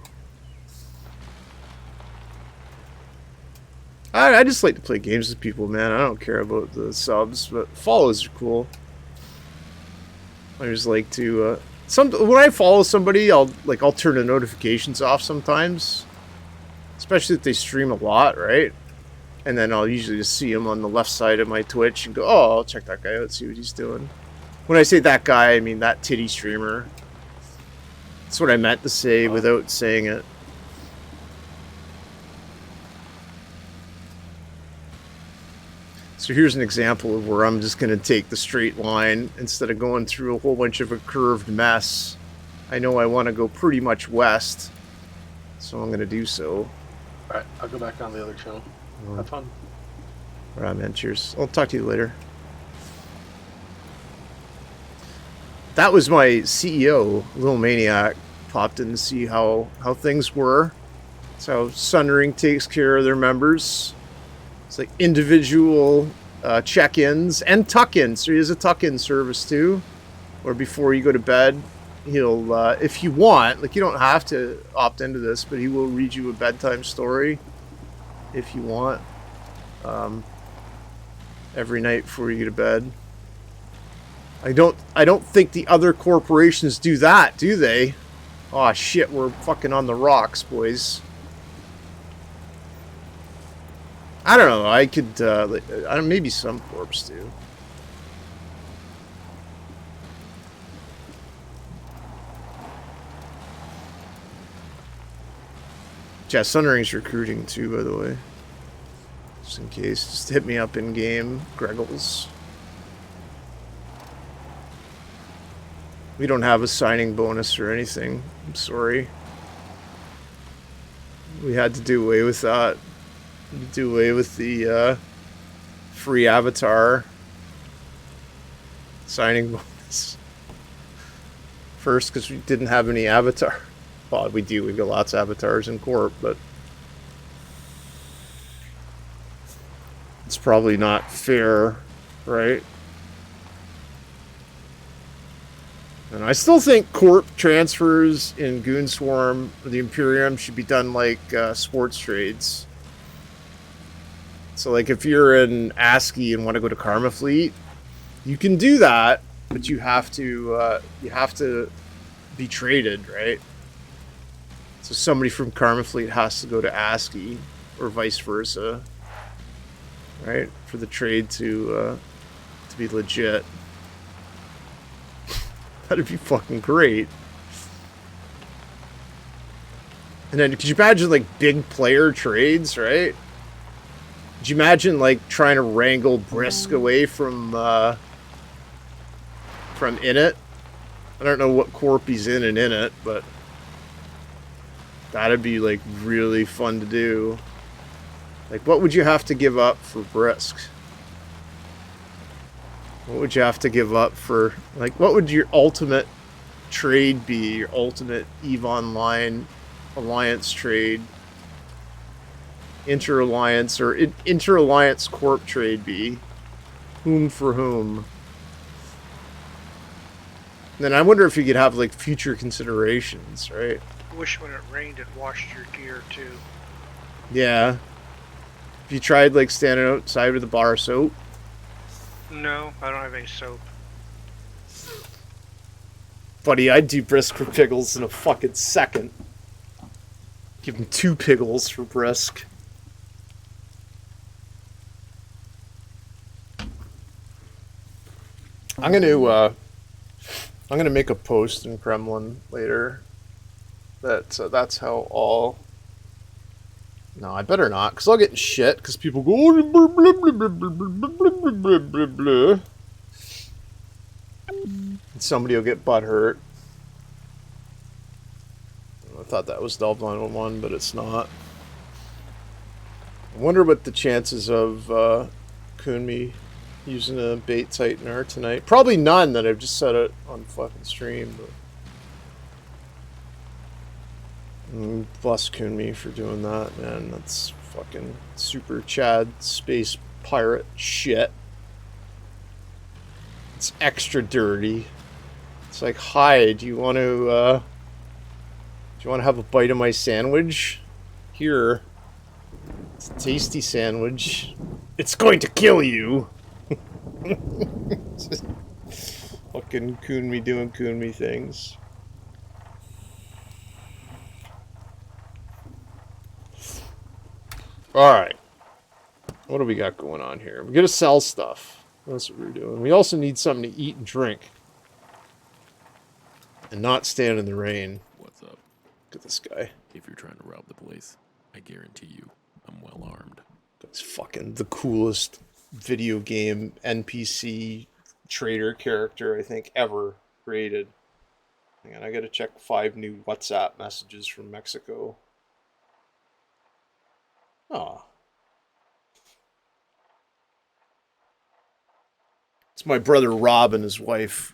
I just like to play games with people, man. I don't care about the subs, but follows are cool. I just like to when I follow somebody, I'll turn the notifications off sometimes, especially if they stream a lot, right? And then I'll usually just see him on the left side of my Twitch and go, oh, I'll check that guy out, see what he's doing. When I say that guy, I mean that titty streamer. That's what I meant to say without saying it. So here's an example of where I'm just going to take the straight line instead of going through a whole bunch of a curved mess. I know I want to go pretty much west, so I'm going to do so. Alright, I'll go back on the other channel. Have fun. Alright, man, cheers. I'll talk to you later. That was my CEO, Willy Maekit, popped in to see how things were. That's how Sundering takes care of their members. It's like individual check-ins and tuck-ins. So he has a tuck-in service too, or before you go to bed, he'll, if you want, like you don't have to opt into this, but he will read you a bedtime story if you want, every night before you go to bed. I don't think the other corporations do that, do they? Oh shit, we're fucking on the rocks, boys. I don't know. I could, maybe some corps do. Yeah, Sunring's recruiting too, by the way. Just in case. Just hit me up in game, Greggles. We don't have a signing bonus or anything. I'm sorry. We had to do away with that. Do away with the free avatar signing bonus first because we didn't have any avatar. Well, we do. We've got lots of avatars in Corp, but it's probably not fair, right? And I still think Corp transfers in Goonswarm or the Imperium should be done like sports trades. So, like, if you're in ASCII and want to go to Karma Fleet, you can do that, but you have to be traded, right? So somebody from Karma Fleet has to go to ASCII, or vice versa, right? For the trade to be legit. That'd be fucking great. And then, could you imagine, like, big player trades, right? Could you imagine, like, trying to wrangle Brisk away from Init? I don't know what corp he's in Init, but that'd be, like, really fun to do. Like, what would you have to give up for Brisk? What would you have to give up for, like, what would your ultimate trade be? Your ultimate EVE Online alliance trade? Inter-alliance or inter-alliance corp trade be? Whom for whom? And then I wonder if you could have like future considerations, right? I wish when it rained it washed your gear too. Yeah. Have you tried like standing outside with a bar of soap? No, I don't have any soap. Buddy, I'd do Brisk for Piggles in a fucking second. Give him 2 Piggles for Brisk. I'm gonna make a post in Kremlin later. That's how all. No, I better not, because I'll get in shit, because people go, oh, blah, blah, blah, blah, blah, blah, blah, blah, blah, blah. And somebody will get butthurt. I thought that was Delve 911, but it's not. I wonder what the chances of Kunmi using a bait tighten are tonight. Probably none that I've just said it on fucking stream, but. Bless Kunmi for doing that, man. That's fucking super Chad space pirate shit. It's extra dirty. It's like, hi, do you want to have a bite of my sandwich? Here. It's a tasty sandwich. It's going to kill you. Fucking Kunmi doing Kunmi things. Alright. What do we got going on here? We gotta sell stuff. That's what we're doing. We also need something to eat and drink. And not stand in the rain. What's up? Look at this guy. If you're trying to rob the place, I guarantee you, I'm well armed. That's fucking the coolest video game NPC trader character I think ever created. Hang on, I gotta check 5 new WhatsApp messages from Mexico. Oh. It's my brother Rob and his wife.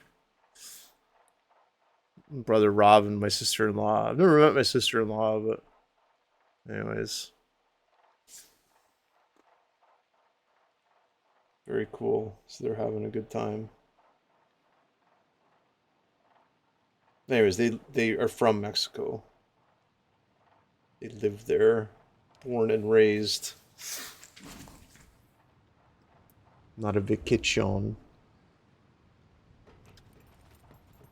Brother Rob and my sister-in-law. I've never met my sister-in-law, but anyways. Very cool. So they're having a good time. Anyways, they are from Mexico. They live there. Born and raised. Not a vacation.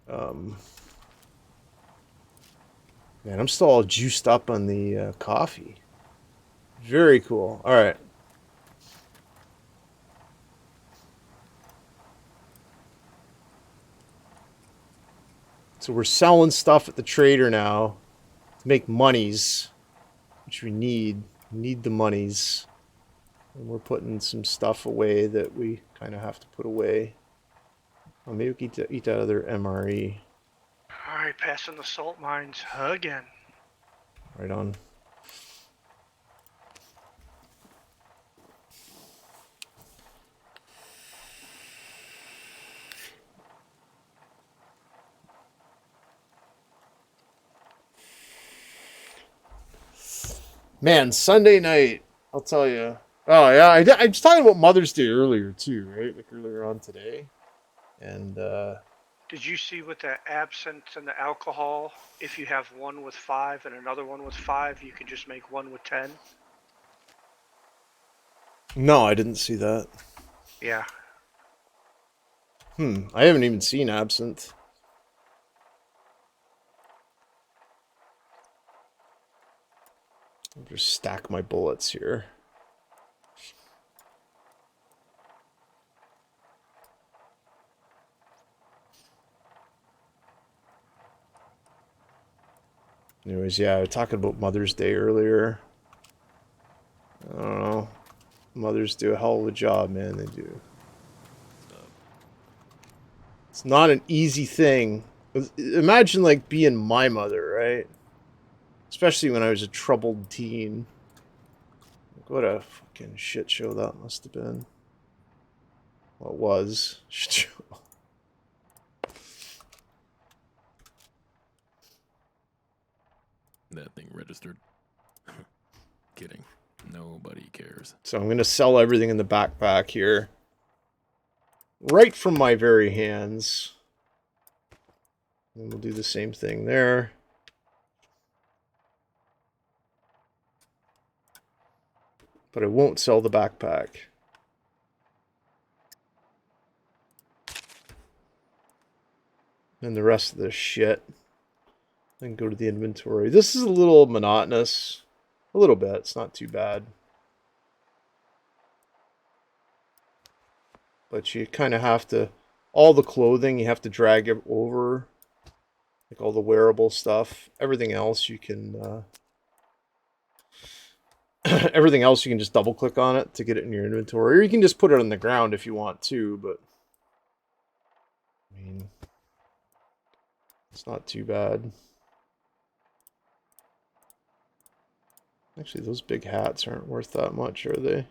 Man, I'm still all juiced up on the coffee. Very cool. All right. So we're selling stuff at the trader now to make monies, which we need. We need the monies. And we're putting some stuff away that we kind of have to put away. Oh, maybe we can eat out of their MRE. Alright, passing the salt mines again. Right on. Man, Sunday night, I'll tell you. Oh, yeah, I was talking about Mother's Day earlier, too, right? Like earlier on today. And, Did you see with the absinthe and the alcohol, if you have one with 5 and another one with 5, you can just make one with 10? no, I didn't see that. Yeah. I haven't even seen Absinthe. I'll just stack my bullets here. Anyways, yeah, I was talking about Mother's Day earlier. I don't know. Mothers do a hell of a job, man. They do. It's not an easy thing. Imagine, like, being my mother, right? Especially when I was a troubled teen. What a fucking shit show that must have been. Well, it was. Shit show. That thing registered. Kidding. Nobody cares. So I'm going to sell everything in the backpack here. Right from my very hands. And we'll do the same thing there. But I won't sell the backpack. And the rest of this shit. Then go to the inventory. This is a little monotonous. A little bit. It's not too bad. But you kind of have to all the clothing you have to drag it over, like all the wearable stuff. Everything else you can everything else you can just double click on it to get it in your inventory, or you can just put it on the ground if you want to, but I mean, it's not too bad. Actually, those big hats aren't worth that much, are they?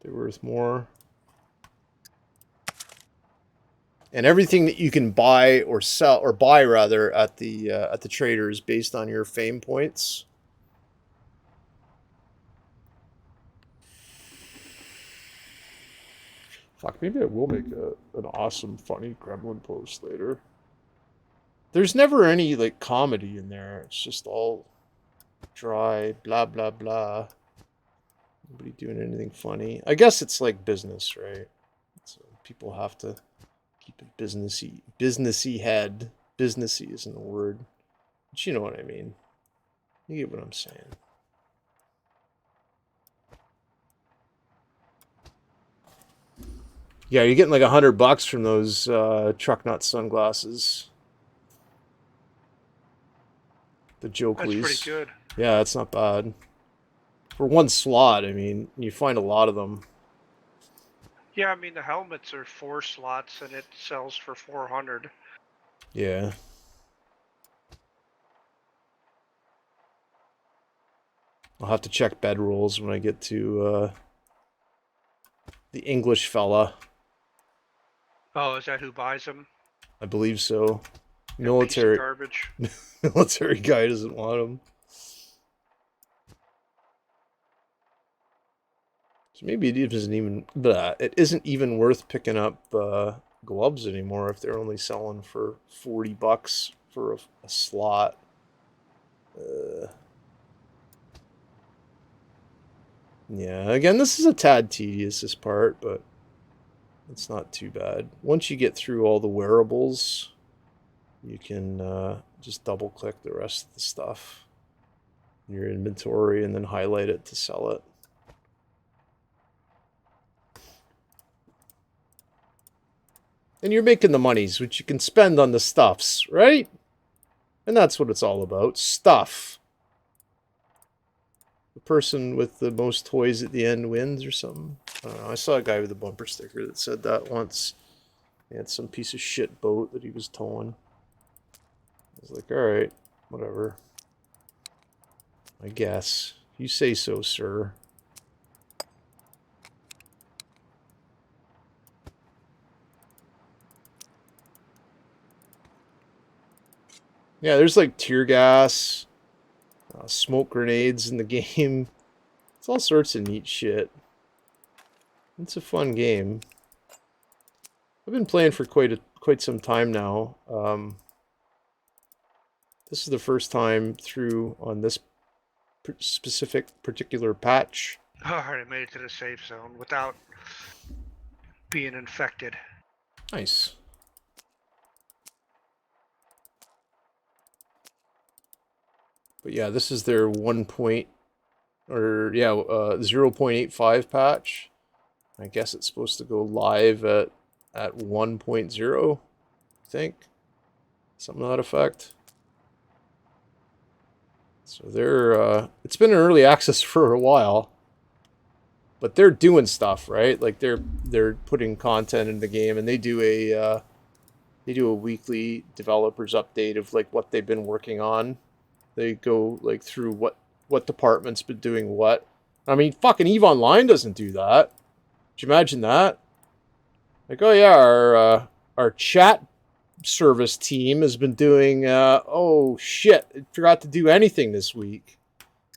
They're worth more. And everything that you can buy or sell, or buy rather, at the traders based on your fame points. Fuck, maybe I will make an awesome, funny Gremlin post later. There's never any, like, comedy in there. It's just all dry, blah, blah, blah. Nobody doing anything funny. I guess it's like business, right? So people have to keep it businessy. Businessy head. Businessy isn't a word. But you know what I mean. You get what I'm saying. Yeah, you're getting like $100 from those truck nut sunglasses. The Jokleys. That's pretty good. Yeah, that's not bad. For one slot, I mean, you find a lot of them. Yeah, I mean the helmets are 4 slots and it sells for 400. Yeah. I'll have to check bedrolls when I get to the English fella. Oh, is that who buys them? I believe so. Piece of Military garbage. military guy doesn't want them. So maybe it isn't even worth picking up gloves anymore if they're only selling for $40 for a slot. Yeah, again, this is a tad tedious, this part, but it's not too bad. Once you get through all the wearables, you can just double click the rest of the stuff in your inventory and then highlight it to sell it. And you're making the monies, which you can spend on the stuffs, right? And that's what it's all about. Stuff. The person with the most toys at the end wins or something. I don't know. I saw a guy with a bumper sticker that said that once. He had some piece of shit boat that he was towing. I was like, alright, whatever. I guess. You say so, sir. Yeah, there's like tear gas, smoke grenades in the game. It's all sorts of neat shit. It's a fun game. I've been playing for quite some time now. This is the first time through on this particular patch. Alright, I made it to the safe zone without being infected. Nice. But yeah, this is their 0.85 patch. I guess it's supposed to go live at 1.0, I think. Something to that effect. So they're it's been in early access for a while. But they're doing stuff, right? Like they're putting content in the game, and they do a weekly developers update of like what they've been working on. They go like through what department's been doing what. I mean, fucking EVE Online doesn't do that. Could you imagine that? Like, oh yeah, our chat service team has been doing. Oh shit, I forgot to do anything this week.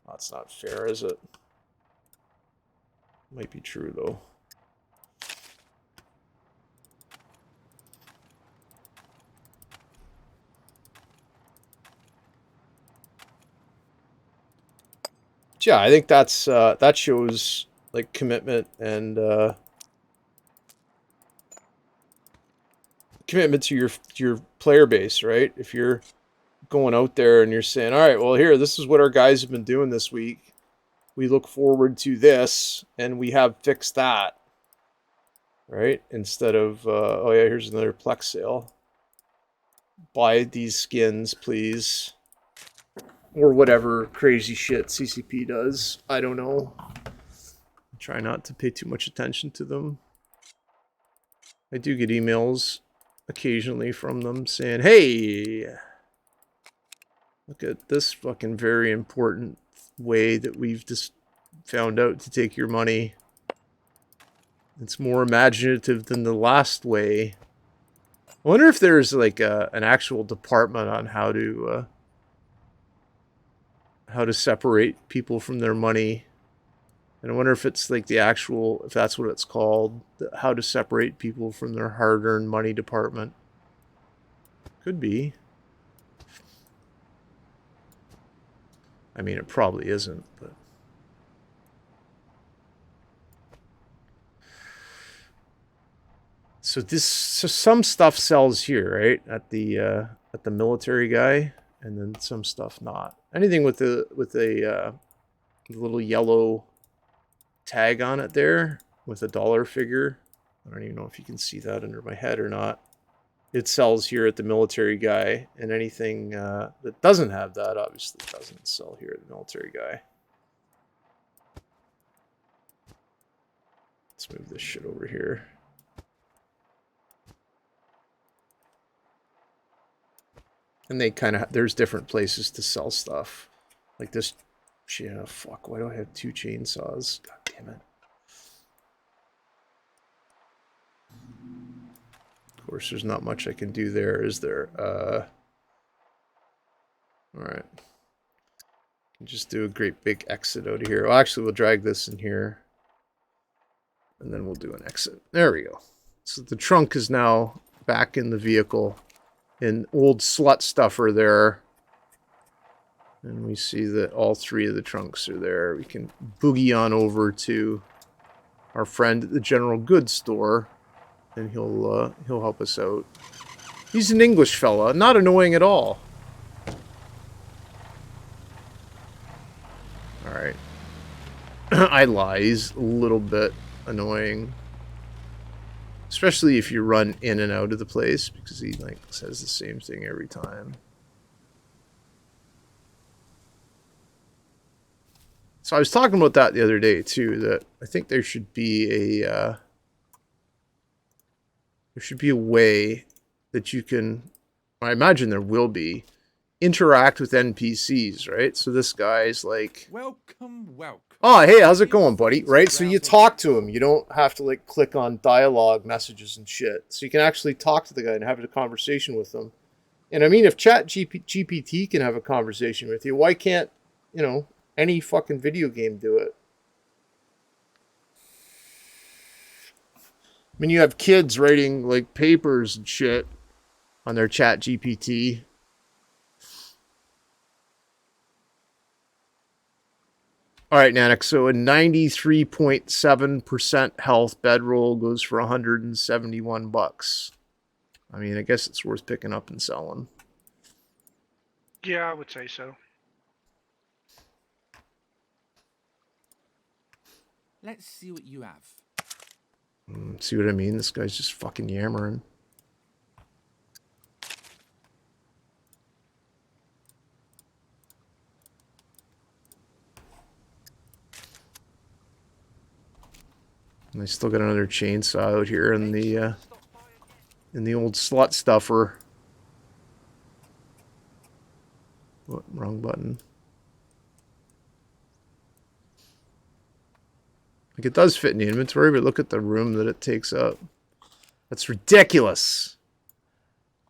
That's not fair, is it? Might be true though. Yeah, I think that's that shows like commitment and commitment to your player base, right? If you're going out there and you're saying, all right, well here, this is what our guys have been doing this week. We look forward to this, and we have fixed that. right? Instead of, oh yeah, here's another Plex sale. Buy these skins, please. Or whatever crazy shit CCP does. I don't know. Try not to pay too much attention to them. I do get emails occasionally from them saying, hey, look at this fucking very important way that we've just found out to take your money. It's more imaginative than the last way. I wonder if there's like an actual department on how to separate people from their money. And I wonder if it's like the actual, if that's what it's called, how to separate people from their hard-earned money department. Could be. I mean, it probably isn't, but. So some stuff sells here, right? At the military guy, and then some stuff not. Anything with a little yellow tag on it there with a dollar figure. I don't even know if you can see that under my head or not. It sells here at the military guy, and anything that doesn't have that obviously doesn't sell here at the military guy. Let's move this shit over here. And they kind of, there's different places to sell stuff. Like this, yeah, fuck, why do I have 2 chainsaws? God damn it. Of course, there's not much I can do there, is there? Alright. Just do a great big exit out of here. Well, actually, we'll drag this in here. And then we'll do an exit. There we go. So the trunk is now back in the vehicle. An old slut stuffer there. And we see that all 3 of the trunks are there. We can boogie on over to our friend at the general goods store, and he'll help us out. He's an English fella, not annoying at all. Alright. I lie, he's a little bit annoying. Especially if you run in and out of the place, because he like says the same thing every time. So I was talking about that the other day too, that I think there should be a way that you can, I imagine there will be, interact with NPCs, right? So this guy's like, welcome, welcome. Oh, hey, how's it going, buddy? Right? So you talk to him. You don't have to like click on dialogue messages and shit. So you can actually talk to the guy and have a conversation with him. And I mean, if GPT can have a conversation with you, why can't, you know, any fucking video game do it? I mean, you have kids writing like papers and shit on their chat GPT. All right, Nanik, so a 93.7% health bedroll goes for $171. I mean, I guess it's worth picking up and selling. Yeah, I would say so. Let's see what you have. See what I mean? This guy's just fucking yammering. And I still got another chainsaw out here in the old slut stuffer. What? Wrong button. Like it does fit in the inventory, but look at the room that it takes up. That's ridiculous.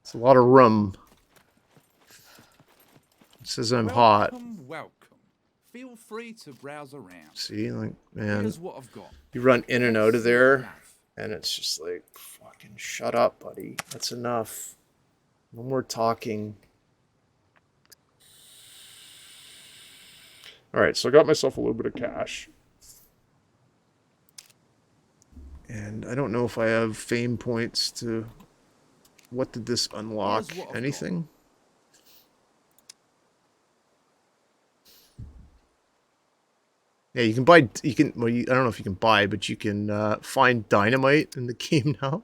It's a lot of room. It says I'm hot. Welcome. Feel free to browse around. See, like, man, Here's what I've got. you run in and out of there, and it's just like, fucking shut up, buddy. That's enough. No more talking. Alright, so I got myself a little bit of cash. And I don't know if I have fame points to... What did this unlock? Anything? Yeah, you can buy. You can. Well, I don't know if you can buy, but you can find dynamite in the game now.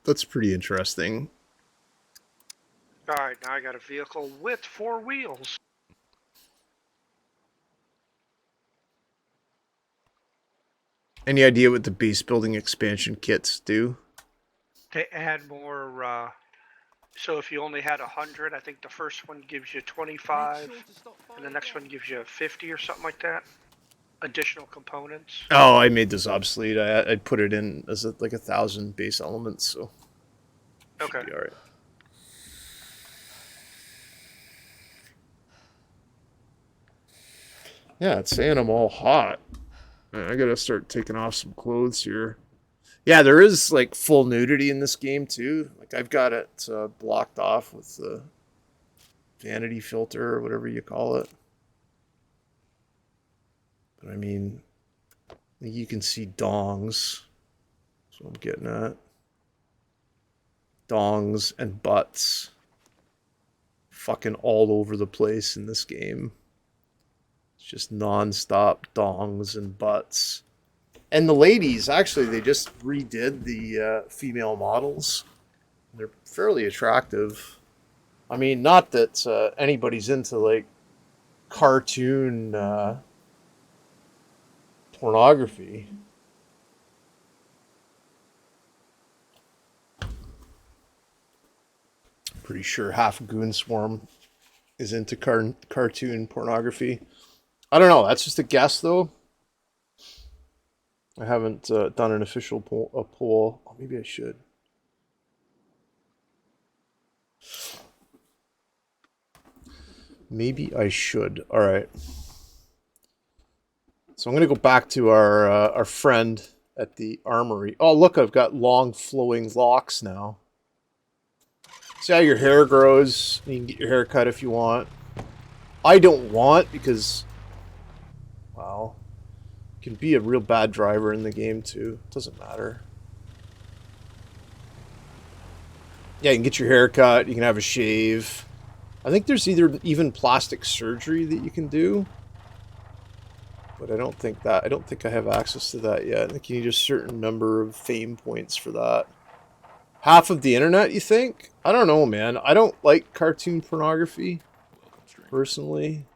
That's pretty interesting. All right, now I got a vehicle with 4 wheels. Any idea what the base building expansion kits do? They add more. So if you only had 100, I think the first one gives you 25, and the next one gives you 50 or something like that. Additional components. Oh, I made this obsolete. I put it in as like 1,000 base elements, so Okay. should be all right. Yeah, it's saying I'm all hot. Man, I gotta start taking off some clothes here. Yeah, there is like full nudity in this game too. Like I've got it blocked off with the vanity filter or whatever you call it. But I mean, you can see dongs. That's what I'm getting at. Dongs and butts. Fucking all over the place in this game. It's just non-stop dongs and butts. And the ladies, actually, they just redid the female models. They're fairly attractive. I mean, not that anybody's into, like, cartoon pornography. Pretty sure half Goon Swarm is into cartoon pornography. I don't know. That's just a guess, though. I haven't done an official poll. Oh, maybe I should. Maybe I should. All right. So I'm going to go back to our friend at the armory. Oh, look, I've got long flowing locks now. See how your hair grows? You can get your hair cut if you want. I don't want because, well, you can be a real bad driver in the game too. Doesn't matter. Yeah, you can get your hair cut. You can have a shave. I think there's even plastic surgery that you can do. But I don't think I have access to that yet. I think you need a certain number of fame points for that. Half of the internet, you think? I don't know, man. I don't like cartoon pornography, personally.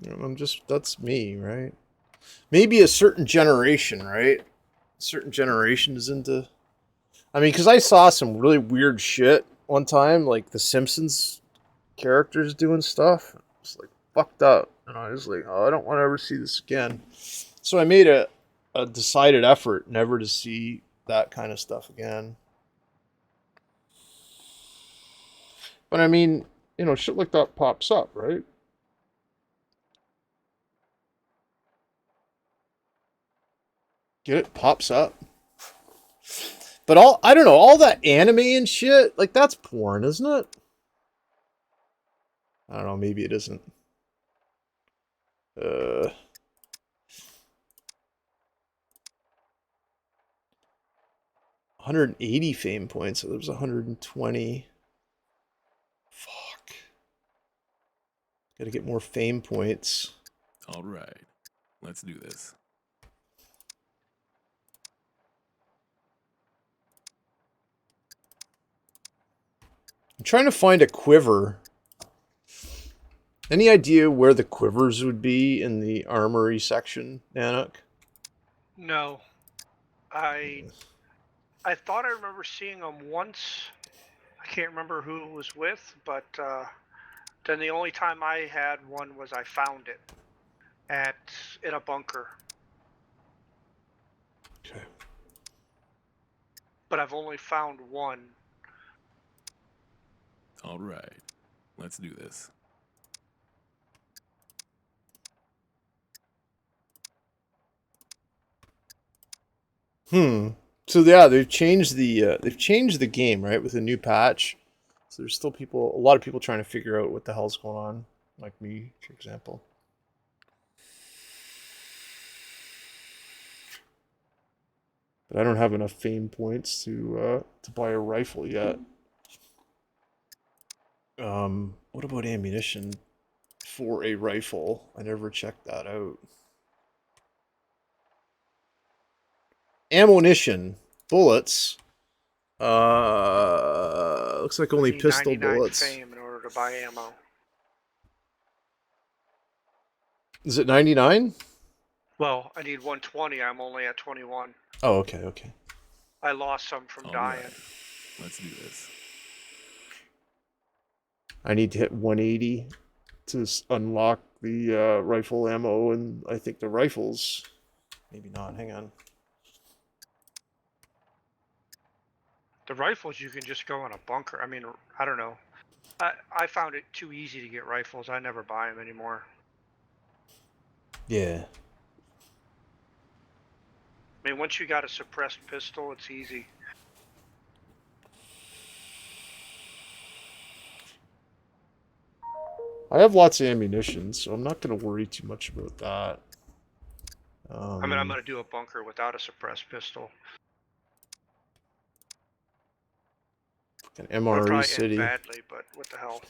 You know, that's me, right? Maybe a certain generation, right? A certain generation is into... I mean, because I saw some really weird shit one time, like the Simpsons characters doing stuff. It's like fucked up. And I was like, oh, I don't want to ever see this again. So I made a decided effort never to see that kind of stuff again. But I mean, you know, shit like that pops up, right? Get it? Pops up. But I don't know, all that anime and shit, like that's porn, isn't it? I don't know, maybe it isn't. 180 fame points, so there's 120. Fuck. Gotta get more fame points. All right, let's do this. I'm trying to find a quiver. Any idea where the quivers would be in the armory section, Nanak? No. I thought I remember seeing them once. I can't remember who it was with, but then the only time I had one was I found it in a bunker. Okay. But I've only found one. All right, let's do this. So yeah, they've changed the game, right, with a new patch. So there's still a lot of people trying to figure out what the hell's going on, like me, for example. But I don't have enough fame points to buy a rifle yet. What about ammunition? for a rifle. I never checked that out. Ammunition, bullets. Looks like only You need pistol 99 bullets. fame in order to buy ammo. Is it 99? Well, I need 120. I'm only at 21. Oh, okay, okay. I lost some from All dying. right. Let's do this. I need to hit 180 to unlock the rifle ammo, and I think the rifles. Maybe not. Hang on. The rifles, you can just go in a bunker. I mean, I don't know. I found it too easy to get rifles. I never buy them anymore. Yeah. I mean, once you got a suppressed pistol, it's easy. I have lots of ammunition, so I'm not going to worry too much about that. I mean, I'm going to do a bunker without a suppressed pistol. An It'll MRE probably city. end badly, but what the hell?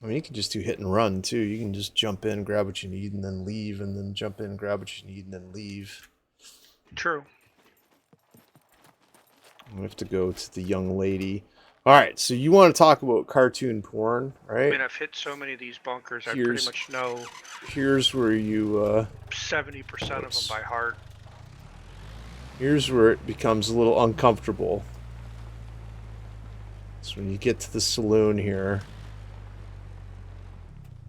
I mean, you can just do hit and run, too. You can just jump in, grab what you need, and then leave, and then jump in, grab what you need, and then leave. True. We have to go to the young lady. All right, so you want to talk about cartoon porn, I right? mean, I've hit so many of these bunkers, I pretty much know Here's where you... 70% of them by heart. Here's where it becomes a little uncomfortable. So when you get to the saloon here...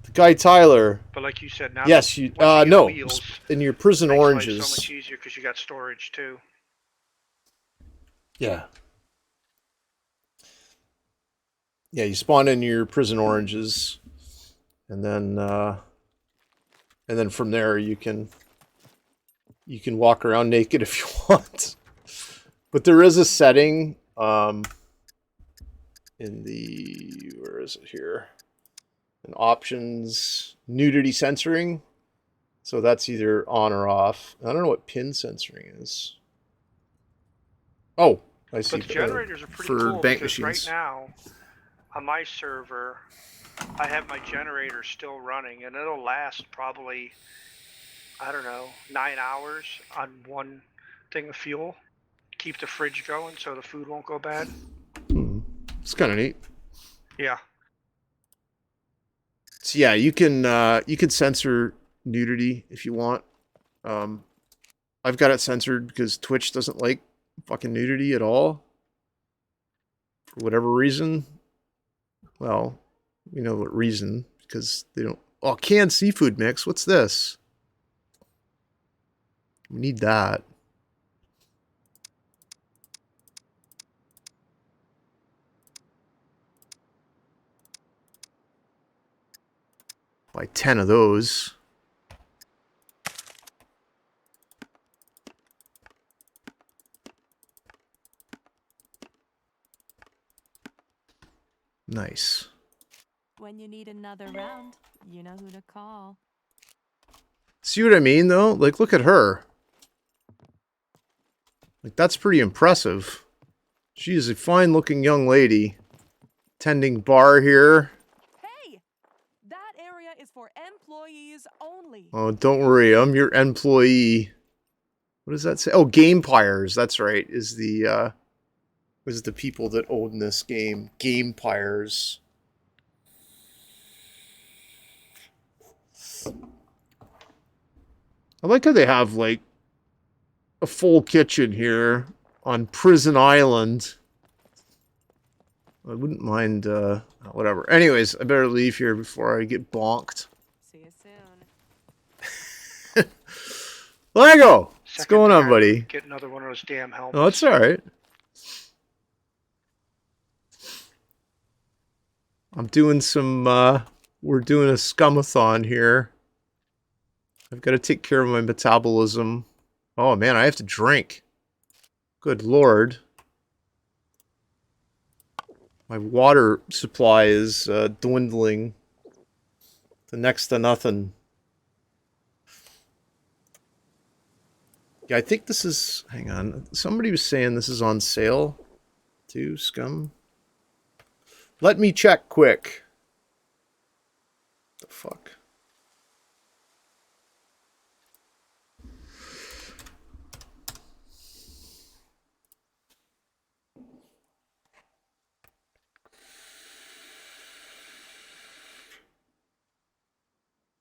The guy Tyler... But like you said, now Yes, you... once you get no. wheels, In your prison makes life oranges... so much easier because you got storage too. Yeah. Yeah, you spawn in your prison oranges, and then from there you can walk around naked if you want. But there is a setting in the where is it here? In options, nudity censoring. So that's either on or off. I don't know what pin censoring is. Oh, I see. But the generators are pretty for cool bank because machines. right now, on my server, I have my generator still running, and it'll last probably, I don't know, 9 hours on one thing of fuel. Keep the fridge going so the food won't go bad. It's kind of neat. Yeah. So yeah, you can censor nudity if you want. I've got it censored because Twitch doesn't like fucking nudity at all. For whatever reason. Well, we know what reason, because they don't... Oh, canned seafood mix. What's this? We need that. Buy 10 of those. Nice. When you need another round, you know who to call. See what I mean, though? Like, look at her. Like, that's pretty impressive. She is a fine-looking young lady. Tending bar here. Hey! That area is for employees only. Oh, don't worry. I'm your employee. What does that say? Oh, Gamepires. That's right. Is the people that own this game. Gamepires. I like how they have, like, a full kitchen here on Prison Island. I wouldn't mind, whatever. Anyways, I better leave here before I get bonked. See you soon. Lego! What's Second going thing on, I buddy? Get another one of those damn helmets. Oh, it's alright. I'm doing some, we're doing a scumathon here. I've got to take care of my metabolism. Oh, man, I have to drink. Good lord. My water supply is dwindling to next to nothing. Yeah, I think this is... Hang on. Somebody was saying this is on sale, too, Scum. Let me check quick. fuck?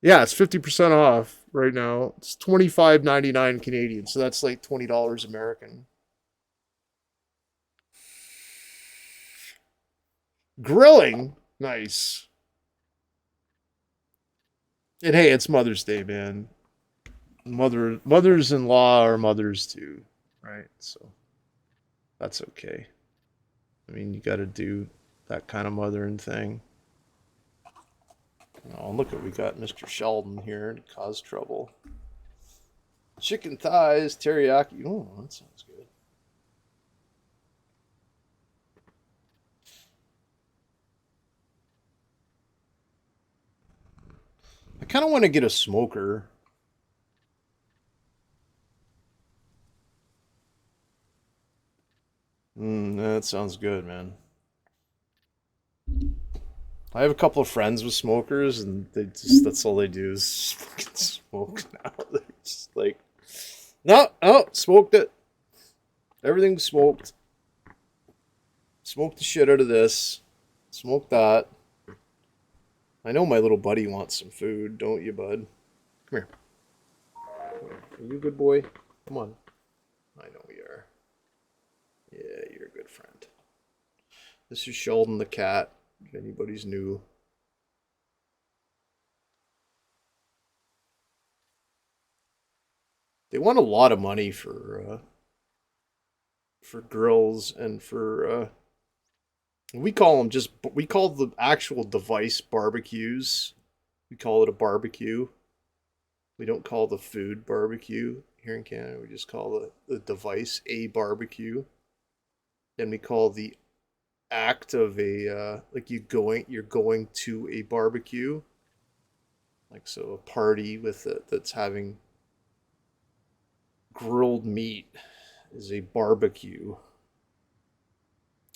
Yeah, it's 50% off right now. It's $25.99 Canadian, so that's like $20 American. Grilling, nice. And hey, it's Mother's Day, man. Mothers-in-law are mothers too, right? So that's okay. I mean, you got to do that kind of mothering thing. Oh, look at we got Mr. Sheldon here to cause trouble. Chicken thighs, teriyaki. Oh, that sounds good. I kind of want to get a smoker. That sounds good, man. I have a couple of friends with smokers, and that's all they do is fucking smoke now. They're just like, no, smoked it. Everything's smoked. Smoked the shit out of this. Smoked that. I know my little buddy wants some food, don't you, bud? Come here. Are you a good boy? Come on. I know we are. Yeah, you're a good friend. This is Sheldon the cat, if anybody's new. They want a lot of money for grills and for we call the actual device barbecues. We call it a barbecue. We don't call the food barbecue here in Canada. We just call the device a barbecue. Then we call the act of a like you're going to a barbecue. Like so a party with that's having grilled meat is a barbecue.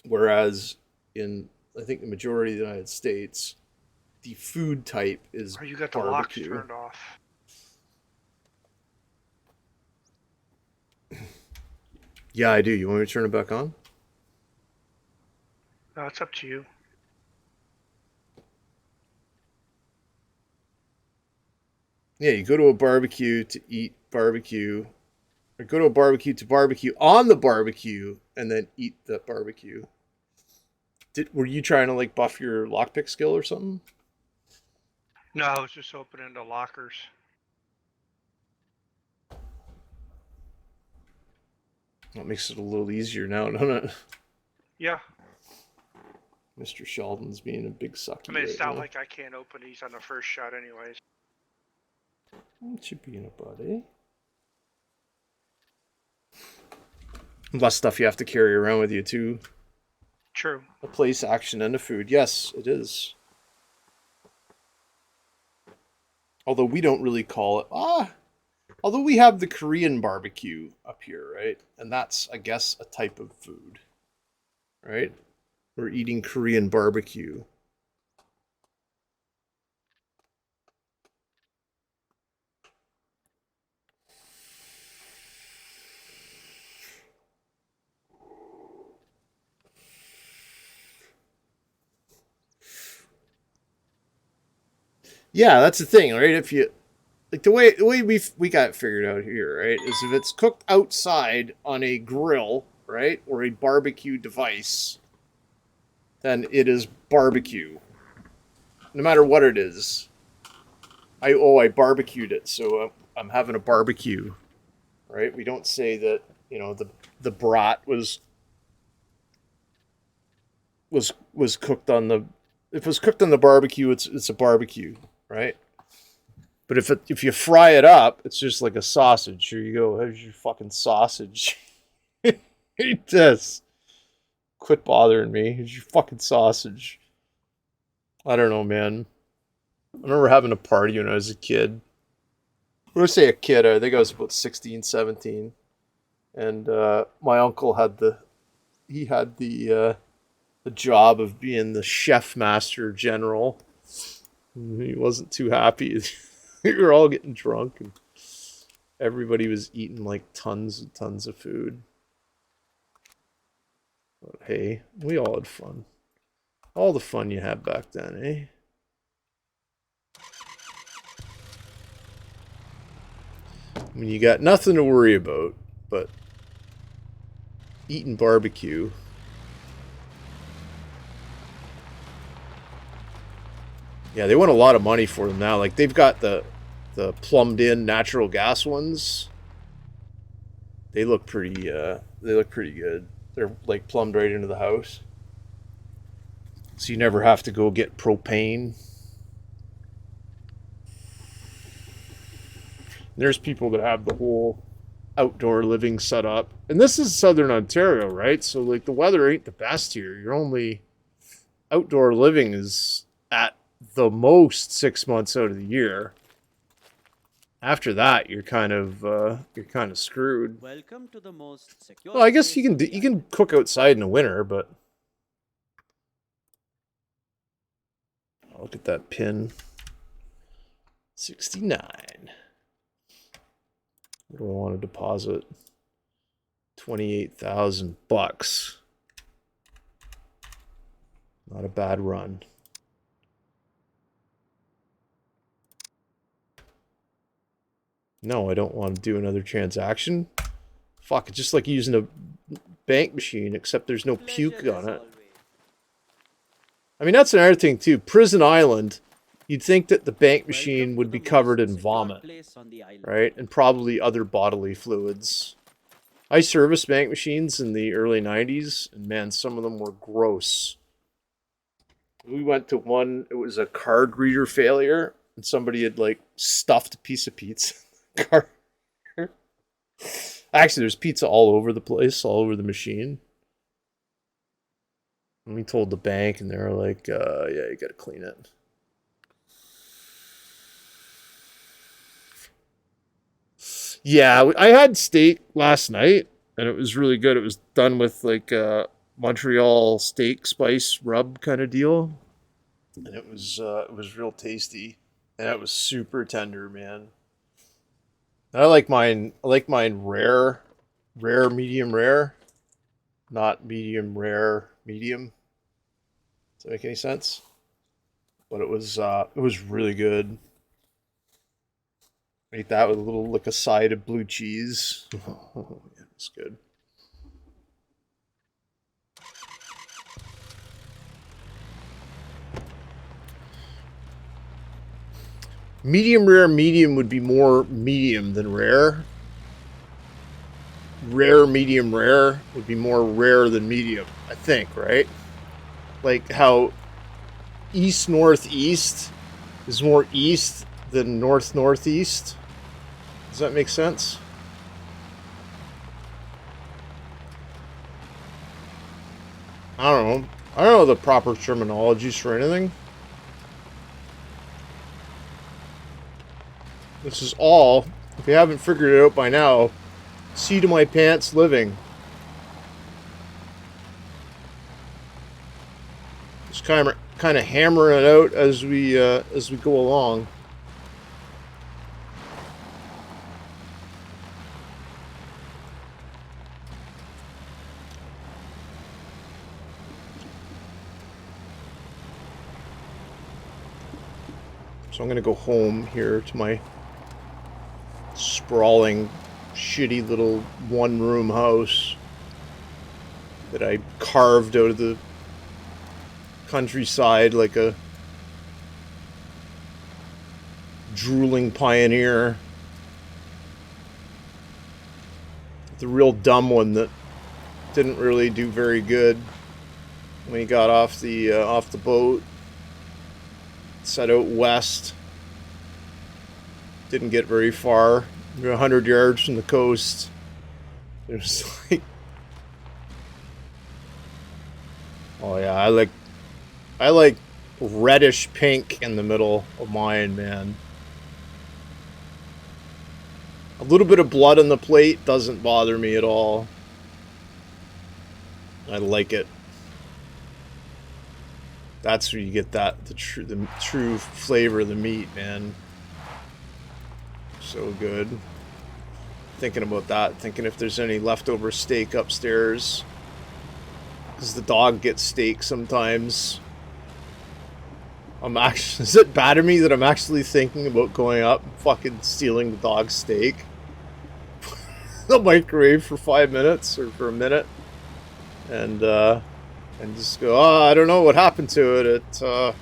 Whereas in I think the majority of the United States, the food type is Oh, you got the barbecue. locks turned off. Yeah, I do. You want me to turn it back on? No, it's up to you. Yeah, you go to a barbecue to eat barbecue, or go to a barbecue to barbecue on the barbecue, and then eat that barbecue. Were you trying to like buff your lockpick skill or something? No, I was just opening the lockers. That makes it a little easier now, doesn't it? Yeah. Mr. Sheldon's being a big sucky. I mean, it's right not now. like I can't open these on the first shot anyways. What you being a buddy? Less stuff you have to carry around with you too. True. A place, action, and a food. Yes, it is. Although we don't really call it although we have the Korean barbecue up here, right? And that's, I guess, a type of food. Right? We're eating Korean barbecue. Yeah, that's the thing, right? If you like the way we got it figured out here, right, is if it's cooked outside on a grill, right, or a barbecue device, then it is barbecue. No matter what it is. I barbecued it, so I'm having a barbecue, right? We don't say that, you know, the brat was cooked on the if it was cooked on the barbecue, it's a barbecue, right? But if you fry it up, it's just like a sausage. Here you go. Here's your fucking sausage. Eat this. Quit bothering me. Here's your fucking sausage. I don't know, man. I remember having a party when I was a kid. When I say a kid, I think I was about 16, 17. And my uncle had the job of being the chef master general. He wasn't too happy. We were all getting drunk and everybody was eating like tons and tons of food. But hey, we all had fun. All the fun you had back then, eh? I mean, you got nothing to worry about, but eating barbecue. Yeah, they want a lot of money for them now. Like, they've got the plumbed-in natural gas ones. They look pretty good. They're, like, plumbed right into the house. So you never have to go get propane. There's people that have the whole outdoor living set up. And this is Southern Ontario, right? So, like, the weather ain't the best here. You're only... Outdoor living is at the most 6 months out of the year. After that, you're kind of screwed. Welcome to the most secure. Well, I guess you can cook outside in the winter, but look at that pin. 69. What do I want to deposit? $28,000. Not a bad run. No, I don't want to do another transaction. Fuck, it's just like using a bank machine, except there's no puke on it. I mean, that's another thing, too. Prison Island, you'd think that the bank machine would be covered in vomit, right? And probably other bodily fluids. I serviced bank machines in the early 90s, and man, some of them were gross. We went to one, it was a card reader failure, and somebody had, like, stuffed a piece of pizza. Actually, there's pizza all over the place, all over the machine. And we told the bank, and they were like, yeah, you gotta clean it. Yeah, I had steak last night, and it was really good. It was done with, like, Montreal steak spice rub kind of deal. And it was real tasty. And it was super tender, man. I like mine rare, medium rare, not medium rare, medium. Does that make any sense? But it was really good. I ate that with a little, like, a side of blue cheese. Oh, yeah, it's good. Medium rare, medium would be more medium than rare. Rare, medium, rare would be more rare than medium, I think, right? Like how east, northeast is more east than north, northeast. Does that make sense? I don't know. I don't know the proper terminologies for anything. This is all, if you haven't figured it out by now, seat of my pants living. Just kind of hammering it out as we go along. So I'm gonna go home here to my sprawling, shitty little one-room house that I carved out of the countryside like a drooling pioneer. The real dumb one that didn't really do very good when he got off the boat. Set out west. Didn't get very far. We were 100 yards from the coast. It was like, oh yeah, I like reddish pink in the middle of mine, man. A little bit of blood on the plate doesn't bother me at all. I like it. That's where you get the true flavor of the meat, man. So good. Thinking about that, thinking if there's any leftover steak upstairs. Because the dog gets steak sometimes. Is it bad of me that I'm actually thinking about going up and fucking stealing the dog's steak? The microwave for 5 minutes or for a minute. And just go, oh, I don't know what happened to it. It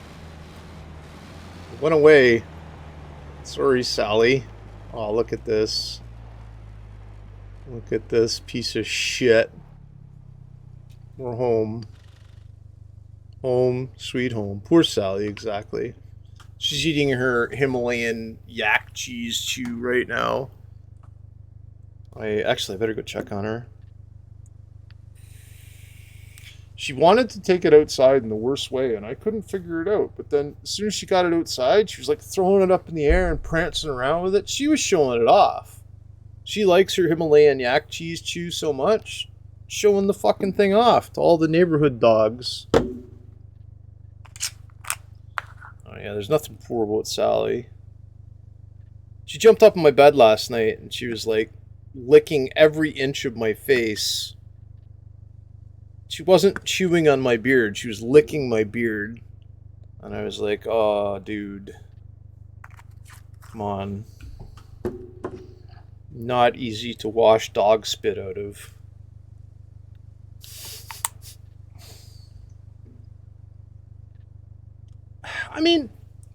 went away. Sorry, Sally. Oh, look at this. Look at this piece of shit. We're home. Home, sweet home. Poor Sally, exactly. She's eating her Himalayan yak cheese chew right now. I better go check on her. She wanted to take it outside in the worst way, and I couldn't figure it out. But then, as soon as she got it outside, she was like throwing it up in the air and prancing around with it. She was showing it off. She likes her Himalayan yak cheese chew so much, showing the fucking thing off to all the neighborhood dogs. Oh yeah, there's nothing poor about Sally. She jumped up on my bed last night and she was like licking every inch of my face. She wasn't chewing on my beard, she was licking my beard. And I was like, oh, dude. Come on. Not easy to wash dog spit out of. I mean,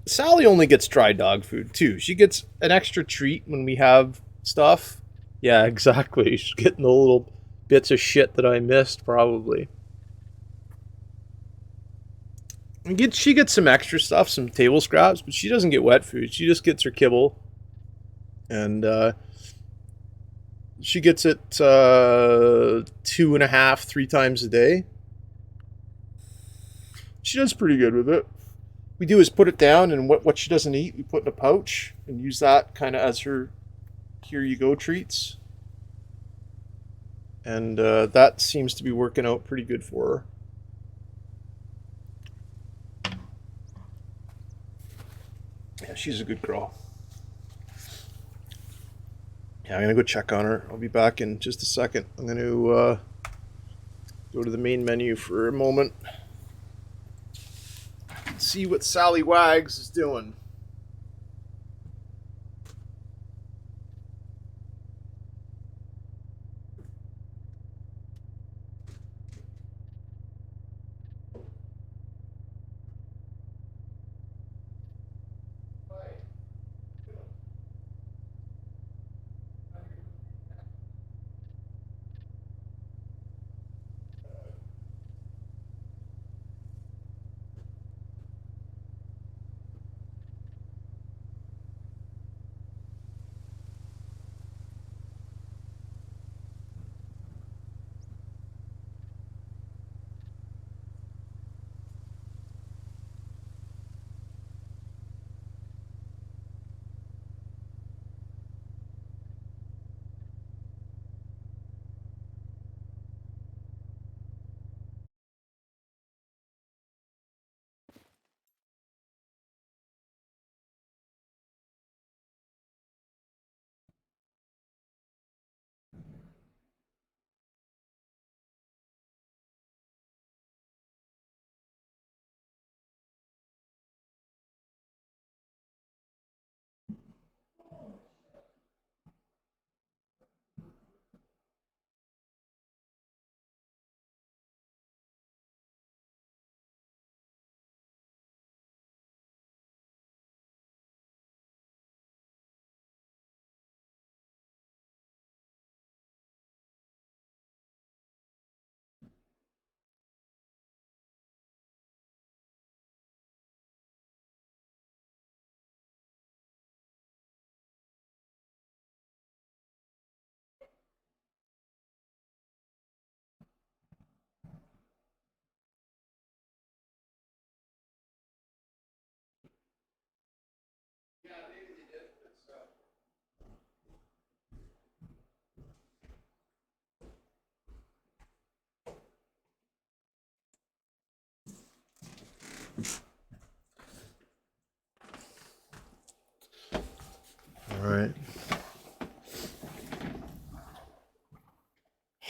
Sally only gets dry dog food too. She gets an extra treat when we have stuff. Yeah, exactly. She's getting the little bits of shit that I missed, probably. She gets some extra stuff, some table scraps, but she doesn't get wet food. She just gets her kibble. And she gets it 2.5, 3 times a day. She does pretty good with it. We do is put it down, and what she doesn't eat, we put in a pouch and use that kind of as her here you go treats. And that seems to be working out pretty good for her. Yeah, she's a good girl. Yeah, I'm going to go check on her. I'll be back in just a second. I'm going to go to the main menu for a moment. See what Sally Wags is doing.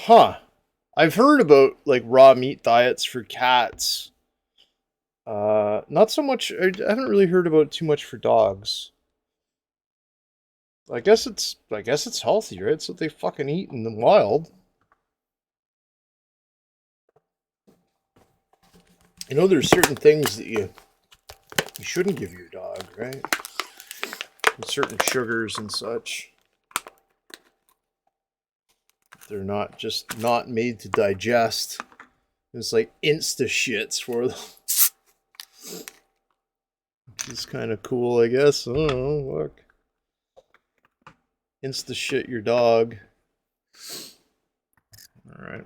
Huh. I've heard about like raw meat diets for cats. Not so much. I haven't really heard about it too much for dogs. I guess it's healthy, right? It's what they fucking eat in the wild. You know, there's certain things that you shouldn't give your dog, right? And certain sugars and such. They're not made to digest. It's like insta shits for them. It's kind of cool, I guess. I don't know. Look. Insta shit your dog. All right.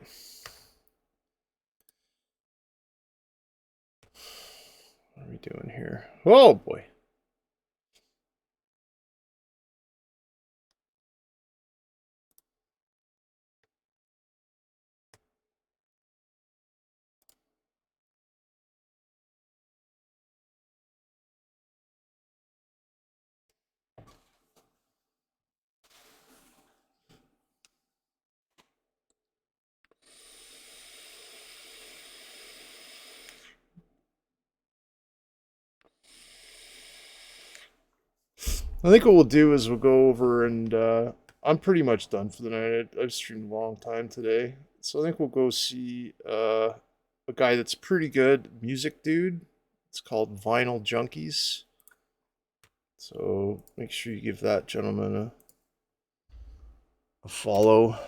What are we doing here? Oh boy. I think what we'll do is we'll go over and I'm pretty much done for the night. I've streamed a long time today. So I think we'll go see a guy that's pretty good, music dude. It's called Vinyl Junkies. So make sure you give that gentleman a follow.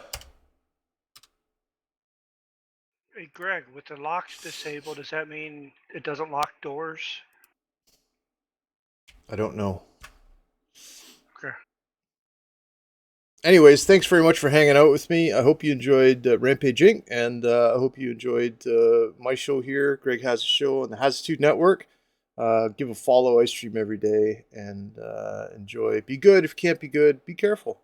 Hey, Greg, with the locks disabled, does that mean it doesn't lock doors? I don't know. Okay. Anyways, thanks very much for hanging out with me. I hope you enjoyed Rampage Inc. And I hope you enjoyed my show here. Greg has a show on the Hasitude Network. Give a follow. I stream every day and enjoy. Be good. If you can't be good, be careful.